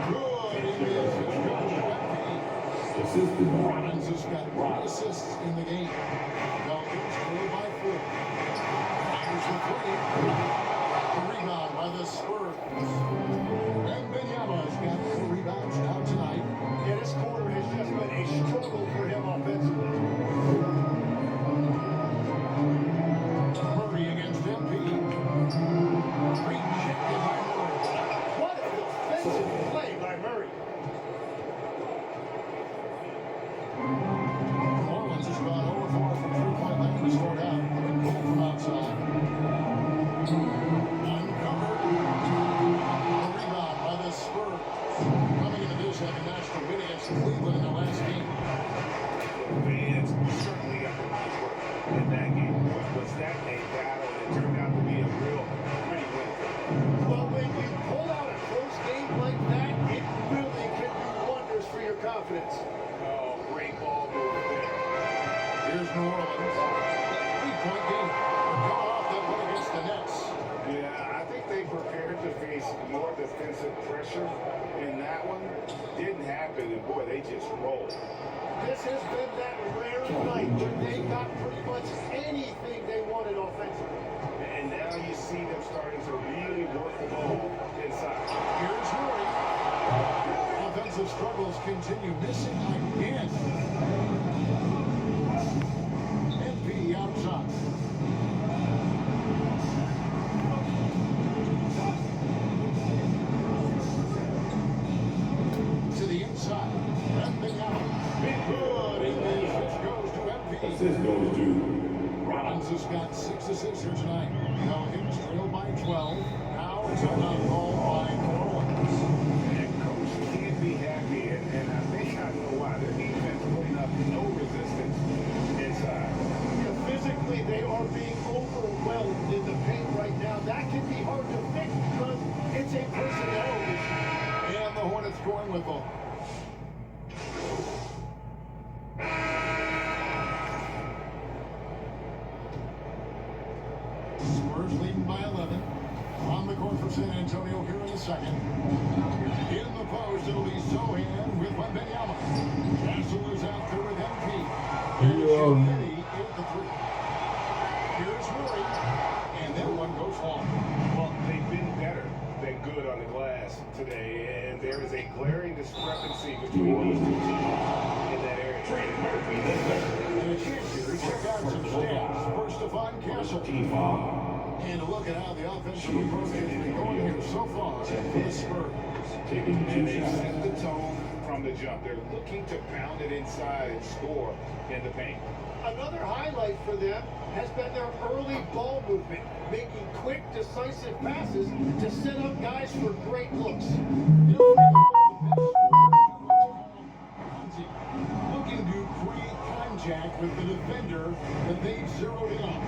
Good. It is. It goes to MP. Robbins has got 1 assist in the game. Pelicans trail by 4. Here's the 3. The rebound by the Spurs. Wembanyama's got 4 rebounds now tonight. Yeah, this quarter has just been a struggle for him offensively. Murray against MP. Rejected by Murray. What a defensive play by Murray. New Orleans has gone over 4 from 3-point line to scored out. And goal from outside. Uncovered. The rebound by the Spurs. Coming into this, having matched the win against Cleveland in the last game. Fans certainly got the money's worth in that game. Was that a battle that turned out to be a real pretty win? Well, when you pull out a close game like that, it really can do wonders for your confidence. Oh, great ball movement there. Here's New Orleans. 3-point game. They're coming off that win against the Nets. Yeah, I think they prepared to face more defensive pressure in that one. Didn't happen, and boy, they just rolled. This has been that rare night where they got pretty much anything they wanted offensively. And now you see them starting to really work the ball inside. Here's Murray. Offensive struggles continue. Missing again. MP outside. To the inside. Wembanyama. Good. Assist goes to MP. Assist goes to Robbins has got 6 assists here tonight. Pelicans trail by 12. Now it's a non-ball by New Orleans. And coach can't be happy, and I think I know why. Their defense putting up no resistance inside. Yeah, physically, they are being overwhelmed in the paint right now. That can be hard to fix because it's a personnel issue. And the Hornets going with them. Spurs leading by 11. On the court for San Antonio here in the second. In the post, it'll be Sohan with Wembanyama. Castle is out there with MP. And Shinnitti at the 3. Here's Murray. And that one goes long. Well, they've been better than good on the glass today, and there is a glaring discrepancy between these two teams in that area. And a chance here to check out some stats. First to find Castle. And a look at how the offensive approach has been going here so far for the Spurs. taking And 2 they shots. set the tone from the jump. They're looking to pound it inside and score in the paint. Another highlight for them has been their early ball movement, making quick, decisive passes to set up guys for great looks. Looking to create contact with the defender that they've zeroed in on.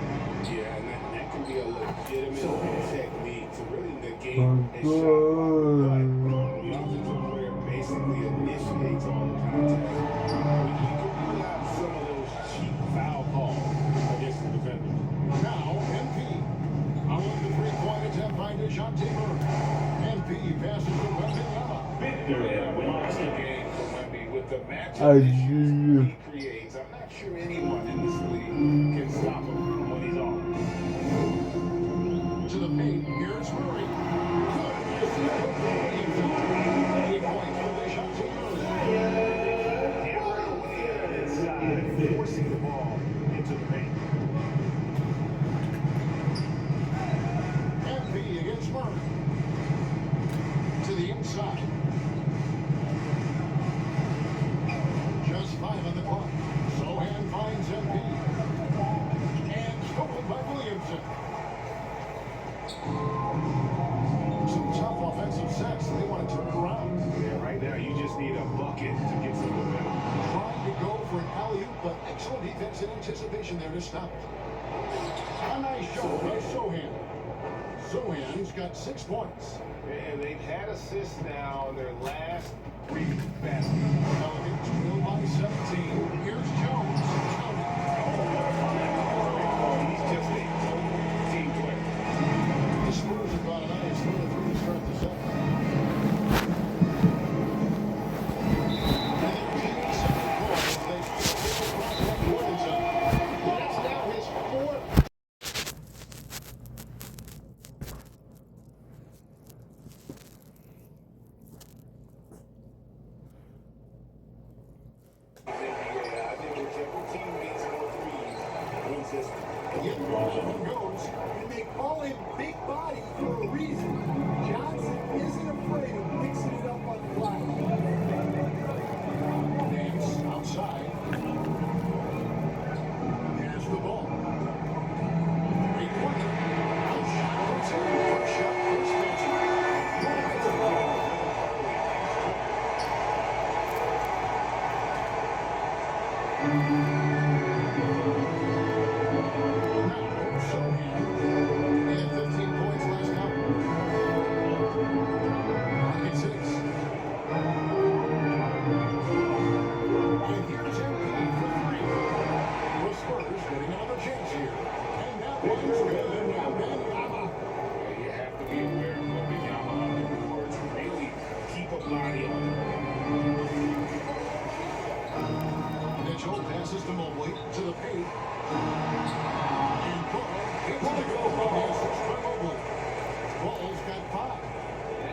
Yeah, and that can be a legitimate technique to really negate a shot. But the offensive player basically initiates all the contact. You can rule out some of those cheap foul calls against the defender. Now, MP. On the three-point attempt by DeJounte Murray. MP passes to Wembanyama. Victor Lost the game for Wemby with the matchup Ay, issues he creates. I'm not sure anyone in this league can stop him when he's on. To the paint. Here's Murray. Good. Yes, he put the 8 points for DeJounte Murray. Inside, forcing the ball into the paint. MP against Murray. To the inside. Just 5 on the clock. Sohan finds MP. And stolen by Williamson. Some tough offensive sets. They want to turn it around. Yeah, right now you just need a bucket to get some momentum. Trying to go for an alley-oop, but excellent defense and anticipation there to stop it. A nice shot by Sohan. Sohan's got 6 points. And they've had assists now in their last 3 baskets. Pelicans trail by 17. Here's Jones. He's just a team player. The Spurs have got a nice 3 to start the second. And they're taking second points. They still across that Williamson. That's now his 4th. I think whichever team gets more threes wins this one. Yet Johnson goes. And they call him Big Body for a reason. Johnson isn't afraid of mixing it up on the fly. Nance outside. Has the ball. 3-pointer. First shot, first And 15 points last out. Market 6. And here's MP for 3. The Spurs getting another chance here. And that one's good. Wembanyama. You have to be aware of Wembanyama on the boards. Really keep a body on him. Mitchell passes to Mobley to the paint. And Ball gets to go from the assist by Mobley. Ball's got 5.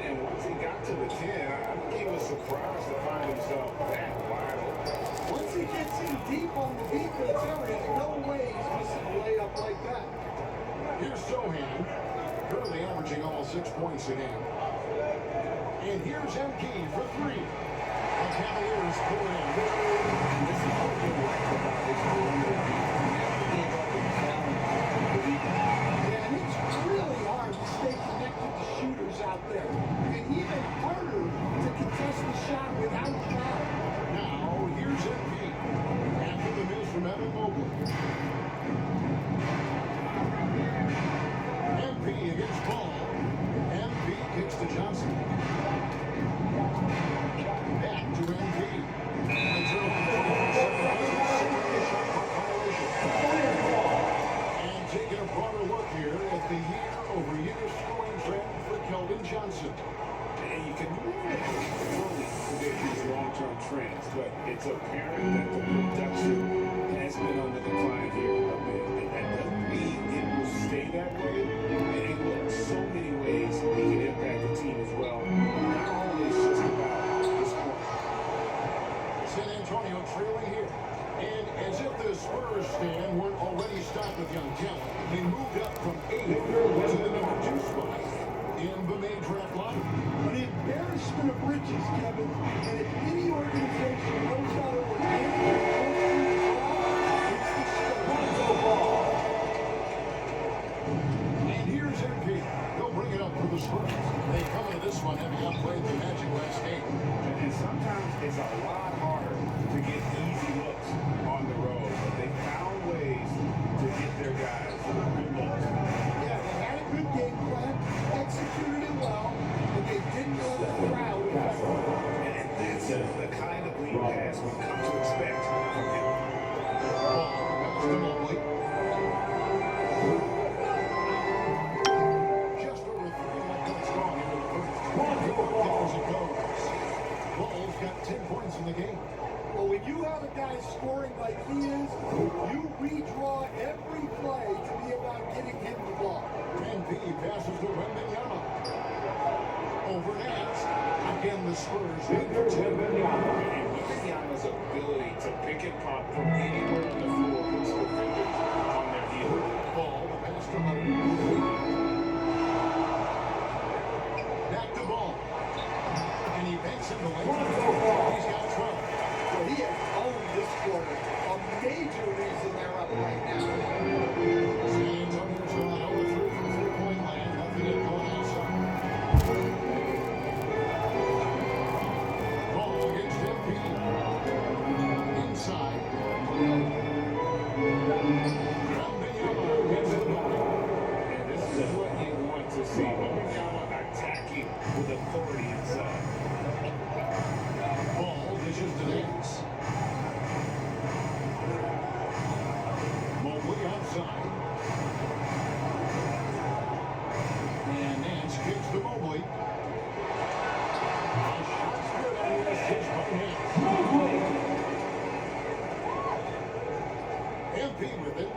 And once he got to the 10, I think he was surprised to find himself that wide open. Once he gets in deep on the defense area, no way he's missing a layup like that. Here's Sohan, currently averaging almost 6 points a game. And here's MP for 3. The Cavaliers pull it in. This is what you like about this perimeter. Yeah, and it's really hard to stay connected to shooters out there. And even harder to contest the shot without a foul. Now, here's MP. After the miss from Evan Mobley. MP against Ball. MP kicks to Johnson. Back to MP. And taking a broader look here at the year-over-year scoring trend for Keldon Johnson. And you can really predict these long-term trends, but it's apparent that the production has been on the decline here a bit. And that doesn't mean it will stay that way. And look, so many ways he can impact the team as well. Not always just about this point. San Antonio trailing here. And as if the Spurs stand weren't already stocked with young talent, they moved up from 8th to the number 2 spot in the May draft lottery. An embarrassment is, Kevin, and if any organization knows how to organically it's the Spurs. And here's MP. They'll bring it up for the Spurs. They come into this one having outplayed the Magic last game. And sometimes it's a lot harder to get easy looks on the road, but they found ways to get their guys good looks. Yeah, they had a good game plan, executed it well, but they didn't let the crowd affect them. And that's the kind of lead pass we've come to expect from him. Ball comes to Mobley. Just over 3 minutes gone into the first. As it goes. Ball's got 10 points in the game. Well, when you have a guy scoring like he is, you redraw every play to be about getting him the ball. MP passes to Wembanyama. Over Nance. Again, the Spurs lead for 10. And Wembanyama's ability to pick and pop from anywhere on the floor puts defenders on their heels. Ball, the pass to Murray. Back to Ball. And he banks him away. He's got 12. So he has owned this quarter. A major reason they're up right now. San Antonio's gone 0-3 from three-point land. Nothing yet going outside. Ball against MP. Inside. Wembanyama gets the ball. And this is what you want to see. Wembanyama attacking with authority inside. Ball dishes to Nance. Mobley outside. And Nance kicks to Mobley. A shot's good on the assist by Nance. MP with it.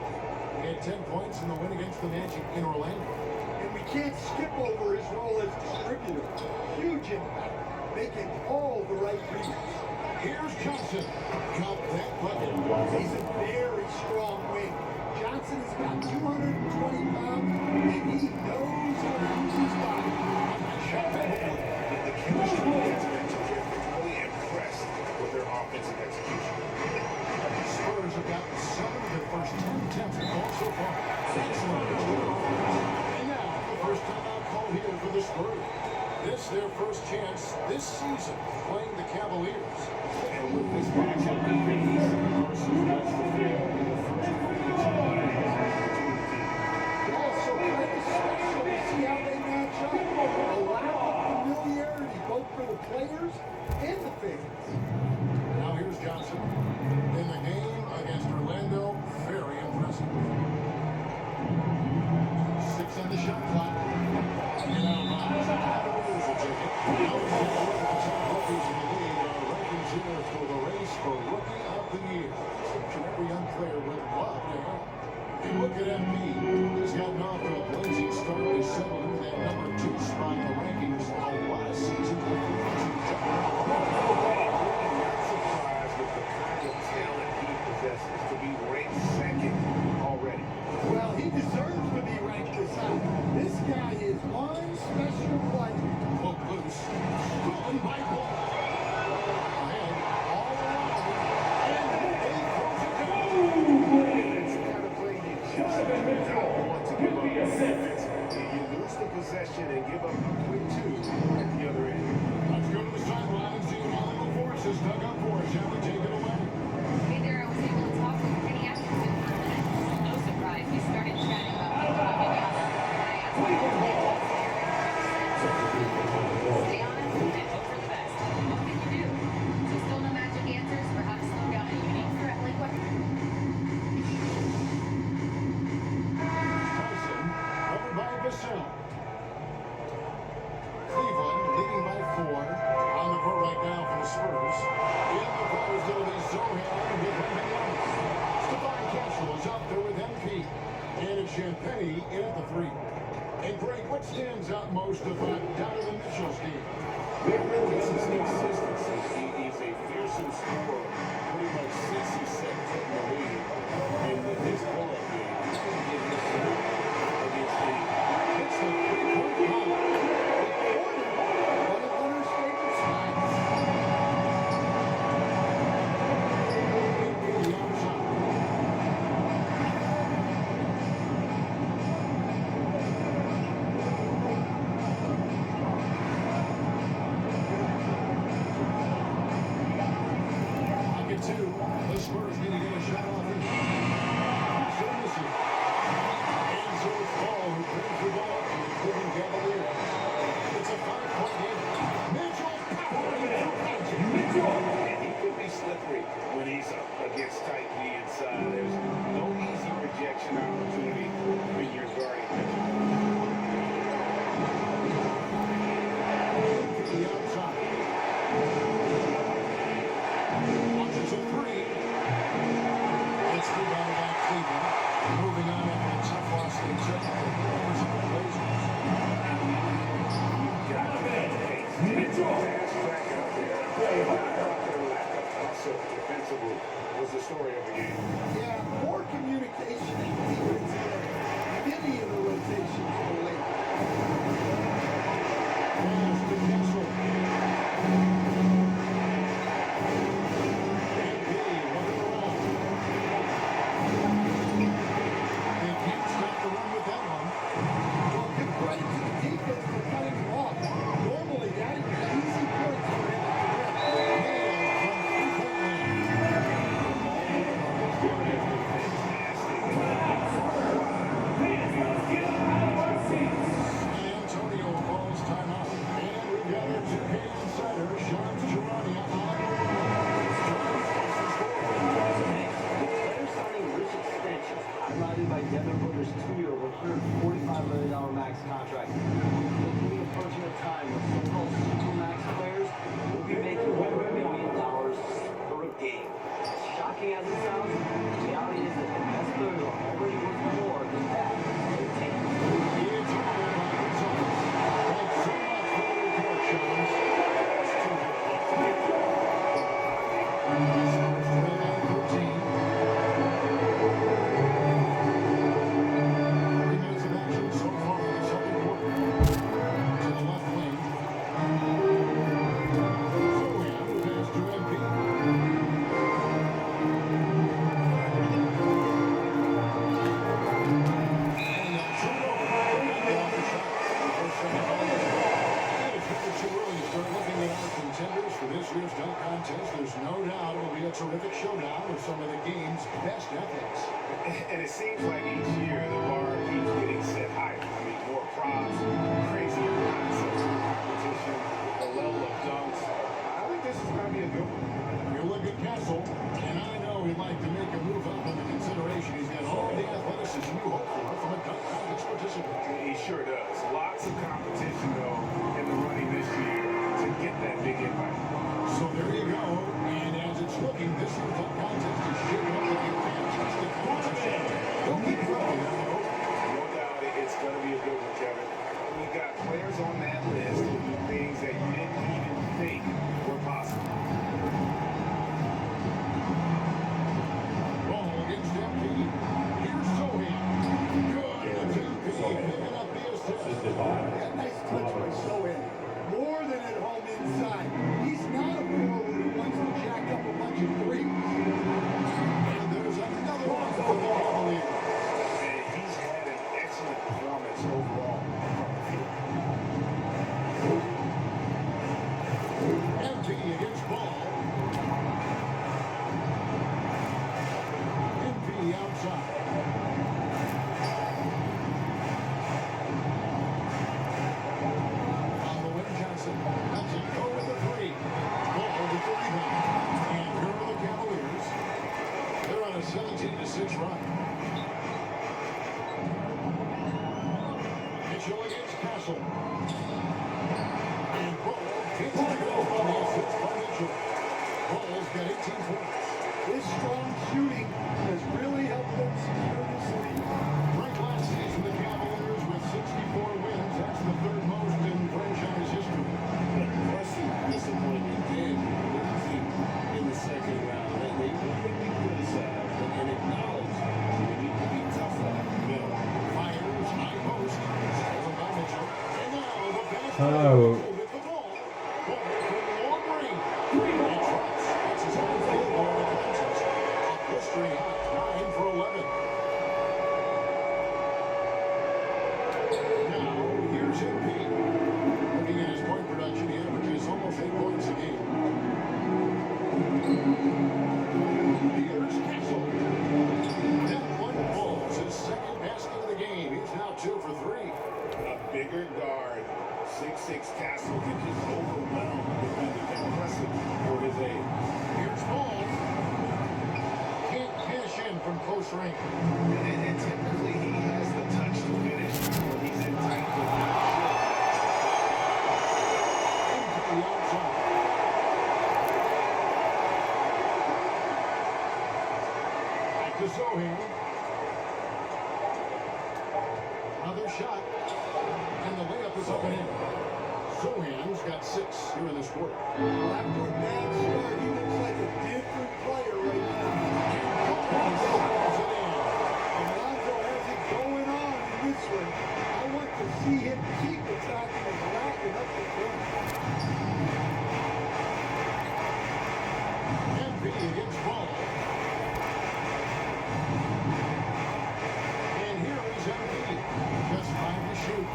He had 10 points in the win against the Magic in Orlando. And we can't skip over his role as distributor. Huge impact. Making all the right reads. Here's Johnson. Got that bucket. He's a very strong wing. Johnson has got 220 pounds, and he knows how to use his body. The chemistry has been terrific. Really impressed with their offensive execution. Spurs have gotten 7 of their first 10 attempts at ball so far. Excellent. And now, the first timeout call here for the Spurs. This their first chance this season playing the Cavaliers. And with this matchup being east versus west of the field, the first privilege Yeah, so kind of special to see how they match up. A lot of familiarity, both for the players and the fans. Now here's Johnson. In the game against Orlando, very impressive. 6 on the shot clock. And out of bounds. The Cavaliers will take it. Now we take a look at the top rookies in the league. Our rankings here for the race for Rookie of the Year. Which every young player would love to have. You look at MP. He's gotten off to a blazing start. They settled into that number 2 spot in the rankings. A lot of season performance. surprised with the kind of talent he possesses to be ranked second already. Well, he deserves to be ranked this high. This guy is one special player. Hook loose. Stolen by Ball. Ahead. All around. And he throws it down. That's the kind of play you just don't want to give up defense. You lose the possession and give up a quick 2 at the other end. Let's go to the sideline and see what Orlando Force has dug up for us. Shall we take it away? Hey there, I was able to talk with Kenny Atkinson for a minute. No surprise, we started chatting about Wembanyama. I asked him what they did stay on him and hope for the best. What can you do? So still no magic answers for how to slow down a unique threat like Wembanyama? Tyson, covered by Vassell. Cleveland leading by 4. On the court right now for the Spurs. In the corners, it'll be Zohan with Wembanyama. Stephon Castle is out there with MP. And it's Champagnie in at the 3. And Greg, what stands out most about Donovan Mitchell's game? This is consistency. He's a fearsome scorer pretty much since he set foot in the league. And with his pull-up game, he's going to get his shot against anyone. It's the 3-point bomb. One of Leonard's favorite spots. two. The Spurs need to get a shot off this. So missing. And so it's Paul who brings the ball up to the Cleveland Cavaliers. It's a 5-point game. Mitchell powering through. And he could be slippery when he's up against tight D inside. There's no easy rejection opportunity when you're guarding Mitchell. To the outside. Launches a three. It's rebounded by Cleveland. Moving on after a tough loss in the Blazers. Defensively was the story of the game. Yeah, more communication and defense there. Many of the rotations were late. Pass to Kessel. They can't stop the run with that one. Well, good credit to the defense for cutting them off. Normally, that is easy points for him to Antonio calls timeout. And we've got our 2K insider, Sean Girardi, Player signing rich extensions, highlighted by Devin Booker's 2-year, $145 million max contract. Looking approaching a time when so-called supermax players will be making over $1 million per game. Shocking as it sounds, the reality is that the best players are already worth more than that. It's all about results. Thanks so much for the report, Sean. There's no doubt it'll be a terrific showdown with some of the game's best ethics. And it seems like each year the bar keeps getting set higher. I mean, more props, crazier concepts, competition, the level of dunks. I think this is going to be a good one. You look at Kessel, and I know he'd like to make a move up in the consideration. He's got all the athleticism you hope for from a dunk contest participant. He sure does. Lots of competition, though, in the running this year to get that big invite. So there you go. And as it's looking, this year's dunk contest is shaping up to be a fantastic competition. Don't keep running. No doubt it's going to be a good one, Kevin. We've got players on that list who do things that you didn't even think were possible. strength. And typically he has the touch to finish when he's in tight with Into the outside. Back to Sohan. Another shot. And the layup is up and in. Sohan's got 6 here in this quarter. Well, after a bad start, he looks like a different player right now. Alonzo has it going on in this one. I want to see him keep attacking and racking up the point. MP against Ball. And here is MP. Just 5 to shoot.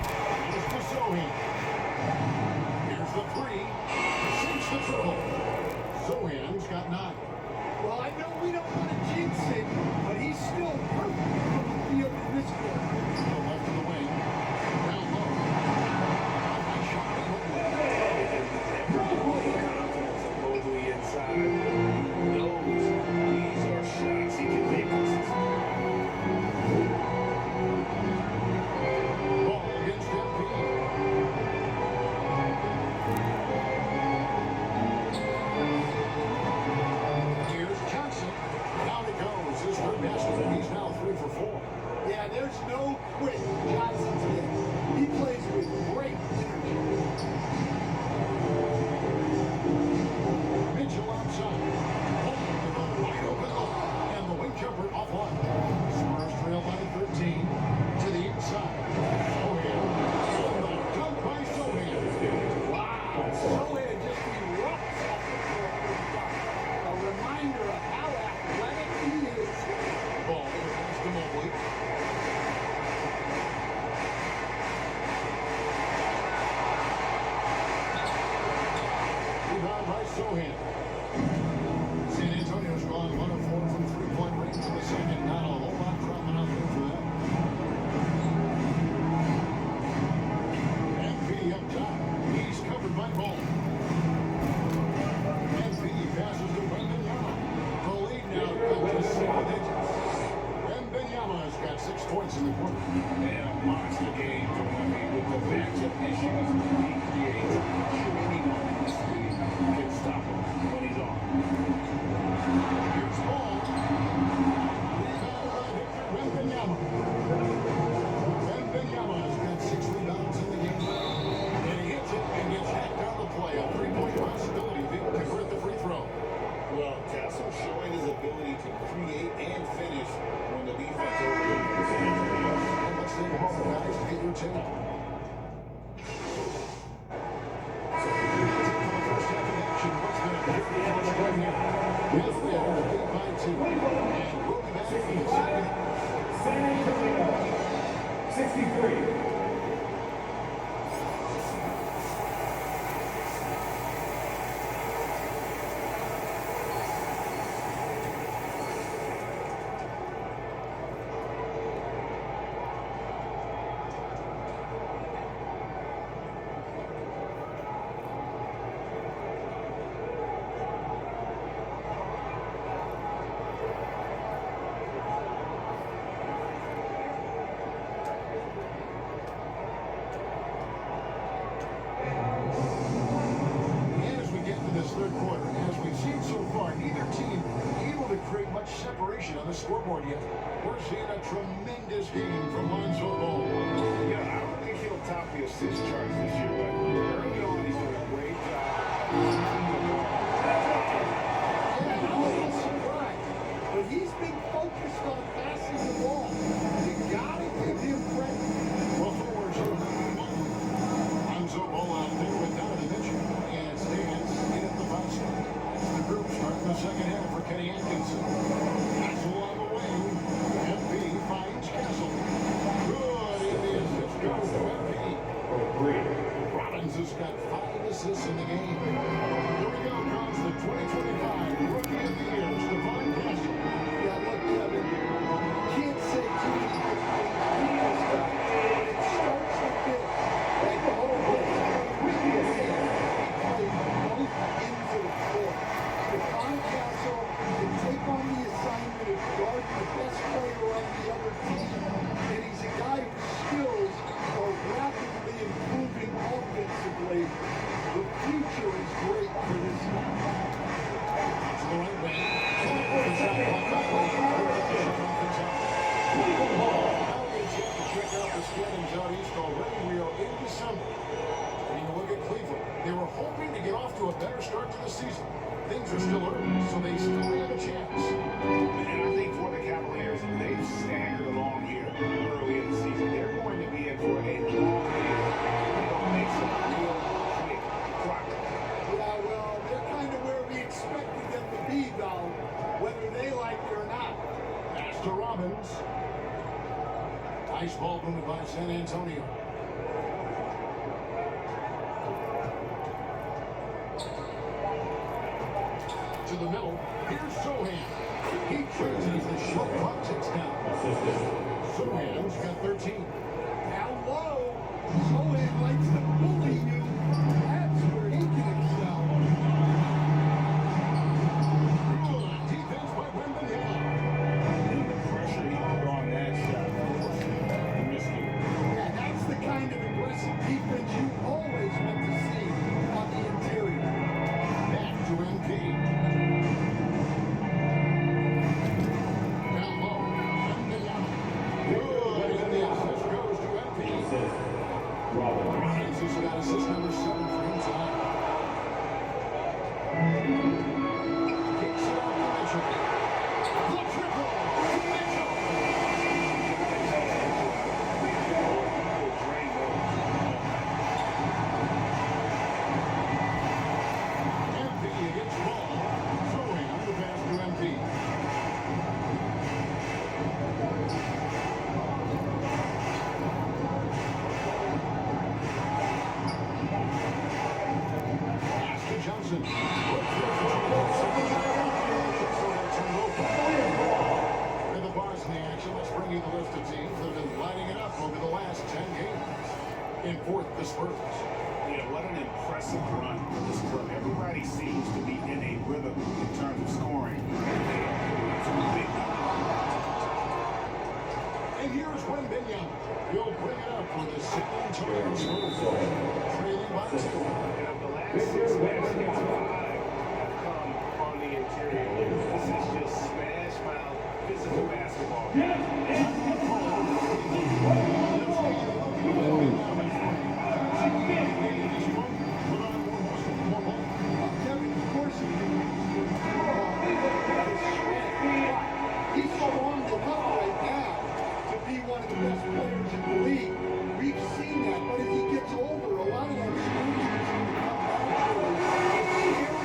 Here's to Sohan. Here's the 3. Sinks the triple. Sohan's got 9. Well, I know we don't want to jinx it, but he's still perfect from the field in this quarter. To the left of the wing. Down low. Nice shot by Mobley. Confidence of Mobley inside. He knows these are shots he can make consistently. Ball against MP. Here's Johnson. Down it goes. His third basket. He's now 3 for 4. Yeah, there's no quit with Johnson today. He plays with great energy. Mitchell outside. Holman with a wide open look. And the wing jumper offline. Spurs trail by 13. To the inside. Sohan. Dunk by Sohan. Wow. Sohan just erupts off the floor when he dunks. A reminder of how athletic he is. Ball pass to Mobley. Rebound by Sohan. San Antonio's gone 1 of 4 from three-point range in the second. Not a whole lot dropping out there for them. MP up top. He's covered by Ball. MP passes to Wembanyama. The lead now cut to single digits. Wembanyama's got 6 points in the quarter. And a monster game from Wemby with the matchup issues he creates. I'm sure anyone in this league can stop him when he's on. Here's Ball. Rebound by Victor Wembanyama. Wembanyama's got 6 rebounds in the game. And he hits it and gets hacked out of play. A 3-point possibility. Vic convert the free throw. Well, Castle showing his ability to create and finish when the defense overloads. And let's take a moment, guys, to get your take. So, for the first half of action, what's the difference right here? Yes, they are lead by 2. And we'll be back for the second. San Antonio, 63. And as we get into this third quarter, as we've seen so far, neither team able to create much separation on the scoreboard yet. We're seeing a tremendous game from Lonzo Ball. Yeah, I don't think he'll top the assist charts this year, but early on he's doing a great job. Yeah, I was surprised. But he's been focused on passing the ball. You gotta give him credit. Well, forwards are Lonzo Ball out there with Donovan Mitchell. And stands in at the 5 spot. That's the group starting the second half for Kenny Atkinson. Castle on the wing. MP finds Castle. Good, it is. Let's go to MP. Robbins has got 5 assists in the game. Here we go. things are still early, so they still have a chance. And I think for the Cavaliers, they've staggered along here early in the season. They're going to be in for a long year. They don't make some real quick progress. Yeah, well, they're kind of where we expected them to be, though, whether they like it or not. Pass to Robbins. Nice ball movement by San Antonio. To the middle. Here's Sohan. He traces the shot clock ticks down. Sohan's got 13. Hello. Sohan likes to bully you. That's where he can excel. Good defense by Wembanyama. And the pressure he put on that shot, he missed it. Yeah, that's the kind of aggressive defense you always want to see on the interior. Back to MP. Down low. Wembanyama. Good. And the assist goes to MP. Robbins has got assist number 7 for him tonight. Kicks it out to Mitchell. The triple. Mitchell. MP against ball. Sohan the pass to MP. Pass to Johnson. And the varsity action, let's bring you the list of teams that have been lighting it up over the last 10 games. In fourth, the Spurs. Yeah, what an impressive run for this club. Everybody seems to be in a rhythm in terms of scoring. And here's Wembanyama. He'll bring it up for the San Antonio Spurs. Trailing by 2. The last 6 matches against 5 have come on the interior. This is just smash mouth physical basketball. Kevin, of course he can. He's so armed enough right now to be one of the best players in the league. We've seen that, but if he gets older, a lot of those screws are going to come back to him. It's scary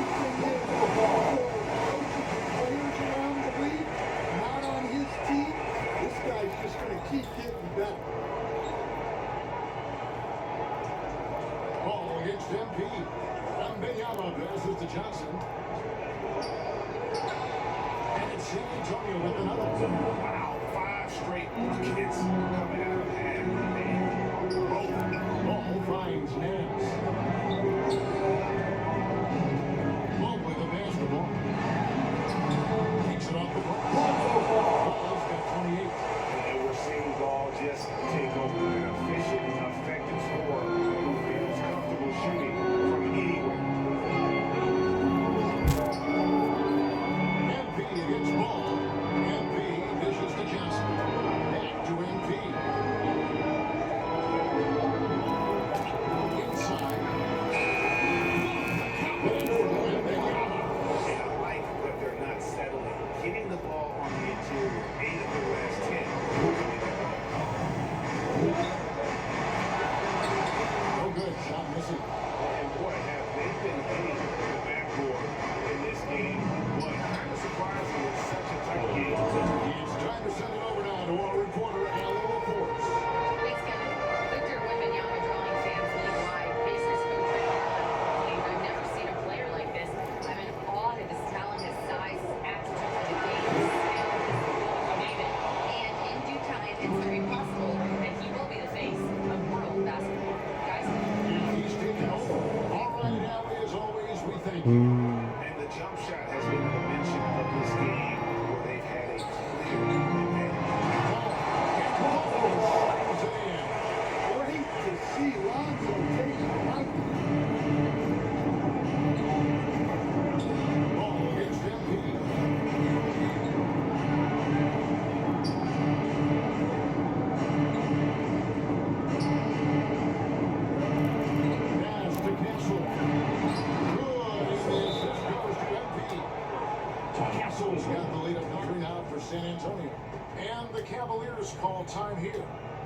Antonio. And the Cavaliers call time here.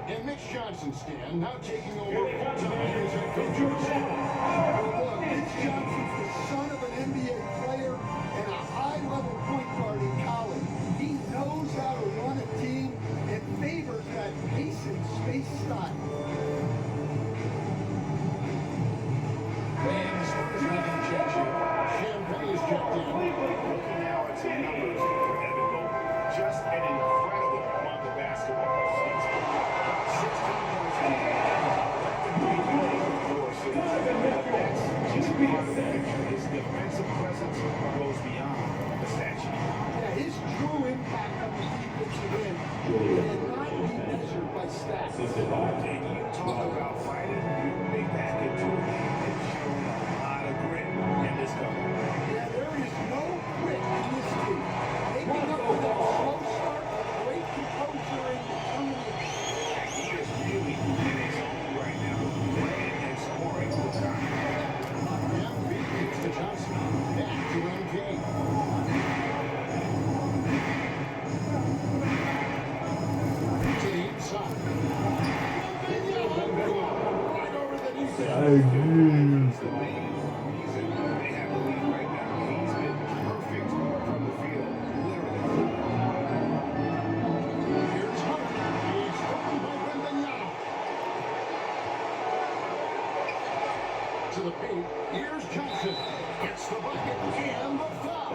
And Mitch Johnson's stand now taking over full-time as head coach of the Suns. Look, Mitch Johnson's the son of an NBA player and a high-level point guard in college. He knows how to run a team and favors that pace and space style. And the Spurs making change here. Champagne is checked in. Looking now at some numbers for Evan Mobley. Just an incredible month of basketball. He's got 16 points a game. But that's just part of the picture. His defensive presence goes beyond the stat sheet. Yeah, his true impact on the defensive end cannot be measured by stats. And you talk about fighting your way back into it. They've shown a lot of grit in this cover. Yeah, there is no quit in this team. Making up for that slow start, great composure and determination. He is really in his own right now, playing and scoring with confidence. Embiid kicks to Johnson. Back to MK. To the inside. Right over the defense. He's the main reason they have the lead right now. He's been perfect from the field, literally. Here's Hunter. He's open by Wembanyama. To the paint. Here's Johnson. Gets the bucket and the foul.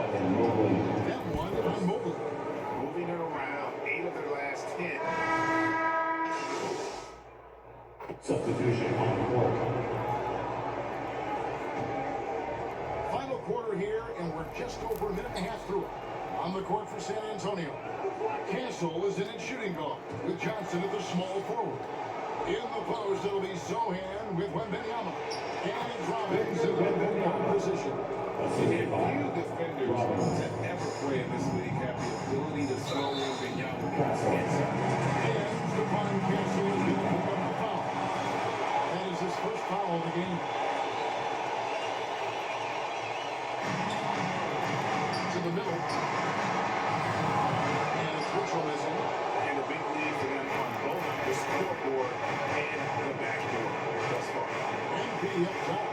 That one on Mobley. Moving it around, 8 of their last 10. Substitution on the court. Final quarter here, and we're just over a minute and a half through it. On the court for San Antonio. Castle is in its shooting guard, with Johnson at the small forward. In the post, it'll be Sohan with Wembanyama. And it's Robbins in the Wembanyama position. Few defenders that ever play in this league have the ability to slow Wembanyama inside. And Stephon Castle is going to pick up the foul. That is his first foul of the game. To the middle. And it's Mitchell missing. And a big lead for them on both the scoreboard and the backboard thus far. MP up top.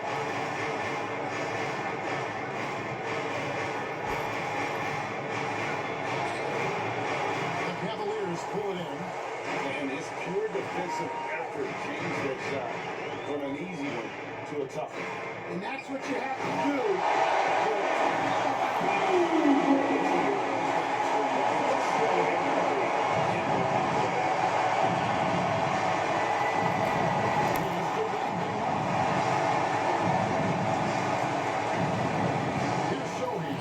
The Cavaliers pull it in. And his pure defensive effort changed their shot from an easy one to a tough one. And that's what you have to do. Here's Sohan.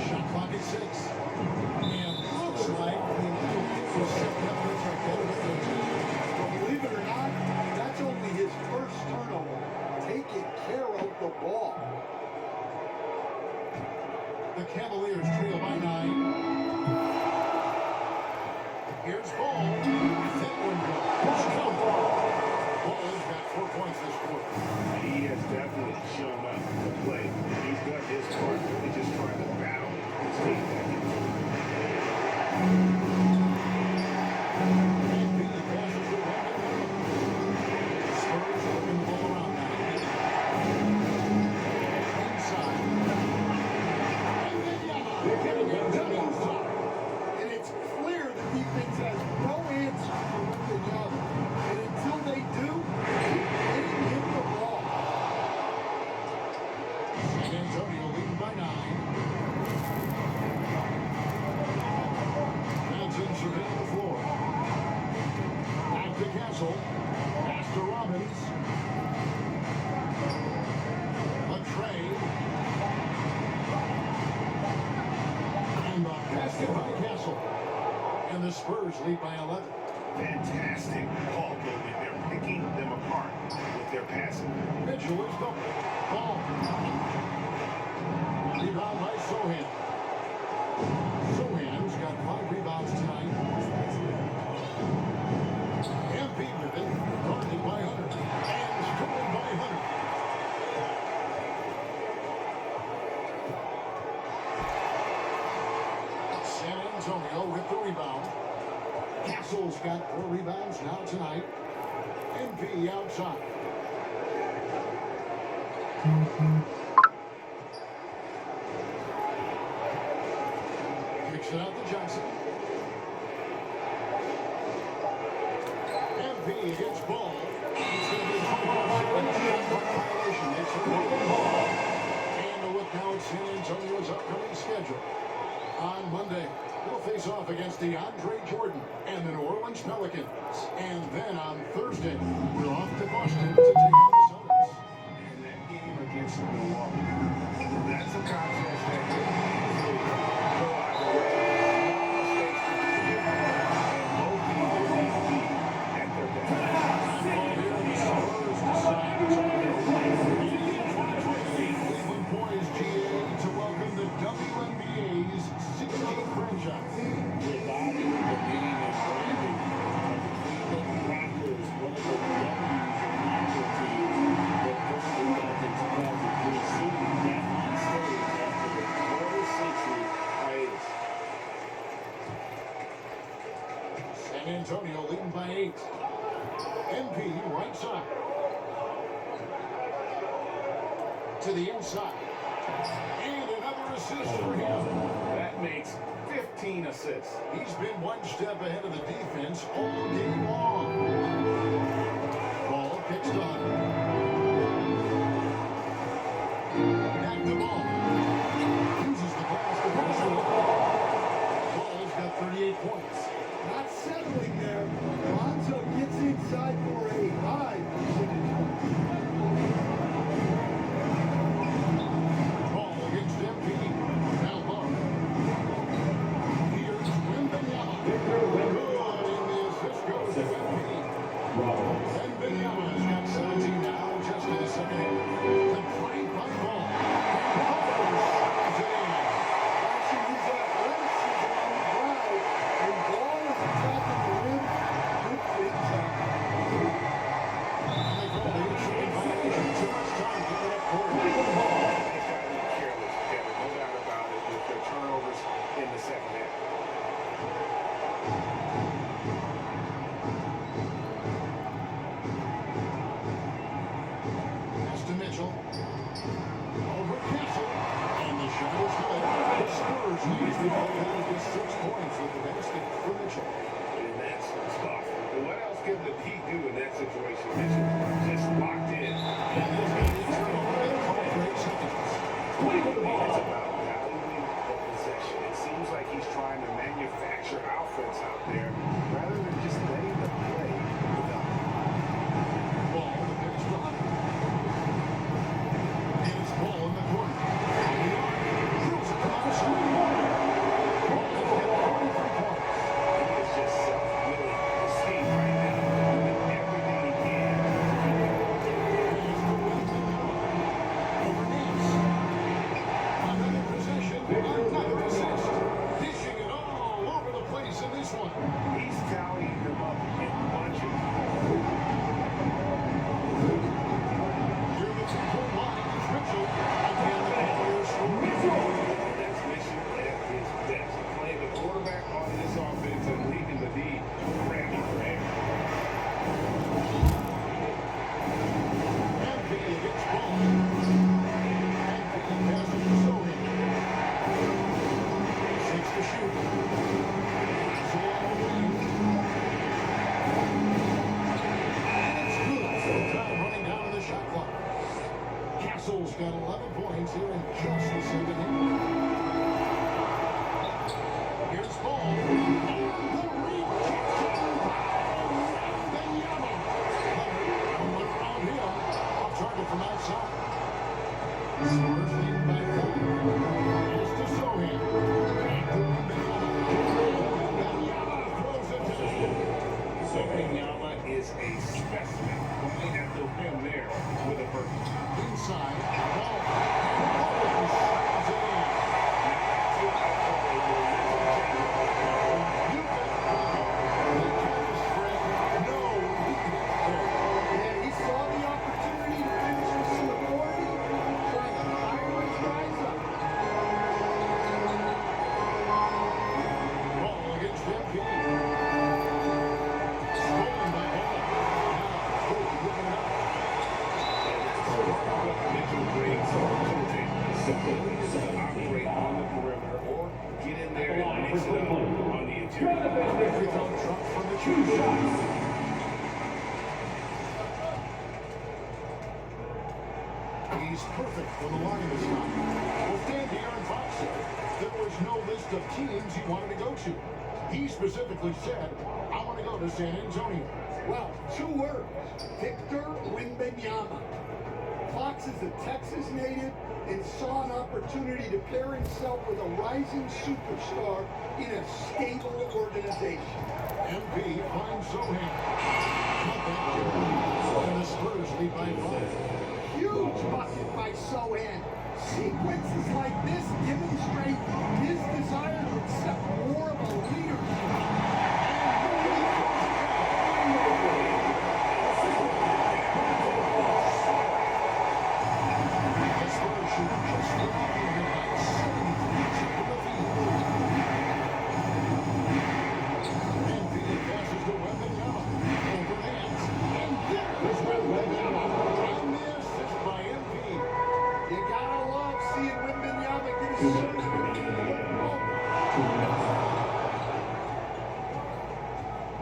Shot clock at 6. And looks like the setting up this right there. But believe it or not, that's only his first turnover. Taking care of the ball. The Cavaliers trail by 9. Here's Ball. That one goes. Ball has got 4 points this quarter. He has definitely shown up to play. He's done his part. He's just trying to battle his team back into it. And Beasley passes to Wembanyama. Spurs looking the ball around now. Inside. Wembanyama getting it done inside. And it's clear the defense has no answer for Wembanyama. And until they do, keep getting him the ball. San Antonio leading by 9. Johnson surveying the floor. Back to Castle. Pass to Robbins. A tray. And the basket by Castle. And the Spurs lead by 11. Fantastic ball movement. They're picking them apart with their passing. Mitchell is double. Ball. Rebound by Sohan. Sohan's got 5 rebounds tonight. Embiid with it. Guarded by Hunter. And stolen by Hunter. San Antonio with the rebound. Castle's got 4 rebounds now tonight. MP outside. Kicks it out to Johnson. MP against Ball. It's going to be a violation. It's a ball. And a look now at San Antonio's upcoming schedule. On Monday, they'll face off against DeAndre Jordan and the New Orleans Pelicans. And then on Thursday, we're off to Boston to take on the Celtics. And that game against Milwaukee, that's a contest that could easily go either way. Small mistakes could be made, and both teams will need to be at their best. Cleveland poised GA to welcome the WNBA's 16th franchise. Without even the name and branding of the Cleveland Raptors, one of the W's teams that first arrived in 2003, sitting back on stage after the quarter-century hiatus. San Antonio leading by 8. MP right side. To the inside. And another assist for him. That makes 15 assists. He's been one step ahead of the defense all game long. Ball kicks on. Back the ball. Uses the pass to Ball. Ball's got 38 points. Not settling there. Lonzo gets inside for a high percentage. Ball against MP. Now low. Here's Wembanyama. Good, and the assist goes to MP. Wembanyama's got 17 now, just in the second half. The play by Ball. And Ball shot it in. Watching his athleticism on the drive, and Ball is attacking the rim. Good things happen. And they call the shooting violation. Too much time to get up court. They've got to be careless, Kevin, no doubt about it, with their turnovers in the second half. Pass to Mitchell. Over Castle. And the shot is good. The Spurs lead the ball with 6 points with the basket for Mitchell. And that's tough. And what else can the Heat do in that situation? Mitchell just locked in. And this game is turnover at 8 seconds. It's about valuing the possession. It seems like he's trying to manufacture offense out there rather than just letting the play develop. Ball the big spot. And it's Ball in the corner. Drills it from outside. Ball has got 43 points. He is just self-willing to skate right now, doing everything he can. Over Nance. Another possession, another assist. Dishing it all over the place in this one. He's tallying them up in one get in there and mix it up on the interior. Every throw dropped from the two shots. He's perfect from the line this time. Well, Dan De'Aaron Fox said there was no list of teams he wanted to go to. He specifically said, I want to go to San Antonio. Well, 2 words. Victor Wembanyama. Fox is a Texas native and saw an opportunity to pair himself with a rising superstar in a stable organization. MP finds Sohan. And the Spurs lead by 5. Huge bucket by Sohan. Sequences like this demonstrate his desire to accept more of a leadership.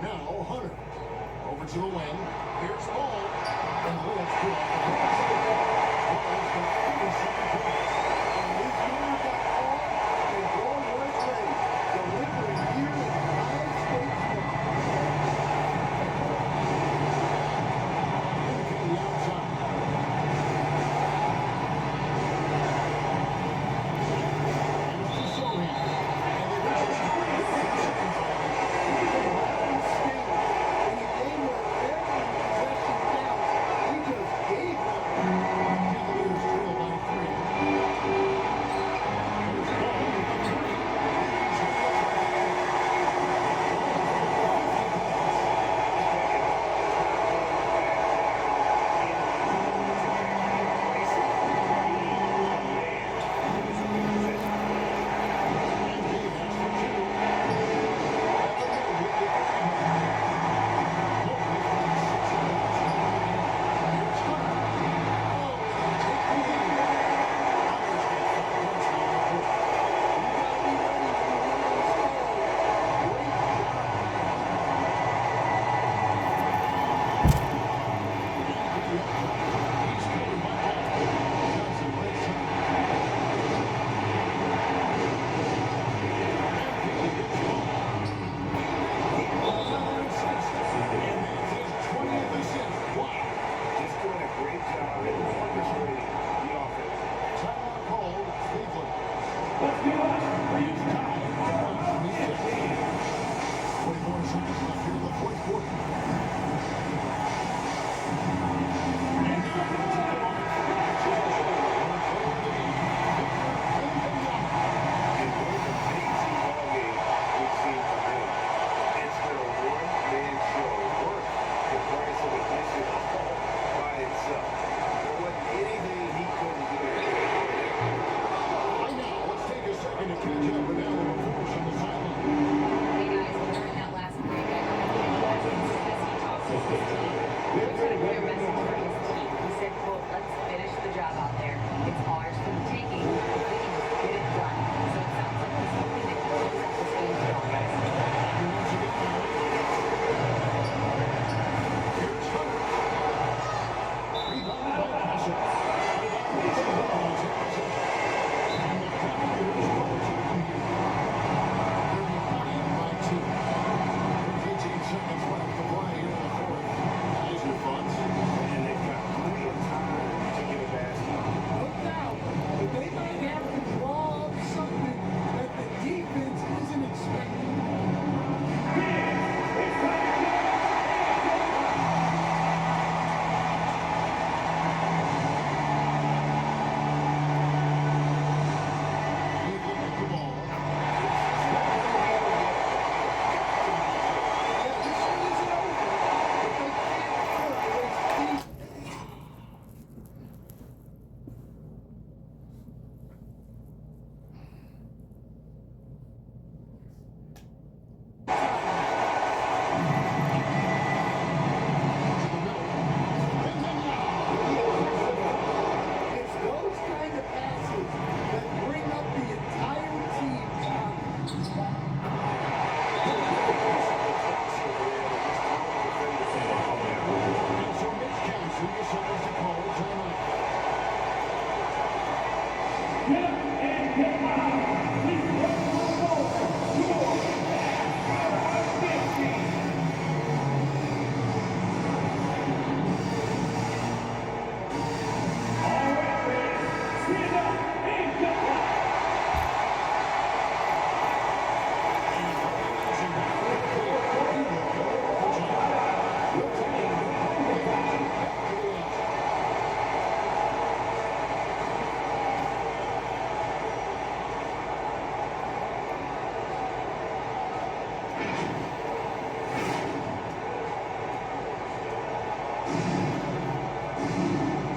Now Hunter. Over to the wing. Here's Ball. And Williams put off the pass. Ball's got 47 points. And his winner got caught, and Ball was ready. Delivering here in high stakes Into the outside.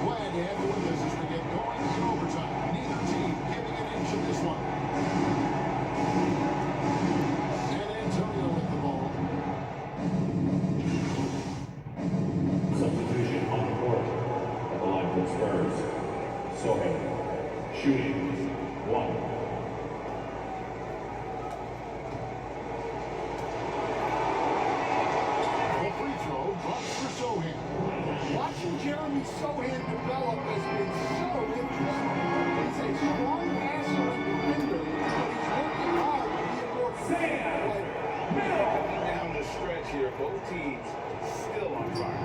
Glad to have you with us as we get going in overtime. Neither team giving an inch in this one. San Antonio with the ball. Substitution on the court. At the line for the Spurs. Sohan. Shooting. 1. The free throw drops for Sohan. Watching Jeremy Sohan develop has been so interesting. He's a strong passer and defender, but he's working hard to be a more creative player. Down the stretch here, both teams still on fire.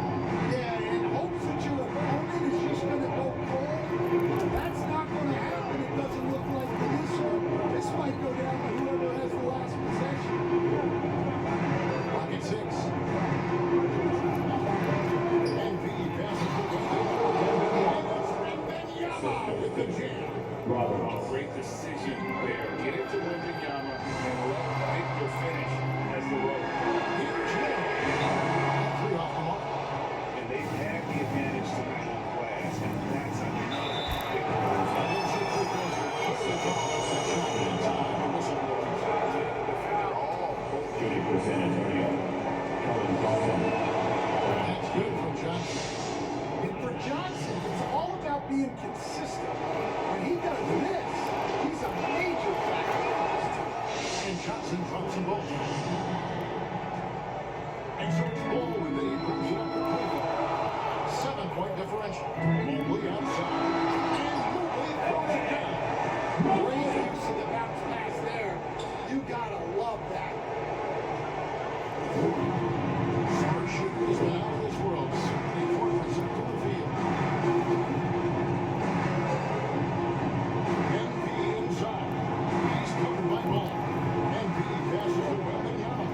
Yeah, and hopes that your opponent is just going to go cold. That's not going to happen. It doesn't look like for this one. This might go down to whoever has the last possession. Pocket 6. MVP passes the Wembanyama with the jam. Great decision there. Get it to Wembanyama and let Victor finish as the road. Here's Hill. 3 off the mark. And they've had the advantage tonight on glass, and that's another big one. Shooting for San Antonio. Colin Johnson. That's good from Johnson. And for Johnson, it's all about being consistent. When he does this, he's a major factor for this team. And Johnson drops them both. And so it's Ball with it. He brings it up for Cleveland. 7-point differential. Mobley outside. And Mobley throws it down. Great use of the bounce pass there. You gotta love that. Smart shooter is now in this world. 74% to the field. MP inside. He's covered by Ball. MP passes to Wembanyama.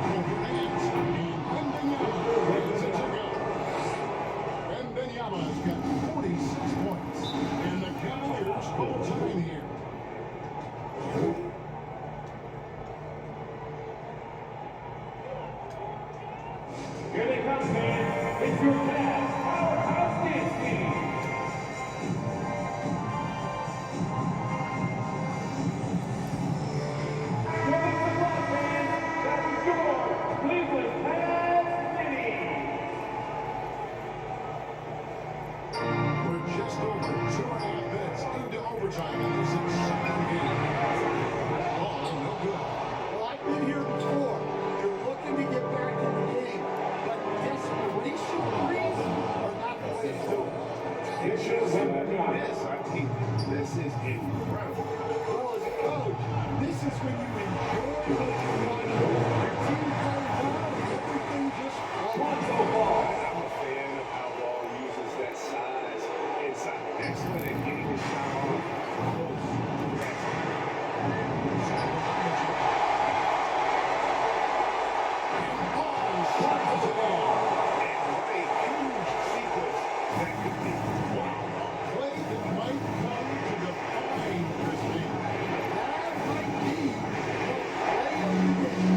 Over hands. And Wembanyama gets it to go. Wembanyama has got 46 points. And the Cavaliers full time here. Here they come, fans. It's your Cavs powerhouse dance team. Give us some love, fans. That was your Cleveland Cavs City. We're just over 2.5 minutes into overtime in this exciting game. Ball no good. Well, I've been here before. You're looking to get back in the game, but desperation threes are not the way to do it. It shows him this. I think this is incredible. Well, as a coach, this is when you enjoy what you're running. Your team plays well and everything just flows. I'm a fan of how Ball uses that size inside. Excellent at getting his shot off close to the basket. And what a huge sequence that could be. Play that might come to define this game. That might be the play of the game.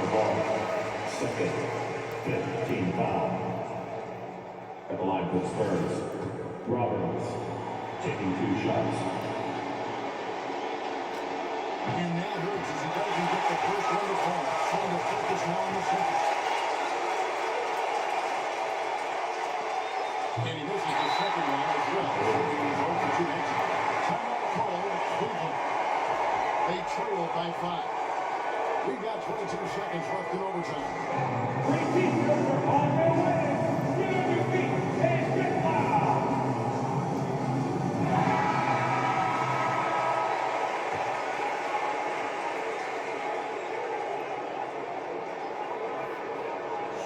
ball. Second, 5th team foul. At the line for the Spurs, Roberts taking 2 shots. And now Hurts, as he doesn't get the first one to fall, trying to focus now on the second. And he misses the second one as well. He's over 2 next. Timeout call, Cleveland. They trail by 5. We've got 22 seconds left in overtime. On your way. Get on your feet and get loud.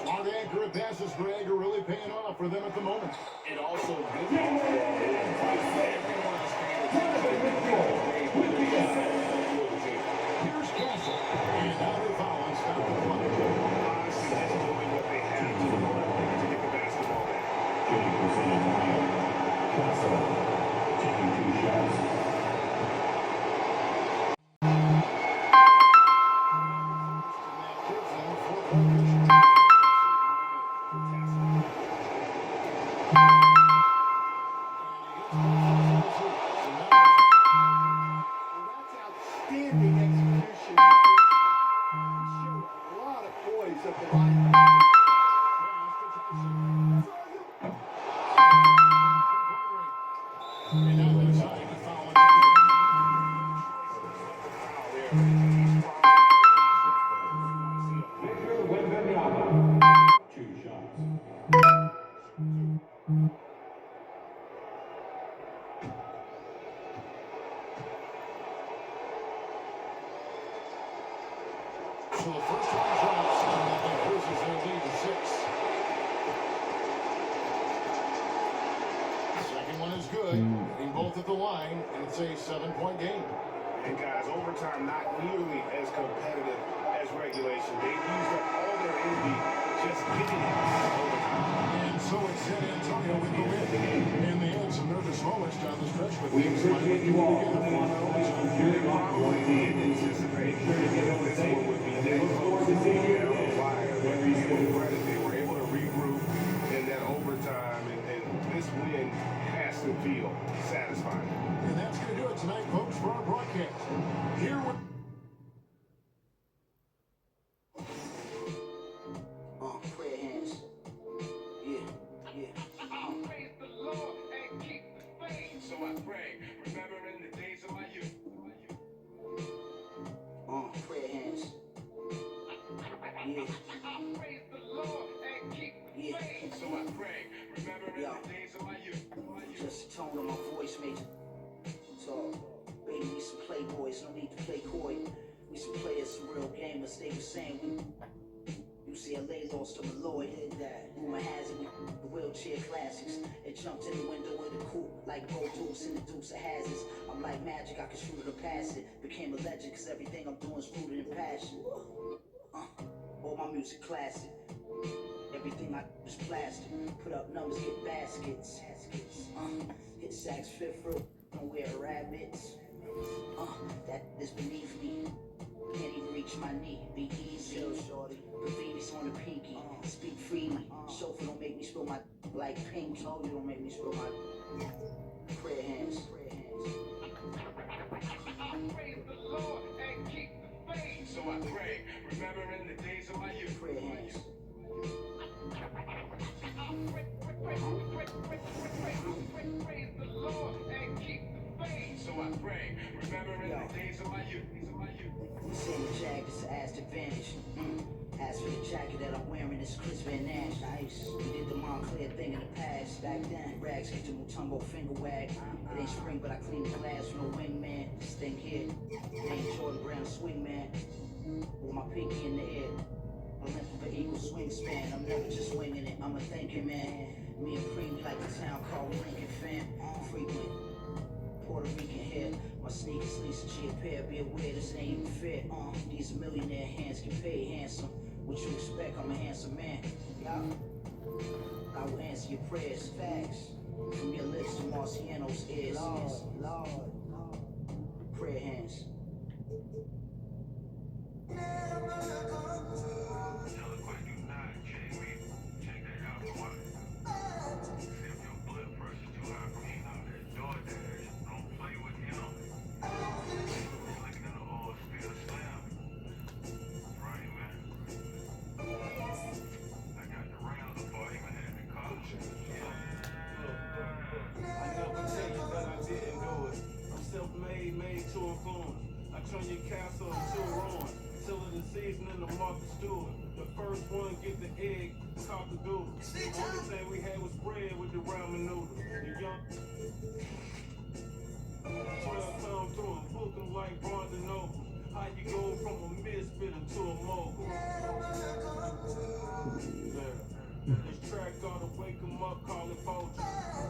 Smart accurate passes, Greg, are really paying off for them at the moment. And also good everyone is paying attention. Here's Castle. And now they foul and stop the clock. Honestly, that's doing what they have to do to get the basketball back. Shooting percentage higher. Castle taking 2 shots. Outstanding execution. He showed a lot of poise at the line. And now they decide to foul him. Victor Wembanyama, 2 shots. So the first one drops, and that increases their lead to 6. The second one is good, hitting both at the line, and it's a 7-point game. And guys, overtime not nearly as competitive as regulation. They've used up all their energy just getting it overtime. And so it's San Antonio with the win. And they had some nervous moments down the stretch with We things appreciate you all together coming on for over to Fury Rock 14. Anticipate Make sure to get over safe. And look forward to seeing you again very soon. They were able to regroup in that overtime, and this win has to feel satisfying. And that's going to do it tonight, folks, for our broadcast. Here with... Prayer hands. Yeah, yeah. Praise the Lord and keep the faith. So I pray, remembering the days of my youth. Prayer hands. Yeah. Praise the Lord and keep the faith. So I pray, remembering the days of my youth. Just the tone of my voice made so, baby, we some playboys, no need to play coy. We some players, some real gamers. They were saying UCLA lost to Malloy. Rumor has it, the wheelchair classics. It jumped in the window of the coupe like Bo Deuce in the Dukes of Hazards. I'm like magic, I can shoot it or pass it. Became a legend cause everything I'm doing is rooted in passion. All my music classic. Everything I do is plastic. Put up numbers, get baskets. Hit sacks, fifth row. Don't wear rabbits. That is beneath me. Can't even reach my knee. Be easy, shorty. Graffiti's on the pinky. Speak freely. Chauffeur don't make me spill my like pink. Told you don't make me spill my prayer hands. Prayer hands. Praise the Lord and keep the faith. So I pray, remembering the days of my youth. Prayer hands. Praise the Lord and keep the faith. So I pray, remembering the days of my youth. You say the jacket is an ass advantage. As for the jacket that I'm wearing, it's Chris Van Nash. Nice. We did the Montclair thing in the past. Back then, rags get to Mutombo finger wag. It ain't spring, but I clean the glass with no wingman. This thing here, it ain't Jordan Brown swing man. With my pinky in the air. I'm left for equal swing span. I'm never just winging it. I'm a thinking man. Me and Preem, we like the town called Lincoln fam. Frequent. Puerto Rican hair. My sneakers Lisa G a pair. Be aware this ain't even fair. These millionaire hands get paid handsome. What you expect? I'm a handsome man. I will answer your prayers. Facts. From your lips to Marciano's ears. Lord. Prayer hands. Made to influence. I turn your castle into a ruin. Till of the season in the Martha Stewart. The first one get the egg, cock the doodle. The only thing we had was bread with the ramen noodle. The young 12 come through and book them like Barnes and Noble. How you go from a misfit into a mogul? This track ought to wake them up, call it poetry.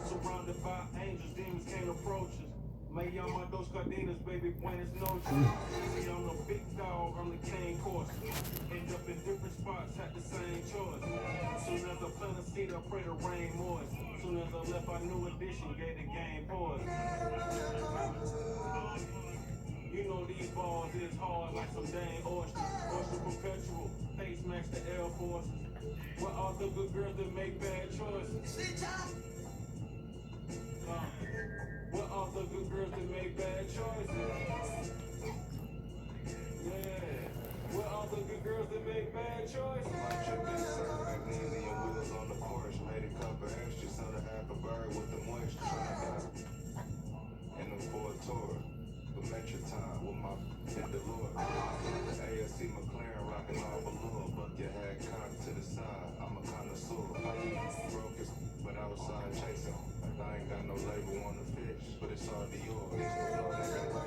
Surrounded by angels, demons can't approach us. Me llama dos cadenas, baby, buenas noches. See, I'm the big dog, I'm the king course. End up in different spots, had the same choice. Soon as I plant a seed, I pray the rain moist. Soon as I left, I knew edition, gave the game pause. You know these balls is hard like some dang oyster. Oyster perpetual, face max the Air Forces. What all the good girls that make bad choices? What all the good girls that make bad choices? Yeah. What all the good girls that make bad choices? My trip inside, magnesium wheels on the Porsche. Made a cup of extra, son of half a bird with the moisture. Tryna die in them Ford Taurus. But Metro time with my Lord. ASC McLaren rocking all velour. Buck your head cocked to the side. I'm a connoisseur. Broke his but outside chasing. I ain't got no label on the fish, but it's all Dior. It's the Lord that got